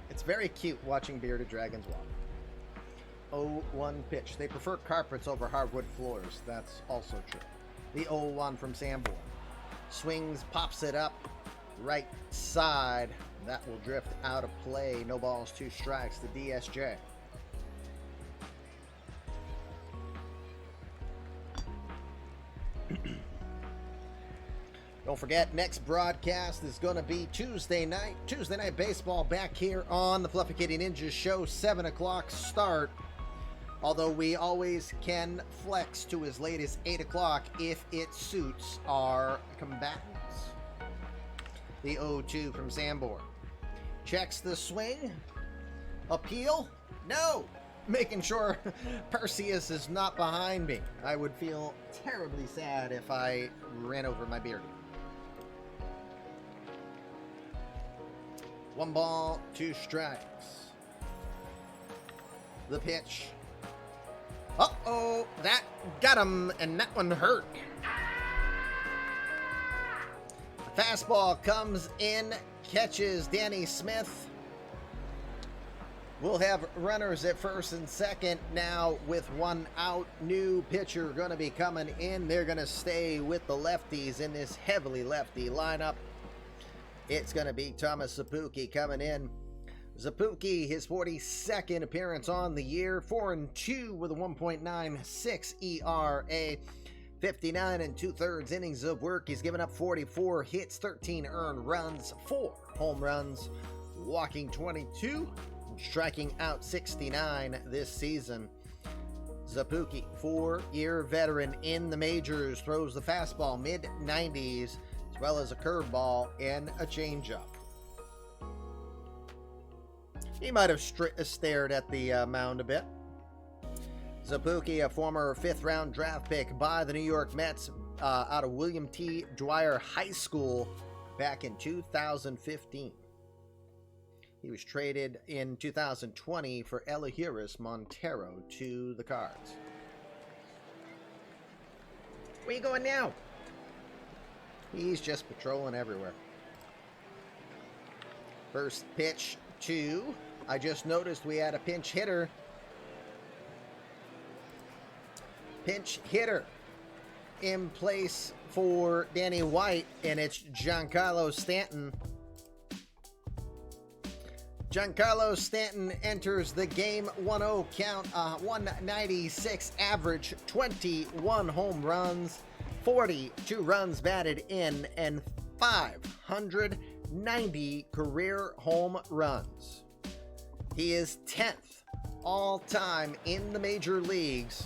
S1: It's very cute watching bearded dragons walk. 0-1 pitch. They prefer carpets over hardwood floors. That's also true. The 0-1 from Sanborn. Swings, pops it up. Right side. That will drift out of play. No balls, 2 strikes. The DSJ. Don't forget, next broadcast is going to be Tuesday night. Tuesday Night Baseball back here on the Fluffy Kitty Ninjas show. 7 o'clock start. Although we always can flex to as late as 8 o'clock if it suits our combatants. The 0-2 from Sanborn. Checks the swing. Appeal? No! Making sure Perseus is not behind me. I would feel terribly sad if I ran over my beard. 1 ball, 2 strikes. The pitch. Uh-oh, that got him, and that one hurt. The fastball comes in, catches Danny Smith. We'll have runners at first and second now with 1 out. New pitcher going to be coming in. They're going to stay with the lefties in this heavily lefty lineup. It's going to be Thomas Zubuki coming in. Zubuki, his 42nd appearance on the year. 4-2 with a 1.96 ERA. 59 2/3 innings of work. He's given up 44 hits, 13 earned runs, 4 home runs, walking 22. Striking out 69 this season. Zubuki, 4-year veteran in the majors, throws the fastball mid-90s, as well as a curveball and a changeup. He might have stared at the mound a bit. Zubuki, a former 5th-round draft pick by the New York Mets out of William T. Dwyer High School back in 2015. He was traded in 2020 for Elihuris Montero to the Cards. Where you going now? He's just patrolling everywhere. First pitch 2. I just noticed we had a pinch hitter. Pinch hitter in place for Danny White, and it's Giancarlo Stanton. Giancarlo Stanton enters the game 1-0 count, 196 average, 21 home runs, 42 runs batted in, and 590 career home runs. He is 10th all-time in the major leagues.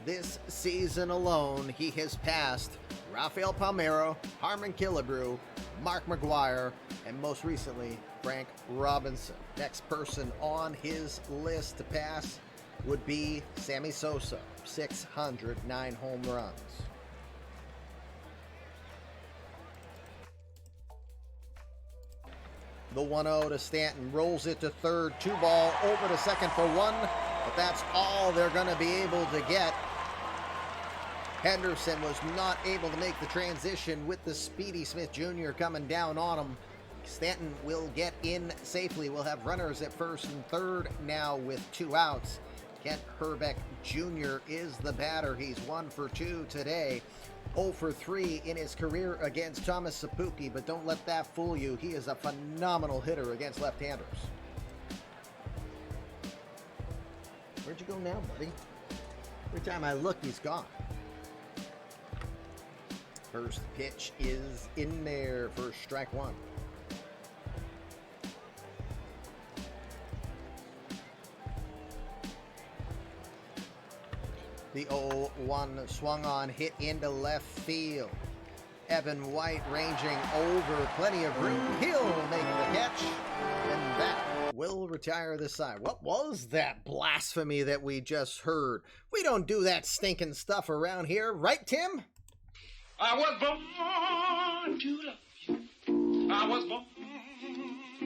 S1: This season alone, he has passed Rafael Palmeiro, Harmon Killebrew, Mark McGuire, and most recently, Frank Robinson. Next person on his list to pass would be Sammy Sosa, 609 home runs. The 1-0 to Stanton, rolls it to third, 2 ball, over to second for 1, but that's all they're going to be able to get. Henderson was not able to make the transition with the speedy Smith Jr. coming down on him. Stanton will get in safely. We'll have runners at first and third now with 2 outs. Kent Herbeck Jr. is the batter. He's 1 for 2 today. 0 for 3 in his career against Thomas Zubuki, but don't let that fool you. He is a phenomenal hitter against left-handers. Where'd you go now, buddy? Every time I look, he's gone. First pitch is in there for strike 1. The 0-1 swung on, hit into left field. Evan White ranging over, plenty of room. He'll make the catch, and that will retire the side. What was that blasphemy that we just heard? We don't do that stinking stuff around here, right, Tim?
S8: I was born to love you. I was born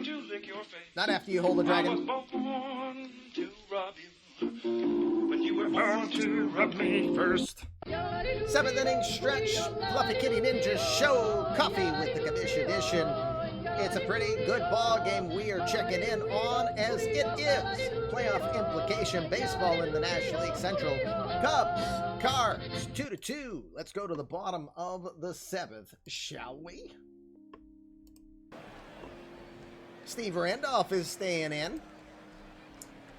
S8: to lick your face.
S1: Not after you hold the dragon.
S8: I was born to rob you, but you were born to rub me
S1: first. 7th inning stretch. Fluffy Kitty Ninja Show. Coffee with the Commish edition. It's a pretty good ball game we are checking in on, as it is playoff implication baseball in the National League Central. Cubs, Cards, 2-2. Let's go to the bottom of the 7th, shall we? Steve Randolph is staying in.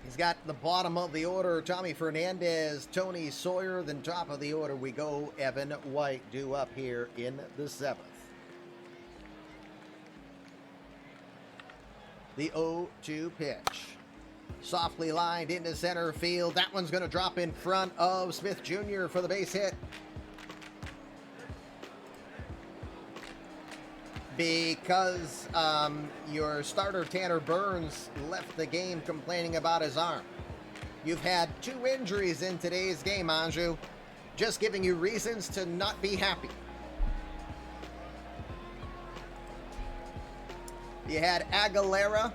S1: He's got the bottom of the order, Tommy Fernandez, Tony Sawyer. Then top of the order we go, Evan White, due up here in the 7th. The 0-2 pitch. Softly lined into center field. That one's going to drop in front of Smith Jr. for the base hit. Because your starter Tanner Burns left the game complaining about his arm. You've had 2 injuries in today's game, Anju. Just giving you reasons to not be happy. You had Aguilera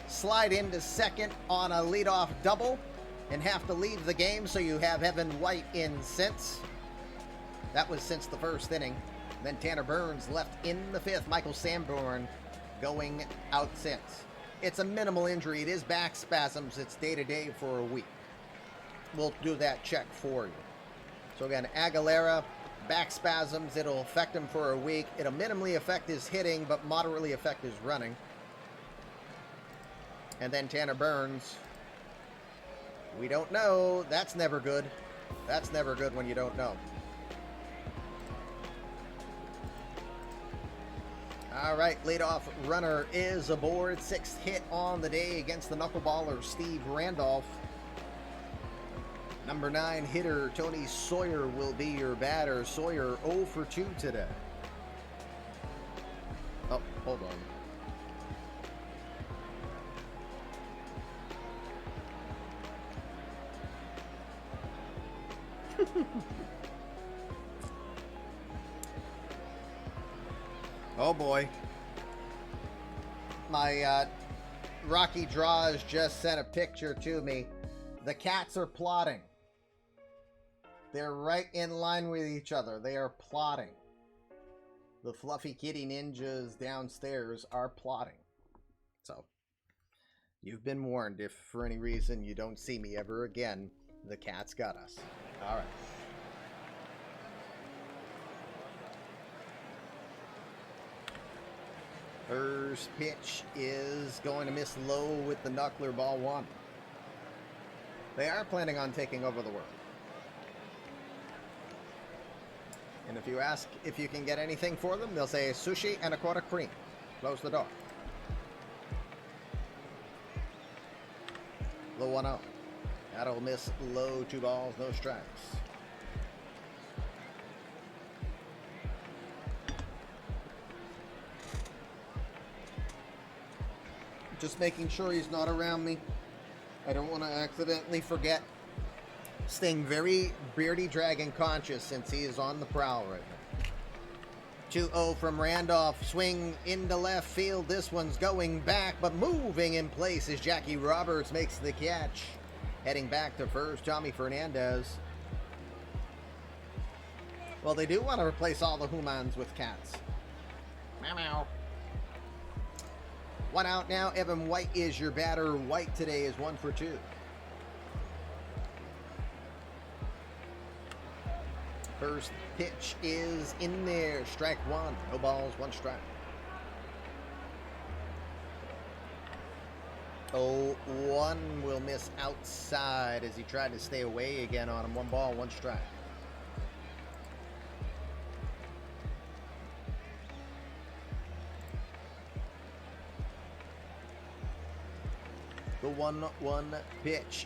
S1: slide into second on a leadoff double and have to leave the game, so you have Evan White in since. That was since the 1st inning. Then Tanner Burns left in the 5th. Michael Sanborn going out since. It's a minimal injury. It is back spasms. It's day-to-day for a week. We'll do that check for you. So again, Aguilera, back spasms. It'll affect him for a week. It'll minimally affect his hitting, but moderately affect his running. And then Tanner Burns. We don't know. That's never good. That's never good when you don't know. All right, leadoff runner is aboard. 6th hit on the day against the knuckleballer Steve Randolph. Number 9 hitter Tony Sawyer will be your batter. Sawyer 0 for 2 today. Oh, hold on. Oh boy. My Rocky Draws just sent a picture to me. The cats are plotting. They're right in line with each other. They are plotting. The Fluffy Kitty Ninjas downstairs are plotting. So, you've been warned. If for any reason you don't see me ever again, the cats got us. All right. First pitch is going to miss low with the knuckler, ball 1. They are planning on taking over the world. And if you ask if you can get anything for them, they'll say sushi and a quart of cream. Close the door. Low 1-0. That'll miss low, 2 balls, no strikes. Just making sure he's not around me. I don't want to accidentally forget. Staying very Beardy Dragon conscious since he is on the prowl right now. 2-0 from Randolph. Swing into left field. This one's going back, but moving in place as Jackie Roberts makes the catch. Heading back to first, Tommy Fernandez. Well, they do want to replace all the humans with cats. Meow meow. One out now. Evan White is your batter. White today is 1 for 2. First pitch is in there. Strike one. No balls, 1 strike. 0-1 will miss outside as he tried to stay away again on him. 1 ball, 1 strike. The 1-1 pitch.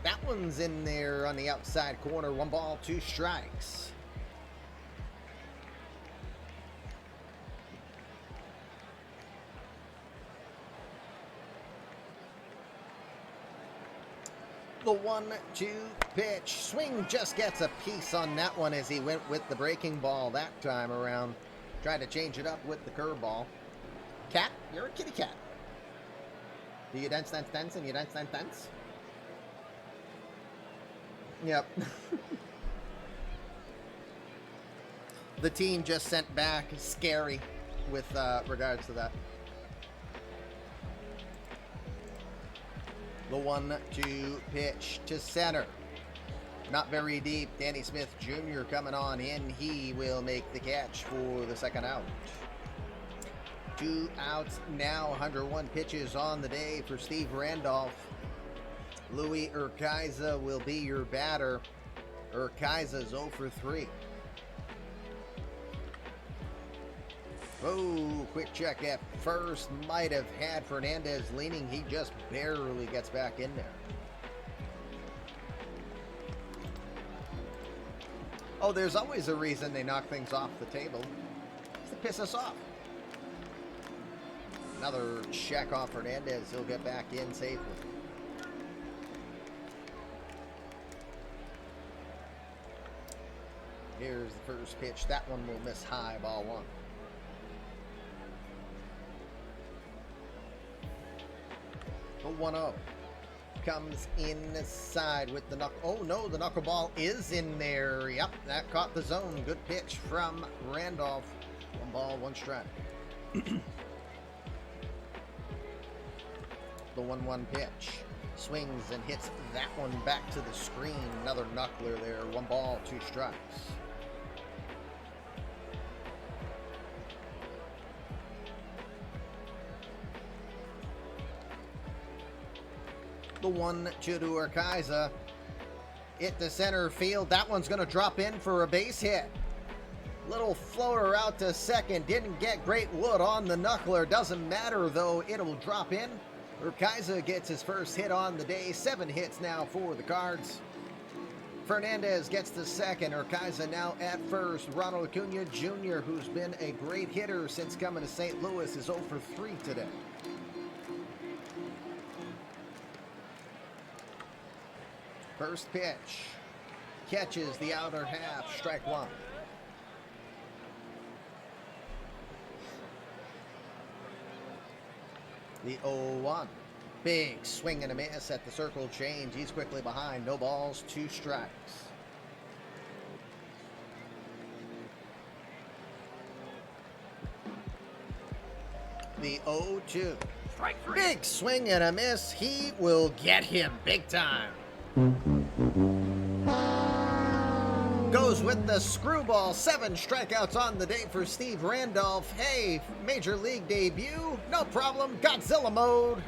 S1: That one's in there on the outside corner. 1 ball, 2 strikes. The 1-2 pitch. Swing just gets a piece on that one as he went with the breaking ball that time around. Tried to change it up with the curveball. Cat, you're a kitty cat. Do you dance, dance, dance, and you dance, dance, dance? Yep. The team just sent back scary with regards to that. The 1-2 pitch to center. Not very deep. Danny Smith Jr. coming on in. He will make the catch for the second out. 2 outs now. 101 pitches on the day for Steve Randolph. Louis Urquiza will be your batter. Urquiza's 0 for 3. Oh, quick check at first. Might have had Fernandez leaning. He just barely gets back in there. Oh, there's always a reason they knock things off the table. It's to piss us off. Another check off Fernandez. He'll get back in safely. Here's the first pitch. That one will miss high, ball 1. The 1-0 comes inside with the knuckle. Oh no, the knuckleball is in there. Yep, that caught the zone. Good pitch from Randolph. 1 ball, 1 strike. The 1-1 pitch. Swings and hits that one back to the screen. Another knuckler there. 1 ball, 2 strikes. The 1-2 to Urquiza. Hit the center field. That one's going to drop in for a base hit. Little floater out to second. Didn't get great wood on the knuckler. Doesn't matter, though. It'll drop in. Urquiza gets his first hit on the day. 7 hits now for the Cards. Fernandez gets the second. Urquiza now at first. Ronald Acuna Jr., who's been a great hitter since coming to St. Louis, is 0 for 3 today. First pitch. Catches the outer half. Strike 1. The 0-1. Big swing and a miss at the circle change. He's quickly behind. No balls, 2 strikes. The 0-2.
S8: Strike 3.
S1: Big swing and a miss. He will get him big time. Goes with the screwball. 7 strikeouts on the day for Steve Randolph. Hey, major league debut. No problem. Godzilla mode.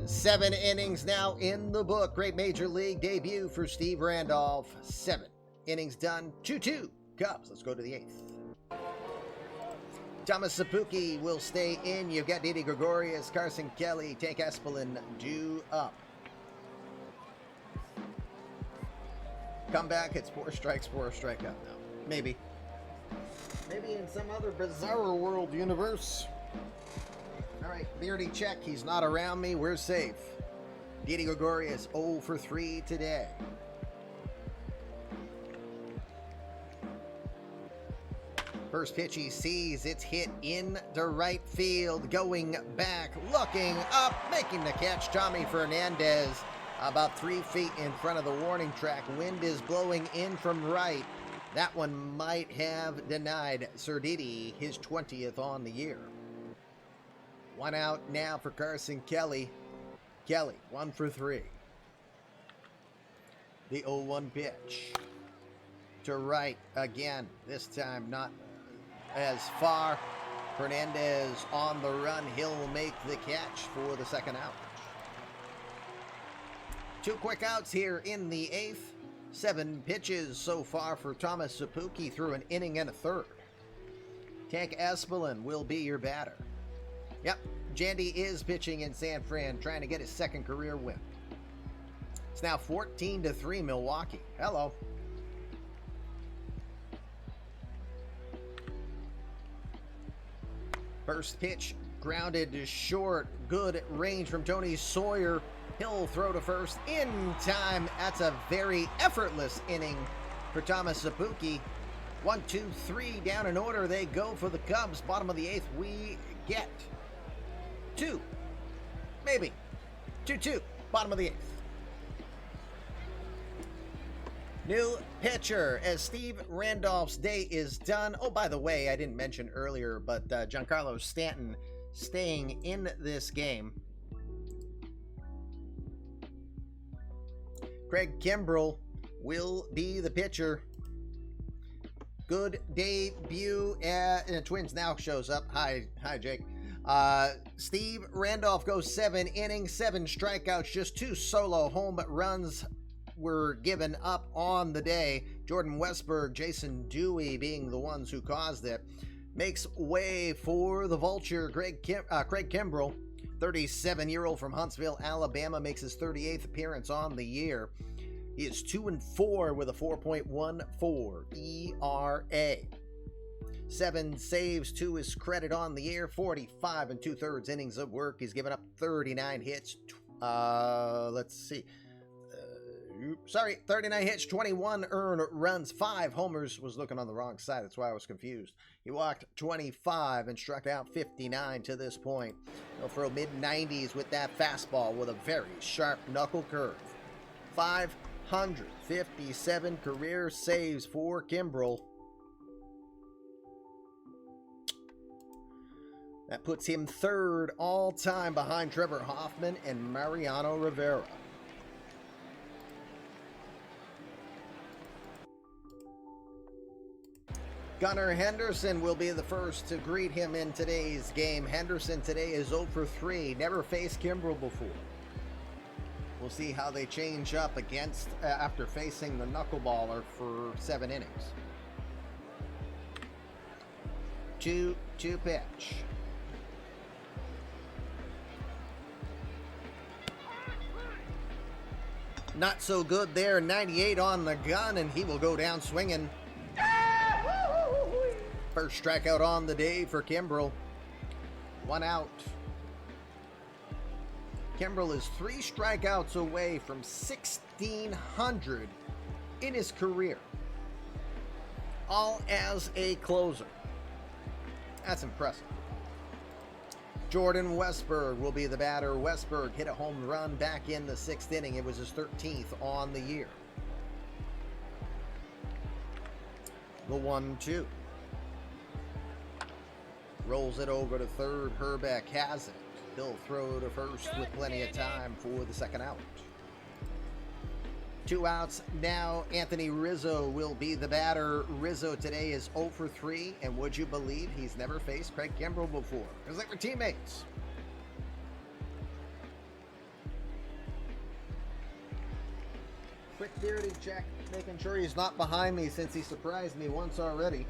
S1: 7 innings now in the book. Great major league debut for Steve Randolph. 7 innings done. 2-2 Cubs. Let's go to the 8th. Thomas Zubuki will stay in. You've got Didi Gregorius, Carson Kelly, Tank Espelin due up. Come back, it's 4 strikes, 4 strikeout now. Maybe. Maybe in some other bizarre world universe. All right, Beardy check. He's not around me. We're safe. Didi Gregorius 0 for 3 today. First pitch he sees, it's hit in the right field, going back, looking up, making the catch. Tommy Fernandez about 3 feet in front of the warning track. Wind is blowing in from right. That one might have denied Surditi his 20th on the year. 1 out now for Carson Kelly. Kelly, 1 for 3. The 0-1 pitch. To right again. This time not as far. Hernandez on the run. He'll make the catch for the second out. 2 quick outs here in the 8th. 7 pitches so far for Thomas Zubuki through an inning and a third. Tank Espelin will be your batter. Yep, Jandy is pitching in San Fran, trying to get his second career win. It's now 14-3 Milwaukee. Hello. First pitch grounded to short. Good range from Tony Sawyer. He'll throw to first in time. That's a very effortless inning for Thomas Zubuki. 1, 2, 3 down in order. They go for the Cubs. Bottom of the 8th, we get 2. Maybe. 2-2. Bottom of the 8th. New pitcher as Steve Randolph's day is done. Oh, by the way, I didn't mention earlier, but Giancarlo Stanton staying in this game. Craig Kimbrell will be the pitcher. Good debut. Twins now shows up. Hi, Jake. Steve Randolph goes 7 innings, 7 strikeouts, just 2 solo home runs were given up on the day. Jordan Westberg, Jason Dewey being the ones who caused it. Makes way for the Vulture. Craig Kimbrell, 37-year-old from Huntsville, Alabama, makes his 38th appearance on the year. He is 2-4 with a 4.14 ERA. 7 saves to his credit on the year. 45 2/3 innings of work. He's given up 39 hits. 39 hits, 21 earned runs, 5 homers. Was looking on the wrong side. That's why I was confused. He walked 25 and struck out 59 to this point. He'll throw mid-90s with that fastball with a very sharp knuckle curve. 557 career saves for Kimbrell. That puts him 3rd all-time behind Trevor Hoffman and Mariano Rivera. Gunnar Henderson will be the first to greet him in today's game. Henderson today is 0 for 3. Never faced Kimbrell before. We'll see how they change up against after facing the knuckleballer for 7 innings. 2-2 pitch. Not so good there. 98 on the gun, and he will go down swinging. First strikeout on the day for Kimbrell. 1 out. Kimbrell is 3 strikeouts away from 1,600 in his career. All as a closer. That's impressive. Jordan Westberg will be the batter. Westberg hit a home run back in the 6th inning. It was his 13th on the year. The 1-2. Rolls it over to third. Herbeck has it. He'll throw to first with plenty of time for the second out. 2 outs now. Anthony Rizzo will be the batter. Rizzo today is 0 for 3, and would you believe he's never faced Craig Kimbrell before? Because they were teammates. Quick theory check, making sure he's not behind me since he surprised me once already.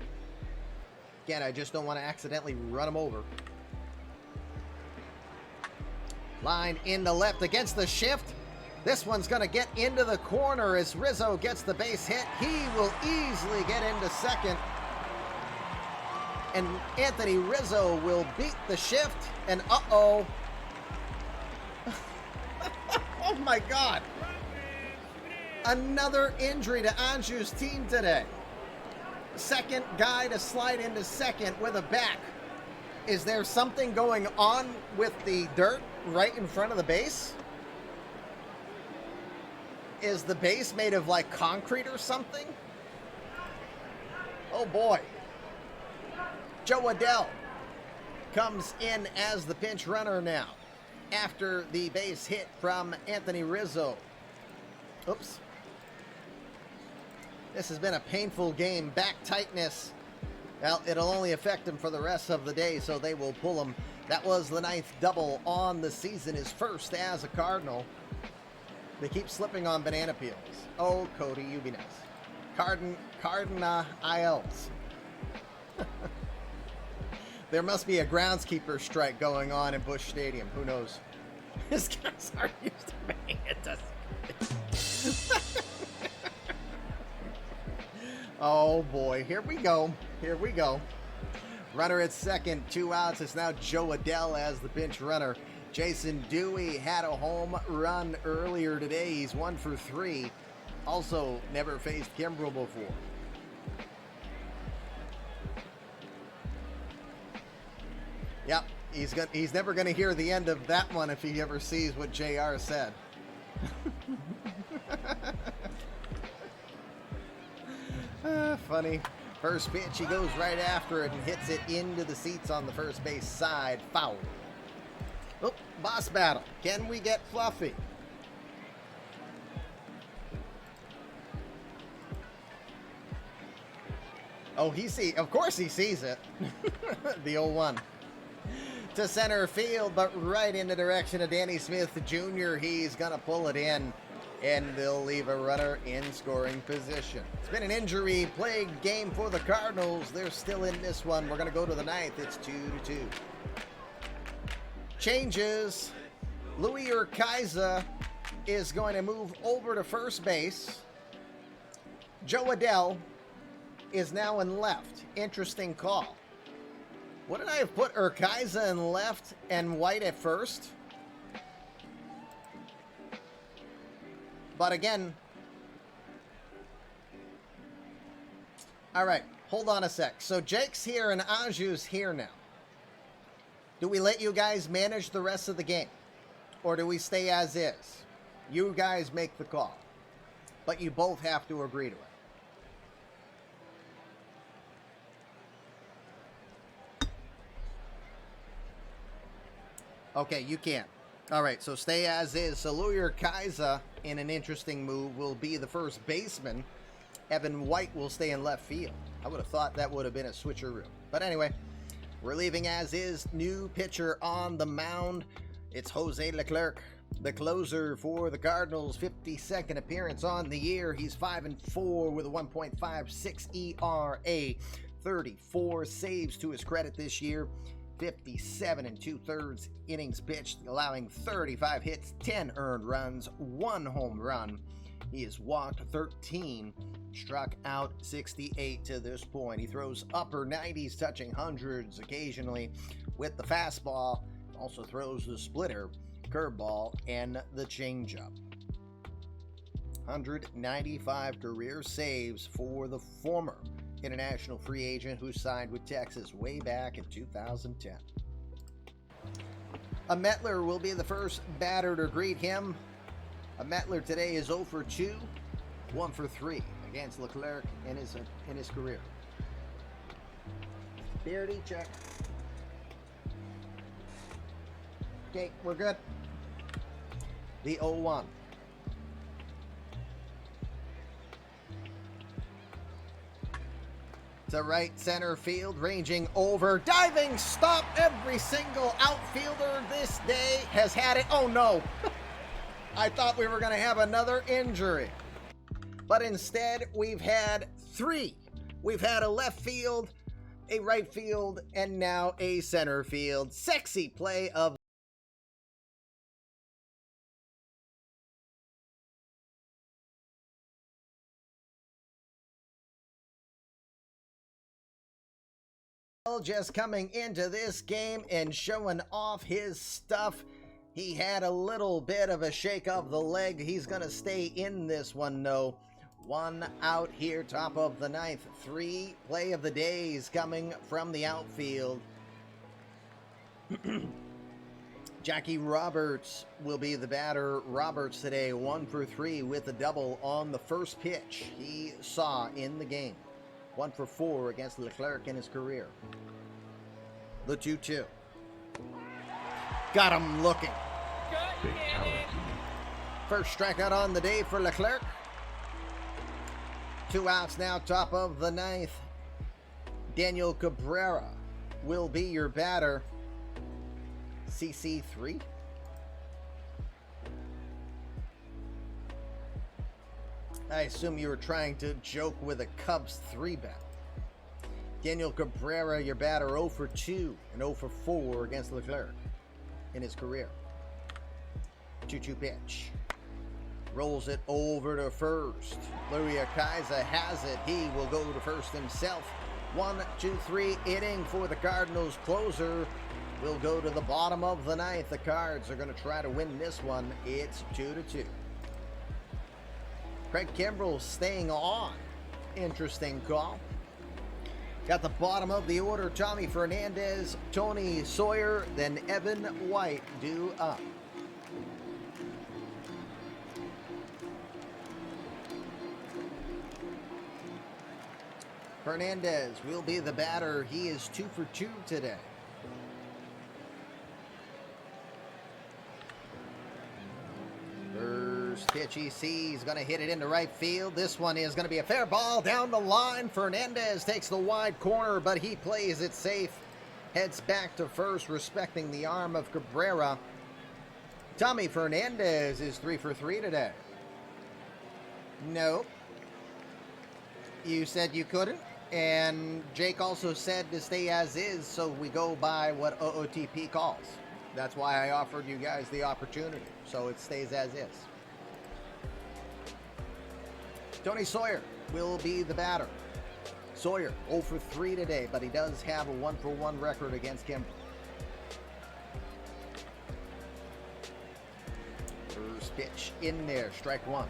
S1: Again, I just don't want to accidentally run him over. Line in the left against the shift. This one's going to get into the corner as Rizzo gets the base hit. He will easily get into second. And Anthony Rizzo will beat the shift. And uh-oh. Oh my God. Another injury to Anju's team today. Second guy to slide into second with a back. Is there something going on with the dirt right in front of the base? Is the base made of like concrete or something? Oh boy. Joe Adell comes in as the pinch runner now after the base hit from Anthony Rizzo. Oops. This has been a painful game. Back tightness. Well, it'll only affect him for the rest of the day, so they will pull him. That was the 9th double on the season, his first as a Cardinal. They keep slipping on banana peels. Oh, Cody, you be nice. Cardinals. There must be a groundskeeper strike going on in Busch Stadium. Who knows? His guys aren't used to paying attention. Oh boy, here we go. Here we go. Runner at second, 2 outs. It's now Joe Adell as the pinch runner. Jason Dewey had a home run earlier today. He's 1 for 3. Also, never faced Kimbrel before. Yep, he's never going to hear the end of that one if he ever sees what JR said. Funny. First pitch, he goes right after it and hits it into the seats on the first base side. Foul. Oh, boss battle. Can we get Fluffy? Oh, of course he sees it. The 0-1. To center field, but right in the direction of Danny Smith Jr. He's going to pull it in, and they'll leave a runner in scoring position. It's been an injury-plagued game for the Cardinals. They're still in this one. We're going to go to the 9th. It's 2-2. Changes. Louis Urquiza is going to move over to first base. Joe Adell is now in left. Interesting call. Wouldn't I have put Urquiza in left and White at first? But again, all right, hold on a sec. So Jake's here and Anju's here now. Do we let you guys manage the rest of the game? Or do we stay as is? You guys make the call. But you both have to agree to it. Okay, you can't. All right, so stay as is. So Louis Urquiza, in an interesting move, will be the first baseman. Evan White will stay in left field. I would have thought that would have been a switcheroo. But anyway, we're leaving as is. New pitcher on the mound. It's Jose Leclerc, the closer for the Cardinals. 52nd appearance on the year. He's 5-4 with a 1.56 ERA. 34 saves to his credit this year. 57 2/3 innings pitched, allowing 35 hits, 10 earned runs, 1 home run. He has walked 13, struck out 68 to this point. He throws upper 90s, touching hundreds occasionally with the fastball. Also throws the splitter, curveball, and the changeup. 195 career saves for the former international free agent who signed with Texas way back in 2010. A Metler will be the first batter to greet him. A Metler today is 0 for 2, 1 for 3 against Leclerc in his career. Beardy, check. Okay, we're good. The 0-1. To right center field, ranging over, diving stop. Every single outfielder this day has had it. Oh no, I thought we were going to have another injury, but instead we've had 3. We've had a left field, a right field, and now a center field. Sexy play of just coming into this game and showing off his stuff. He had a little bit of a shake of the leg. He's going to stay in this one, though. 1 out here, top of the 9th. 3 play of the days coming from the outfield. Jackie Roberts will be the batter. Roberts today 1 for 3 with a double on the first pitch he saw in the game. 1 for 4 against Leclerc in his career. The 2-2. Got him looking. First strikeout on the day for Leclerc. 2 outs now, top of the 9th. Daniel Cabrera will be your batter. CC3. I assume you were trying to joke with a Cubs 3-bet. Daniel Cabrera, your batter, 0 for 2 and 0 for 4 against Leclerc in his career. 2-2 pitch. Rolls it over to first. Luria Kaiser has it. He will go to first himself. 1-2-3 inning for the Cardinals. Closer will go to the bottom of the 9th. The Cards are going to try to win this one. It's 2-2. Craig Kimbrell staying on. Interesting call. Got the bottom of the order. Tommy Fernandez, Tony Sawyer, then Evan White due up. Fernandez will be the batter. He is 2 for 2 today. First pitch he sees, going to hit it into right field. This one is going to be a fair ball down the line. Fernandez takes the wide corner, but he plays it safe. Heads back to first, respecting the arm of Cabrera. Tommy Fernandez is 3 for 3 today. No. You said you couldn't, and Jake also said to stay as is, so we go by what OOTP calls. That's why I offered you guys the opportunity, so it stays as is. Tony Sawyer will be the batter. Sawyer 0 for 3 today, but he does have a 1 for 1 record against Kimbrell. First pitch in there, strike 1.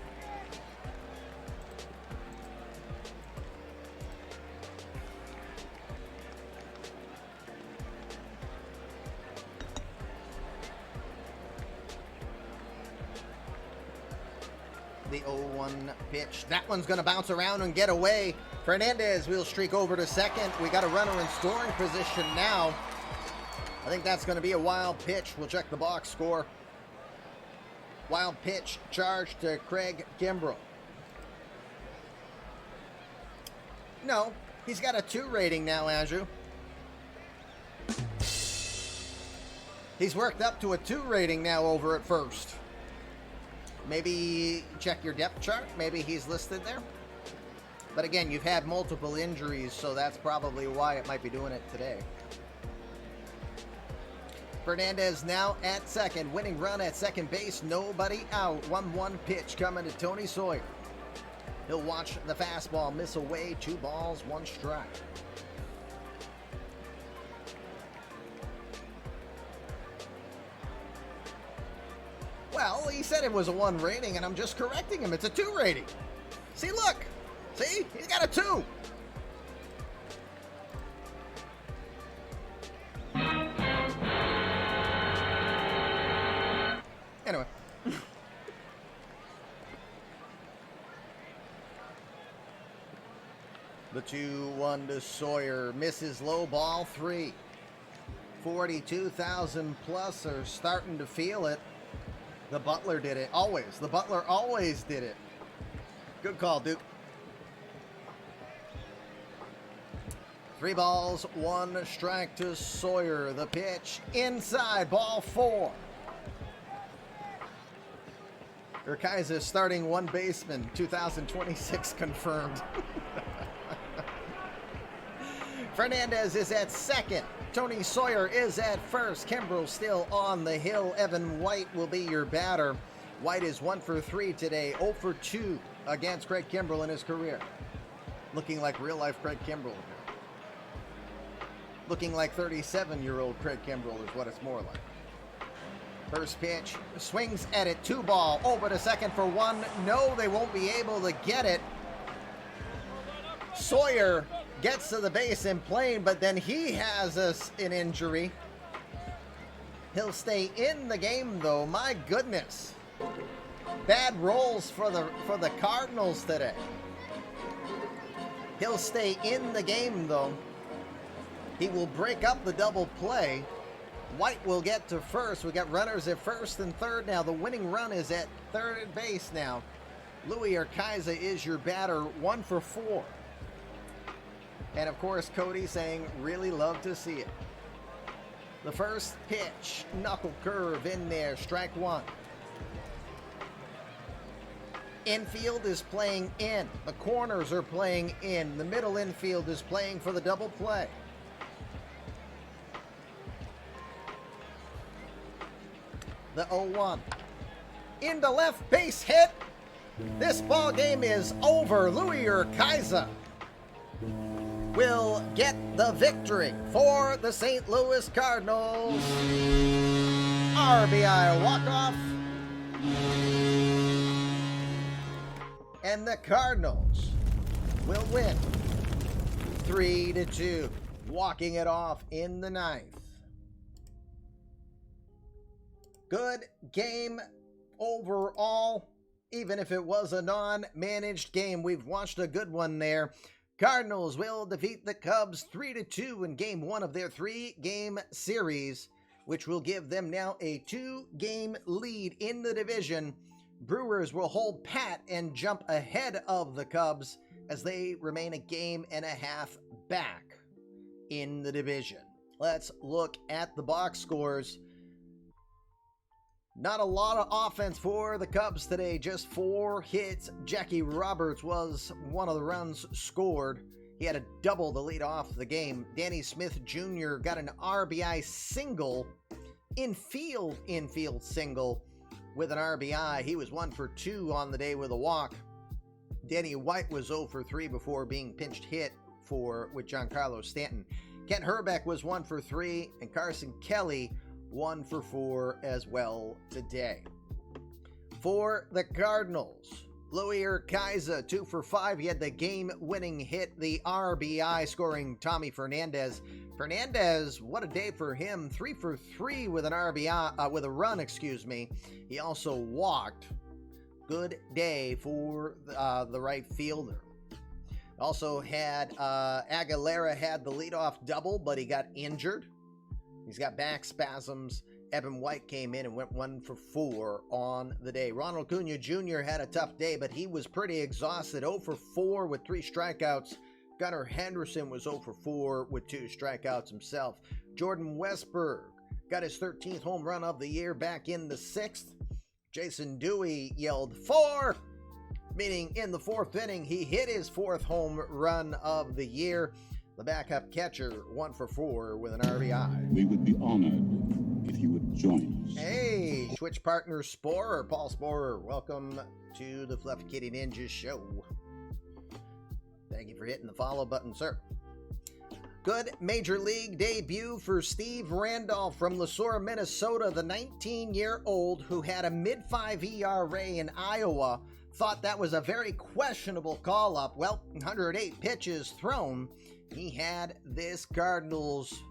S1: The 0-1 pitch. That one's going to bounce around and get away. Fernandez will streak over to second. We got a runner in scoring position now. I think that's going to be a wild pitch. We'll check the box score. Wild pitch charged to Craig Kimbrell. No, he's got a 2 rating now, Andrew. He's worked up to a 2 rating now over at first. Maybe check your depth chart. Maybe he's listed there. But again, you've had multiple injuries, so that's probably why it might be doing it today. Fernandez now at second. Winning run at second base. Nobody out. 1-1 pitch coming to Tony Sawyer. He'll watch the fastball miss away. 2 balls, 1 strike. Well, he said it was a 1 rating, and I'm just correcting him. It's a 2 rating. See, look. See? He's got a 2. Anyway. The 2-1 to Sawyer. Misses low, ball 3. 42,000 plus are starting to feel it. The Butler did it. Always. The Butler always did it. Good call, Duke. 3 balls, 1 strike to Sawyer. The pitch inside, ball 4. Urquiza starting 1 baseman, 2026 confirmed. Fernandez is at second. Tony Sawyer is at first. Kimbrell still on the hill. Evan White will be your batter. White is 1 for 3 today. 0 for 2 against Craig Kimbrell in his career. Looking like real-life Craig Kimbrell here. Looking like 37-year-old Craig Kimbrell is what it's more like. First pitch. Swings at it. 2 ball. Over to second for 1. No, they won't be able to get it. Sawyer gets to the base in plane, but then he has an injury. He'll stay in the game, though. My goodness. Bad rolls for the Cardinals today. He'll stay in the game, though. He will break up the double play. White will get to first. We got runners at first and third now. The winning run is at third base now. Louis Urquiza is your batter, 1 for 4. And of course, Cody saying, really love to see it. The first pitch, knuckle curve in there, strike 1. Infield is playing in. The corners are playing in. The middle infield is playing for the double play. The 0-1. Into left, base hit. This ball game is over. Louis Urquiza will get the victory for the St. Louis Cardinals. RBI walk-off. And the Cardinals will win 3-2, walking it off in the 9th. Good game overall, even if it was a non-managed game. We've watched a good one there. Cardinals will defeat the Cubs 3-2 in game 1 of their 3-game series, which will give them now a 2-game lead in the division. Brewers will hold pat and jump ahead of the Cubs as they remain a game and a half back in the division. Let's look at the box scores. Not a lot of offense for the Cubs today, just 4 hits. Jackie Roberts was one of the runs scored. He had a double to lead off the game. Danny Smith Jr. got an RBI single, infield single with an RBI. He was 1 for 2 on the day with a walk. Danny White was 0 for 3 before being pinched hit with Giancarlo Stanton. Kent Herbeck was 1 for 3, and Carson Kelly 1 for 4 as well today. For the Cardinals, Louis Urquiza 2 for 5. He had the game-winning hit, the RBI, scoring Tommy Fernandez. Fernandez, what a day for him! 3 for 3 with an RBI, with a run, excuse me. He also walked. Good day for the right fielder. Also had Aguilera had the leadoff double, but he got injured. He's got back spasms. Evan White came in and went 1 for 4 on the day. Ronald Acuna Jr. had a tough day, but he was pretty exhausted. 0 for 4 with 3 strikeouts. Gunnar Henderson was 0 for 4 with 2 strikeouts himself. Jordan Westberg got his 13th home run of the year back in the 6th. Jason Dewey yelled 4, meaning in the 4th inning he hit his 4th home run of the year. The backup catcher, 1 for 4 with an RBI.
S9: We would be honored if you would join us.
S1: Hey, Twitch partner Sporer, Paul Sporer, welcome to the Fluffy Kitty Ninja Show. Thank you for hitting the follow button, sir. Good Major League debut for Steve Randolph from LeSueur, Minnesota. The 19-year-old who had a mid-5 ERA in Iowa thought that was a very questionable call-up. Well, 108 pitches thrown. He had this Cardinals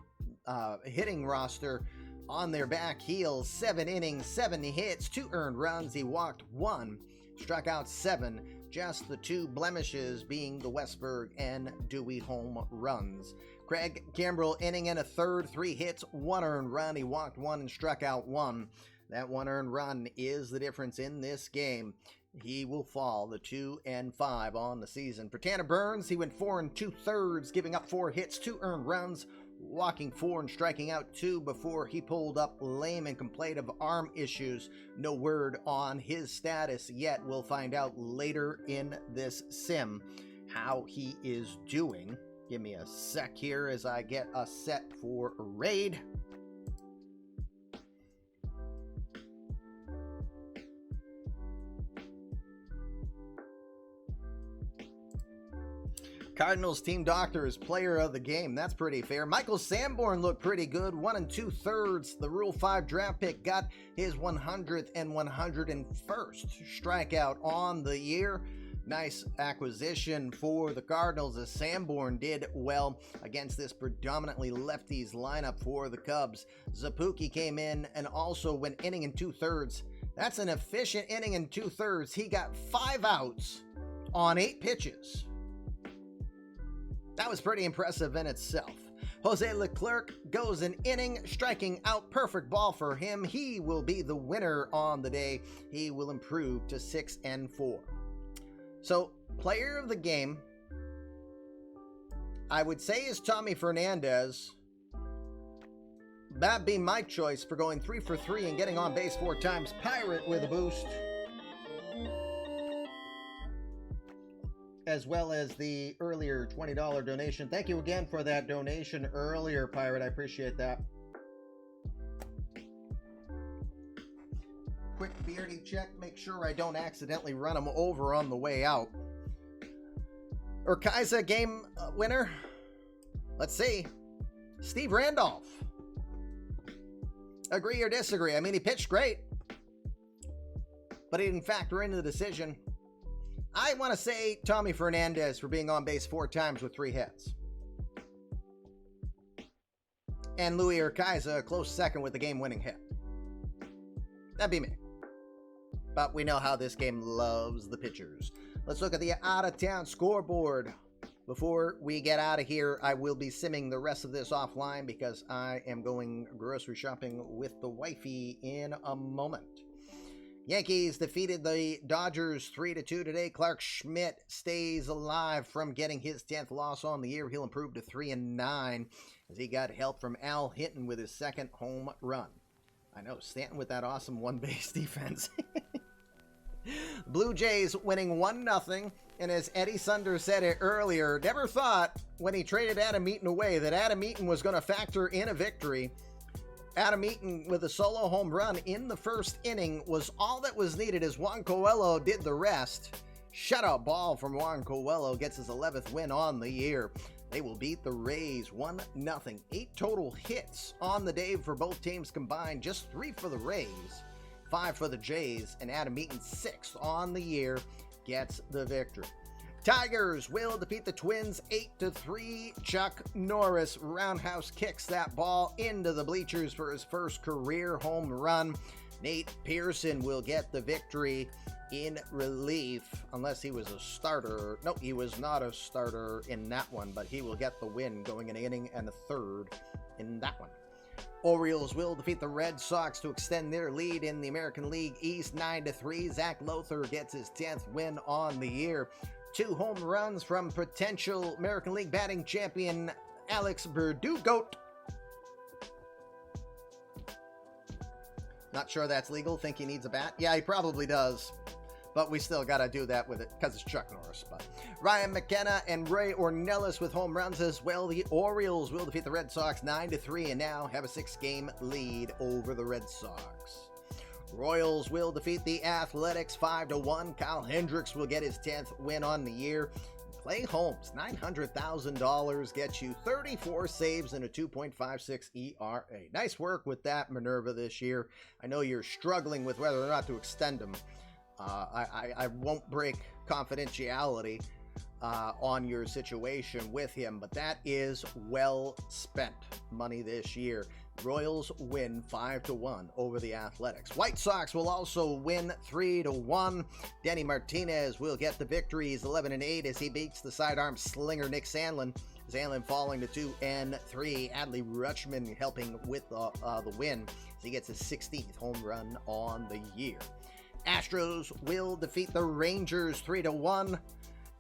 S1: hitting roster on their back heels. 7 innings, 7 hits, 2 earned runs. He walked 1, struck out 7. Just the 2 blemishes being the Westberg and Dewey home runs. Craig Kimbrell, inning and a third, 3 hits, 1 earned run. He walked 1 and struck out 1. That 1 earned run is the difference in this game. He will fall the 2-5 on the season. For Tanner Burns, he went 4 2/3, giving up 4 hits, 2 earned runs, walking 4 and striking out 2 before he pulled up lame and complained of arm issues. No word on his status yet. We'll find out later in this sim how he is doing. Give me a sec here as I get us set for a raid. Cardinals team doctor is player of the game. That's pretty fair. Michael Sanborn looked pretty good. 1 2/3. The Rule 5 draft pick got his 100th and 101st strikeout on the year. Nice acquisition for the Cardinals as Sanborn did well against this predominantly lefties lineup for the Cubs. Zubuki came in and also went inning and 2/3. That's an efficient inning and 2/3. He got 5 outs on 8 pitches. That was pretty impressive in itself. Jose Leclerc goes an inning, striking out. Perfect ball for him. He will be the winner on the day. He will improve to 6-4. So, player of the game, I would say, is Tommy Fernandez. That'd be my choice for going 3 for 3 and getting on base 4 times. Pirate with a boost. As well as the earlier $20 donation. Thank you again for that donation earlier, Pirate. I appreciate that. Quick beardy check. Make sure I don't accidentally run him over on the way out. Urquiza game winner. Let's see. Steve Randolph. Agree or disagree? I mean, he pitched great, but he didn't factor into the decision. I want to say Tommy Fernandez for being on base 4 times with 3 hits. And Luis Urquiza a close second with the game-winning hit. That'd be me. But we know how this game loves the pitchers. Let's look at the out-of-town scoreboard. Before we get out of here, I will be simming the rest of this offline because I am going grocery shopping with the wifey in a moment. Yankees defeated the Dodgers 3-2 today. Clark Schmidt stays alive from getting his 10th loss on the year. He'll improve to 3-9 as he got help from Al Hinton with his 2nd home run. I know, Stanton with that awesome one-base defense. Blue Jays winning 1-0. And as Eddie Sunder said it earlier, never thought when he traded Adam Eaton away that Adam Eaton was going to factor in a victory. Adam Eaton with a solo home run in the 1st inning was all that was needed as Juan Coelho did the rest. Shutout ball from Juan Coelho gets his 11th win on the year. They will beat the Rays 1-0. 8 total hits on the day for both teams combined. Just 3 for the Rays, 5 for the Jays, and Adam Eaton 6th on the year gets the victory. Tigers will defeat the Twins 8-3. Chuck Norris roundhouse kicks that ball into the bleachers for his 1st career home run. Nate Pearson will get the victory in relief, unless he was a starter. No, he was not a starter in that one, but he will get the win going an inning and a 3rd in that one. Orioles will defeat the Red Sox to extend their lead in the American League East 9-3. Zach Lothar gets his 10th win on the year. 2 home runs from potential American League batting champion Alex Verdugo. Not sure that's legal. Think he needs a bat? Yeah, he probably does. But we still got to do that with it because it's Chuck Norris. But Ryan McKenna and Ray Ornelas with home runs as well. The Orioles will defeat the Red Sox 9-3 and now have a 6-game lead over the Red Sox. Royals will defeat the Athletics 5-1. Kyle Hendricks will get his 10th win on the year. Clay Holmes, $900,000, gets you 34 saves and a 2.56 ERA. Nice work with that, Minerva, this year. I know you're struggling with whether or not to extend him. I won't break confidentiality on your situation with him, but that is well spent money this year. Royals win 5-1 over the Athletics. White Sox will also win 3-1. Denny Martinez will get the victory. He's 11-8 as he beats the sidearm slinger Nick Sandlin. Sandlin falling to 2-3. Adley Rutschman helping with the win as he gets his 16th home run on the year. Astros will defeat the Rangers 3-1.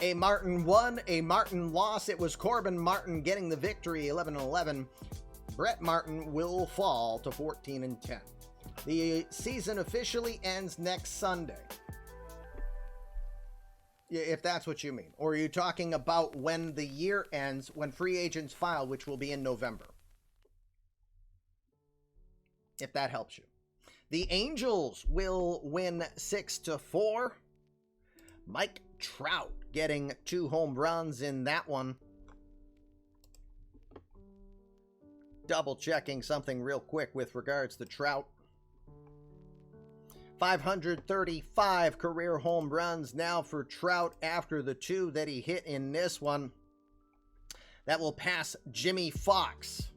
S1: A Martin won, a Martin loss. It was Corbin Martin getting the victory 11-11. Brett Martin will fall to 14-10. The season officially ends next Sunday. If that's what you mean. Or are you talking about when the year ends, when free agents file, which will be in November? If that helps you. The Angels will win 6-4. Mike Trout getting 2 home runs in that one. Double checking something real quick with regards to Trout. 535 career home runs now for Trout after the 2 that he hit in this one. That will pass Jimmy Fox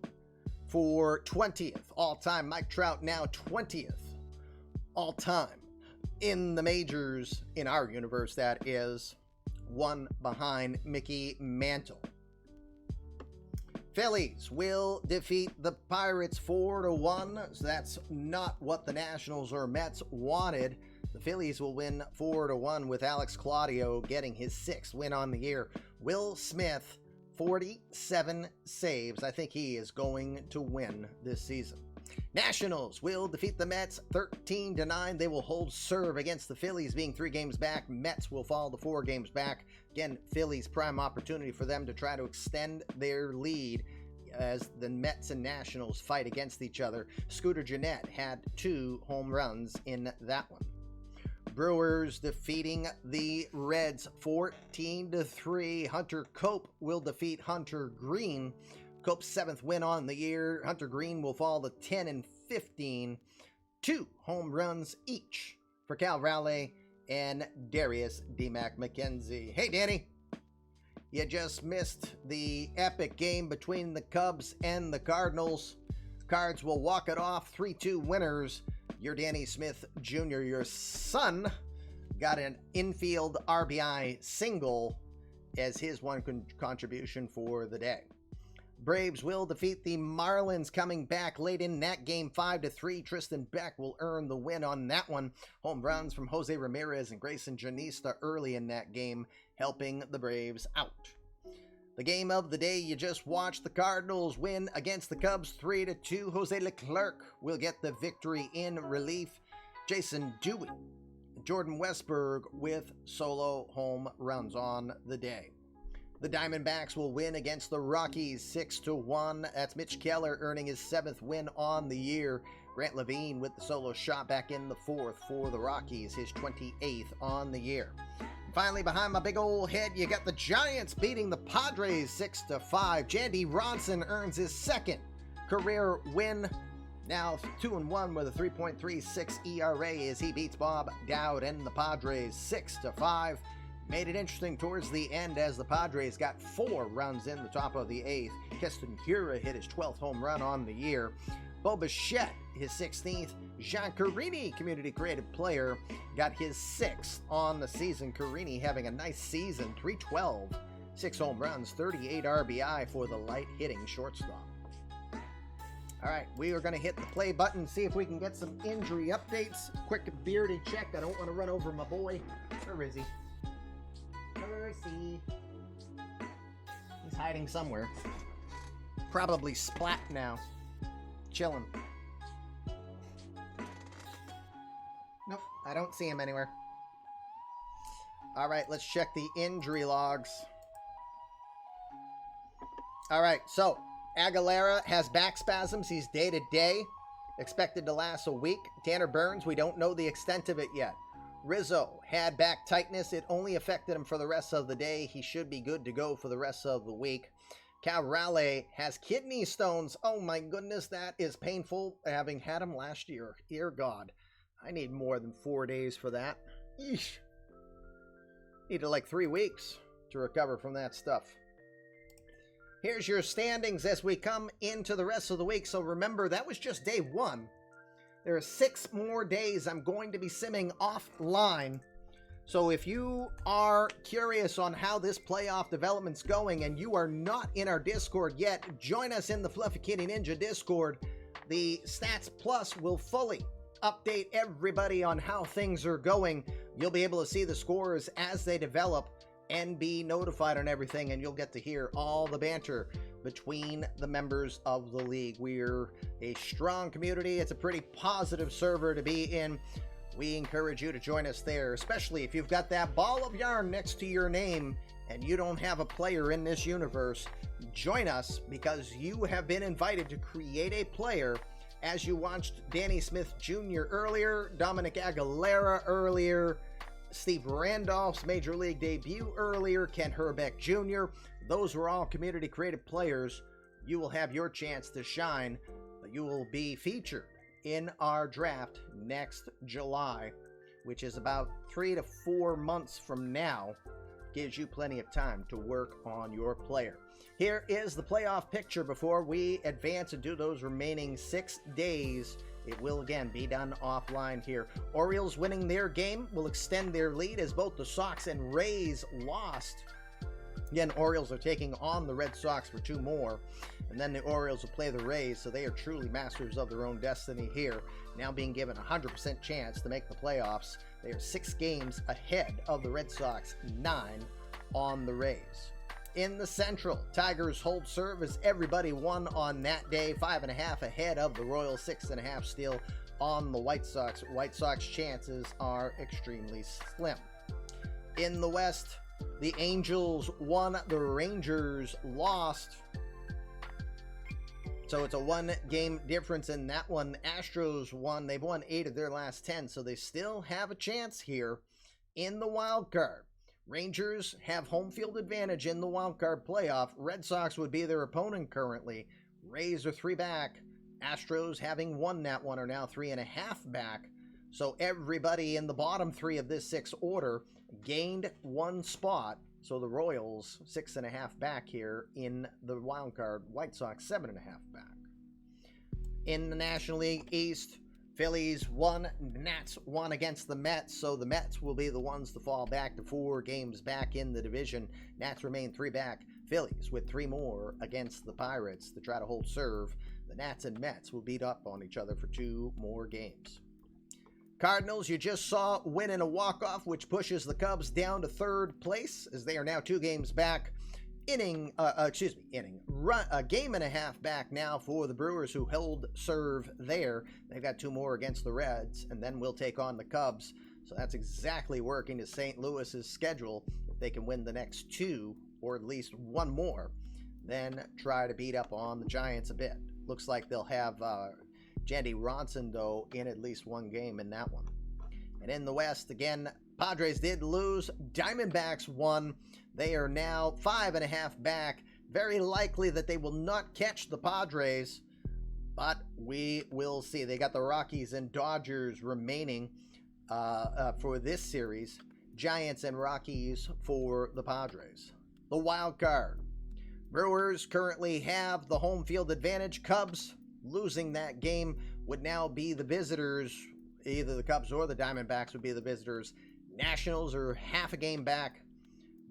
S1: for 20th all-time. Mike Trout now 20th all-time in the majors, in our universe, that is, 1 behind Mickey Mantle. Phillies will defeat the Pirates 4-1. So that's not what the Nationals or Mets wanted. The Phillies will win 4-1 with Alex Claudio getting his 6th win on the year. Will Smith, 47 saves. I think he is going to win this season. Nationals will defeat the Mets 13-9. They will hold serve against the Phillies being 3 games back. Mets will fall to 4 games back. Again, Phillies prime opportunity for them to try to extend their lead as the Mets and Nationals fight against each other. Scooter Gennett had 2 home runs in that one. Brewers defeating the Reds 14-3. Hunter Cope will defeat Hunter Green. Cope's 7th win on the year. Hunter Green will fall to 10-15. 2 home runs each for Cal Raleigh and Darius D-Mac McKenzie. Hey, Danny. You just missed the epic game between the Cubs and the Cardinals. Cards will walk it off 3-2 winners. Your Danny Smith Jr., your son, got an infield RBI single as his one contribution for the day. Braves will defeat the Marlins coming back late in that game 5-3. Tristan Beck will earn the win on that one. Home runs from Jose Ramirez and Grayson Janista early in that game, helping the Braves out. The game of the day you just watched, the Cardinals win against the Cubs 3-2. Jose Leclerc will get the victory in relief. Jason Dewey, Jordan Westberg with solo home runs on the day. The Diamondbacks will win against the Rockies 6-1. That's Mitch Keller earning his 7th win on the year. Grant Levine with the solo shot back in the 4th for the Rockies, his 28th on the year. Finally, behind my big old head, you got the Giants beating the Padres 6-5. Jandy Ronson earns his 2nd career win. Now 2-1 with a 3.36 ERA as he beats Bob Dowd and the Padres 6-5. Made it interesting towards the end as the Padres got 4 runs in the top of the 8th. Keston Hiura hit his 12th home run on the year. Bo Bichette, his 16th. Jean Carini, community creative player, got his 6th on the season. Carini having a nice season, 312, 6 home runs, 38 RBI for the light-hitting shortstop. All right, we are going to hit the play button, see if we can get some injury updates. Quick bearded check. I don't want to run over my boy. Where is he? Where is he? He's hiding somewhere. Probably splat now. Chilling. Nope, I don't see him anywhere. All right, let's check the injury logs. All right, so Aguilera has back spasms. He's day-to-day, expected to last a week. Tanner Burns, we don't know the extent of it yet. Rizzo had back tightness. It only affected him for the rest of the day. He should be good to go for the rest of the week. Cal Raleigh has kidney stones. Oh my goodness, that is painful, having had him last year. Dear God, I need more than 4 days for that. Eesh. Needed like 3 weeks to recover from that stuff. Here's your standings as we come into the rest of the week. So remember, that was just day 1. There are 6 more days I'm going to be simming offline. So if you are curious on how this playoff development's going and you are not in our Discord yet, join us in the Fluffy Kitty Ninja Discord. The Stats Plus will fully update everybody on how things are going. You'll be able to see the scores as they develop and be notified on everything, and you'll get to hear all the banter between the members of the league. We're a strong community. It's a pretty positive server to be in. We encourage you to join us there, especially if you've got that ball of yarn next to your name and you don't have a player in this universe. Join us because you have been invited to create a player. As you watched Danny Smith Jr. earlier, Dominic Aguilera earlier, Steve Randolph's Major League debut earlier, Ken Herbeck Jr. Those were all community creative players. You will have your chance to shine, but you will be featured in our draft next July, which is about 3 to 4 months from now. Gives you plenty of time to work on your player. Here is the playoff picture before we advance and do those remaining 6 days. It will again be done offline here. Orioles winning their game will extend their lead as both the Sox and Rays lost. Again, Orioles are taking on the Red Sox for 2 more, and then the Orioles will play the Rays, so they are truly masters of their own destiny here, now being given a 100% chance to make the playoffs. They are 6 games ahead of the Red Sox, 9 on the Rays. In the Central, Tigers hold serve as everybody won on that day, 5.5 ahead of the Royals, 6.5 still on the White Sox. White Sox chances are extremely slim. In the West, the Angels won, the Rangers lost. So it's a 1-game difference in that one. Astros won. They've won 8 of their last 10, so they still have a chance here in the wild card. Rangers have home field advantage in the wild card playoff. Red Sox would be their opponent currently. Rays are 3 back. Astros, having won that one, are now 3.5 back. So everybody in the bottom 3 of this 6 order gained 1 spot. So the Royals 6.5 back here in the wild card. White Sox 7.5 back. In the National League East, Phillies won, Nats won against the Mets, so the Mets will be the ones to fall back to 4 games back in the division. Nats remain 3 back. Phillies with 3 more against the Pirates to try to hold serve. The Nats and Mets will beat up on each other for 2 more games. Cardinals, you just saw, winning a walk-off, which pushes the Cubs down to 3rd place, as they are now 2 games back. A game and a half back now for the Brewers, who held serve there. They've got 2 more against the Reds, and then we'll take on the Cubs. So that's exactly working to St. Louis's schedule. If they can win the next 2, or at least 1 more, then try to beat up on the Giants a bit. Looks like they'll have Jandy Ronson, though, in at least 1 game in that one. And in the West, again, Padres did lose. Diamondbacks won. They are now 5.5 back. Very likely that they will not catch the Padres, but we will see. They got the Rockies and Dodgers remaining for this series. Giants and Rockies for the Padres. The wild card. Brewers currently have the home field advantage. Cubs, losing that game, would now be the visitors. Either the Cubs or the Diamondbacks would be the visitors. Nationals are half a game back.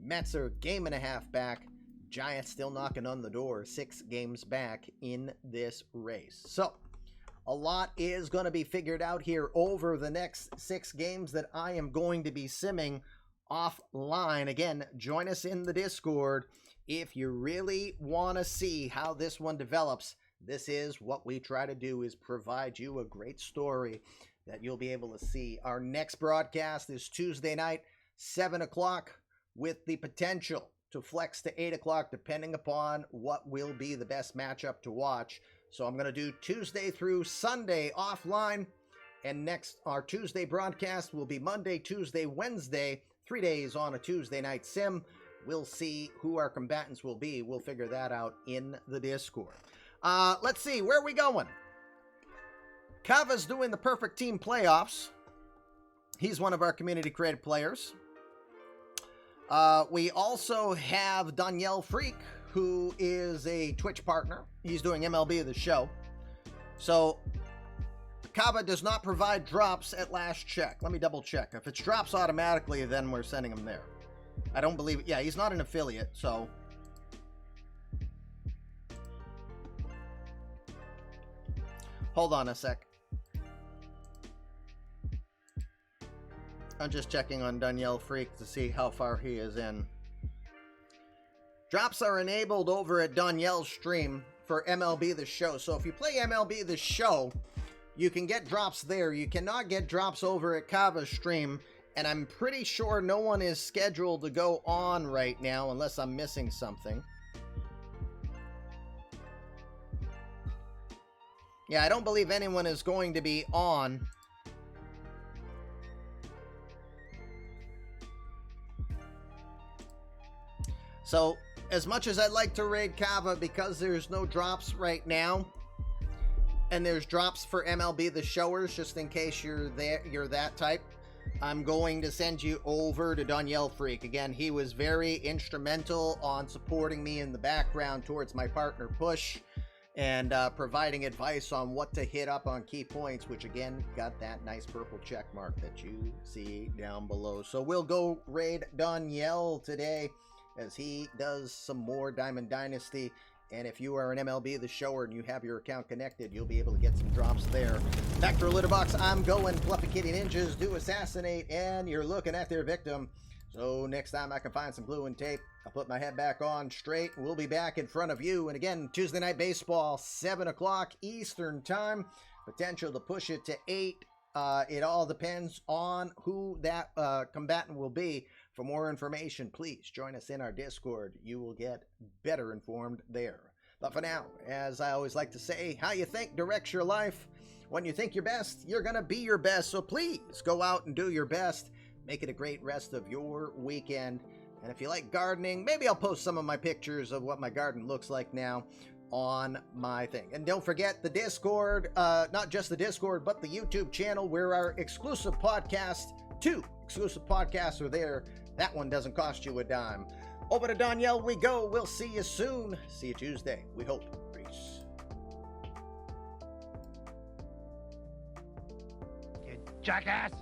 S1: Mets are a game and a half back. Giants still knocking on the door, 6 games back in this race. So, a lot is going to be figured out here over the next 6 games that I am going to be simming offline. Again, join us in the Discord if you really want to see how this one develops. This is what we try to do, is provide you a great story that you'll be able to see. Our next broadcast is Tuesday night, 7 o'clock, with the potential to flex to 8 o'clock, depending upon what will be the best matchup to watch. So I'm going to do Tuesday through Sunday offline, and next, our Tuesday broadcast will be Monday, Tuesday, Wednesday, 3 days on a Tuesday night sim. We'll see who our combatants will be. We'll figure that out in the Discord. Let's see, where are we going? Kava's doing the Perfect Team Playoffs. He's one of our community created players. We also have Danielle Freak, who is a Twitch partner. He's doing MLB The Show. So, Kava does not provide drops at last check. Let me double check. If it's drops automatically, then we're sending him there. I don't believe it. Yeah, he's not an affiliate, so... Hold on a sec. I'm just checking on Danielle Freak to see how far he is in. Drops are enabled over at Danielle's stream for MLB The Show. So if you play MLB The Show, you can get drops there. You cannot get drops over at Kava's stream. And I'm pretty sure no one is scheduled to go on right now unless I'm missing something. Yeah, I don't believe anyone is going to be on. So, as much as I'd like to raid Kava, because there's no drops right now, and there's drops for MLB The Showers, just in case you're that type, I'm going to send you over to Danielle Freak. Again, he was very instrumental on supporting me in the background towards my partner push, and providing advice on what to hit up on key points, which again got that nice purple check mark that you see down below. So we'll go raid Danielle today as he does some more Diamond Dynasty. And if you are an MLB The Shower and you have your account connected, you'll be able to get some drops there. Back for Litter Box, I'm going. Fluffy Kitty Ninjas do assassinate, and you're looking at their victim. So next time I can find some glue and tape, I'll put my head back on straight. We'll be back in front of you. And again, Tuesday Night Baseball, 7 o'clock Eastern Time. Potential to push it to 8. It all depends on who that combatant will be. For more information, please join us in our Discord. You will get better informed there. But for now, as I always like to say, how you think directs your life. When you think your best, you're going to be your best. So please go out and do your best. Make it a great rest of your weekend. And if you like gardening, maybe I'll post some of my pictures of what my garden looks like now on my thing. And don't forget the Discord, not just the Discord, but the YouTube channel where our exclusive podcast, 2 exclusive podcasts are there. That one doesn't cost you a dime. Over to Danielle we go. We'll see you soon. See you Tuesday. We hope. Peace.
S8: You jackass!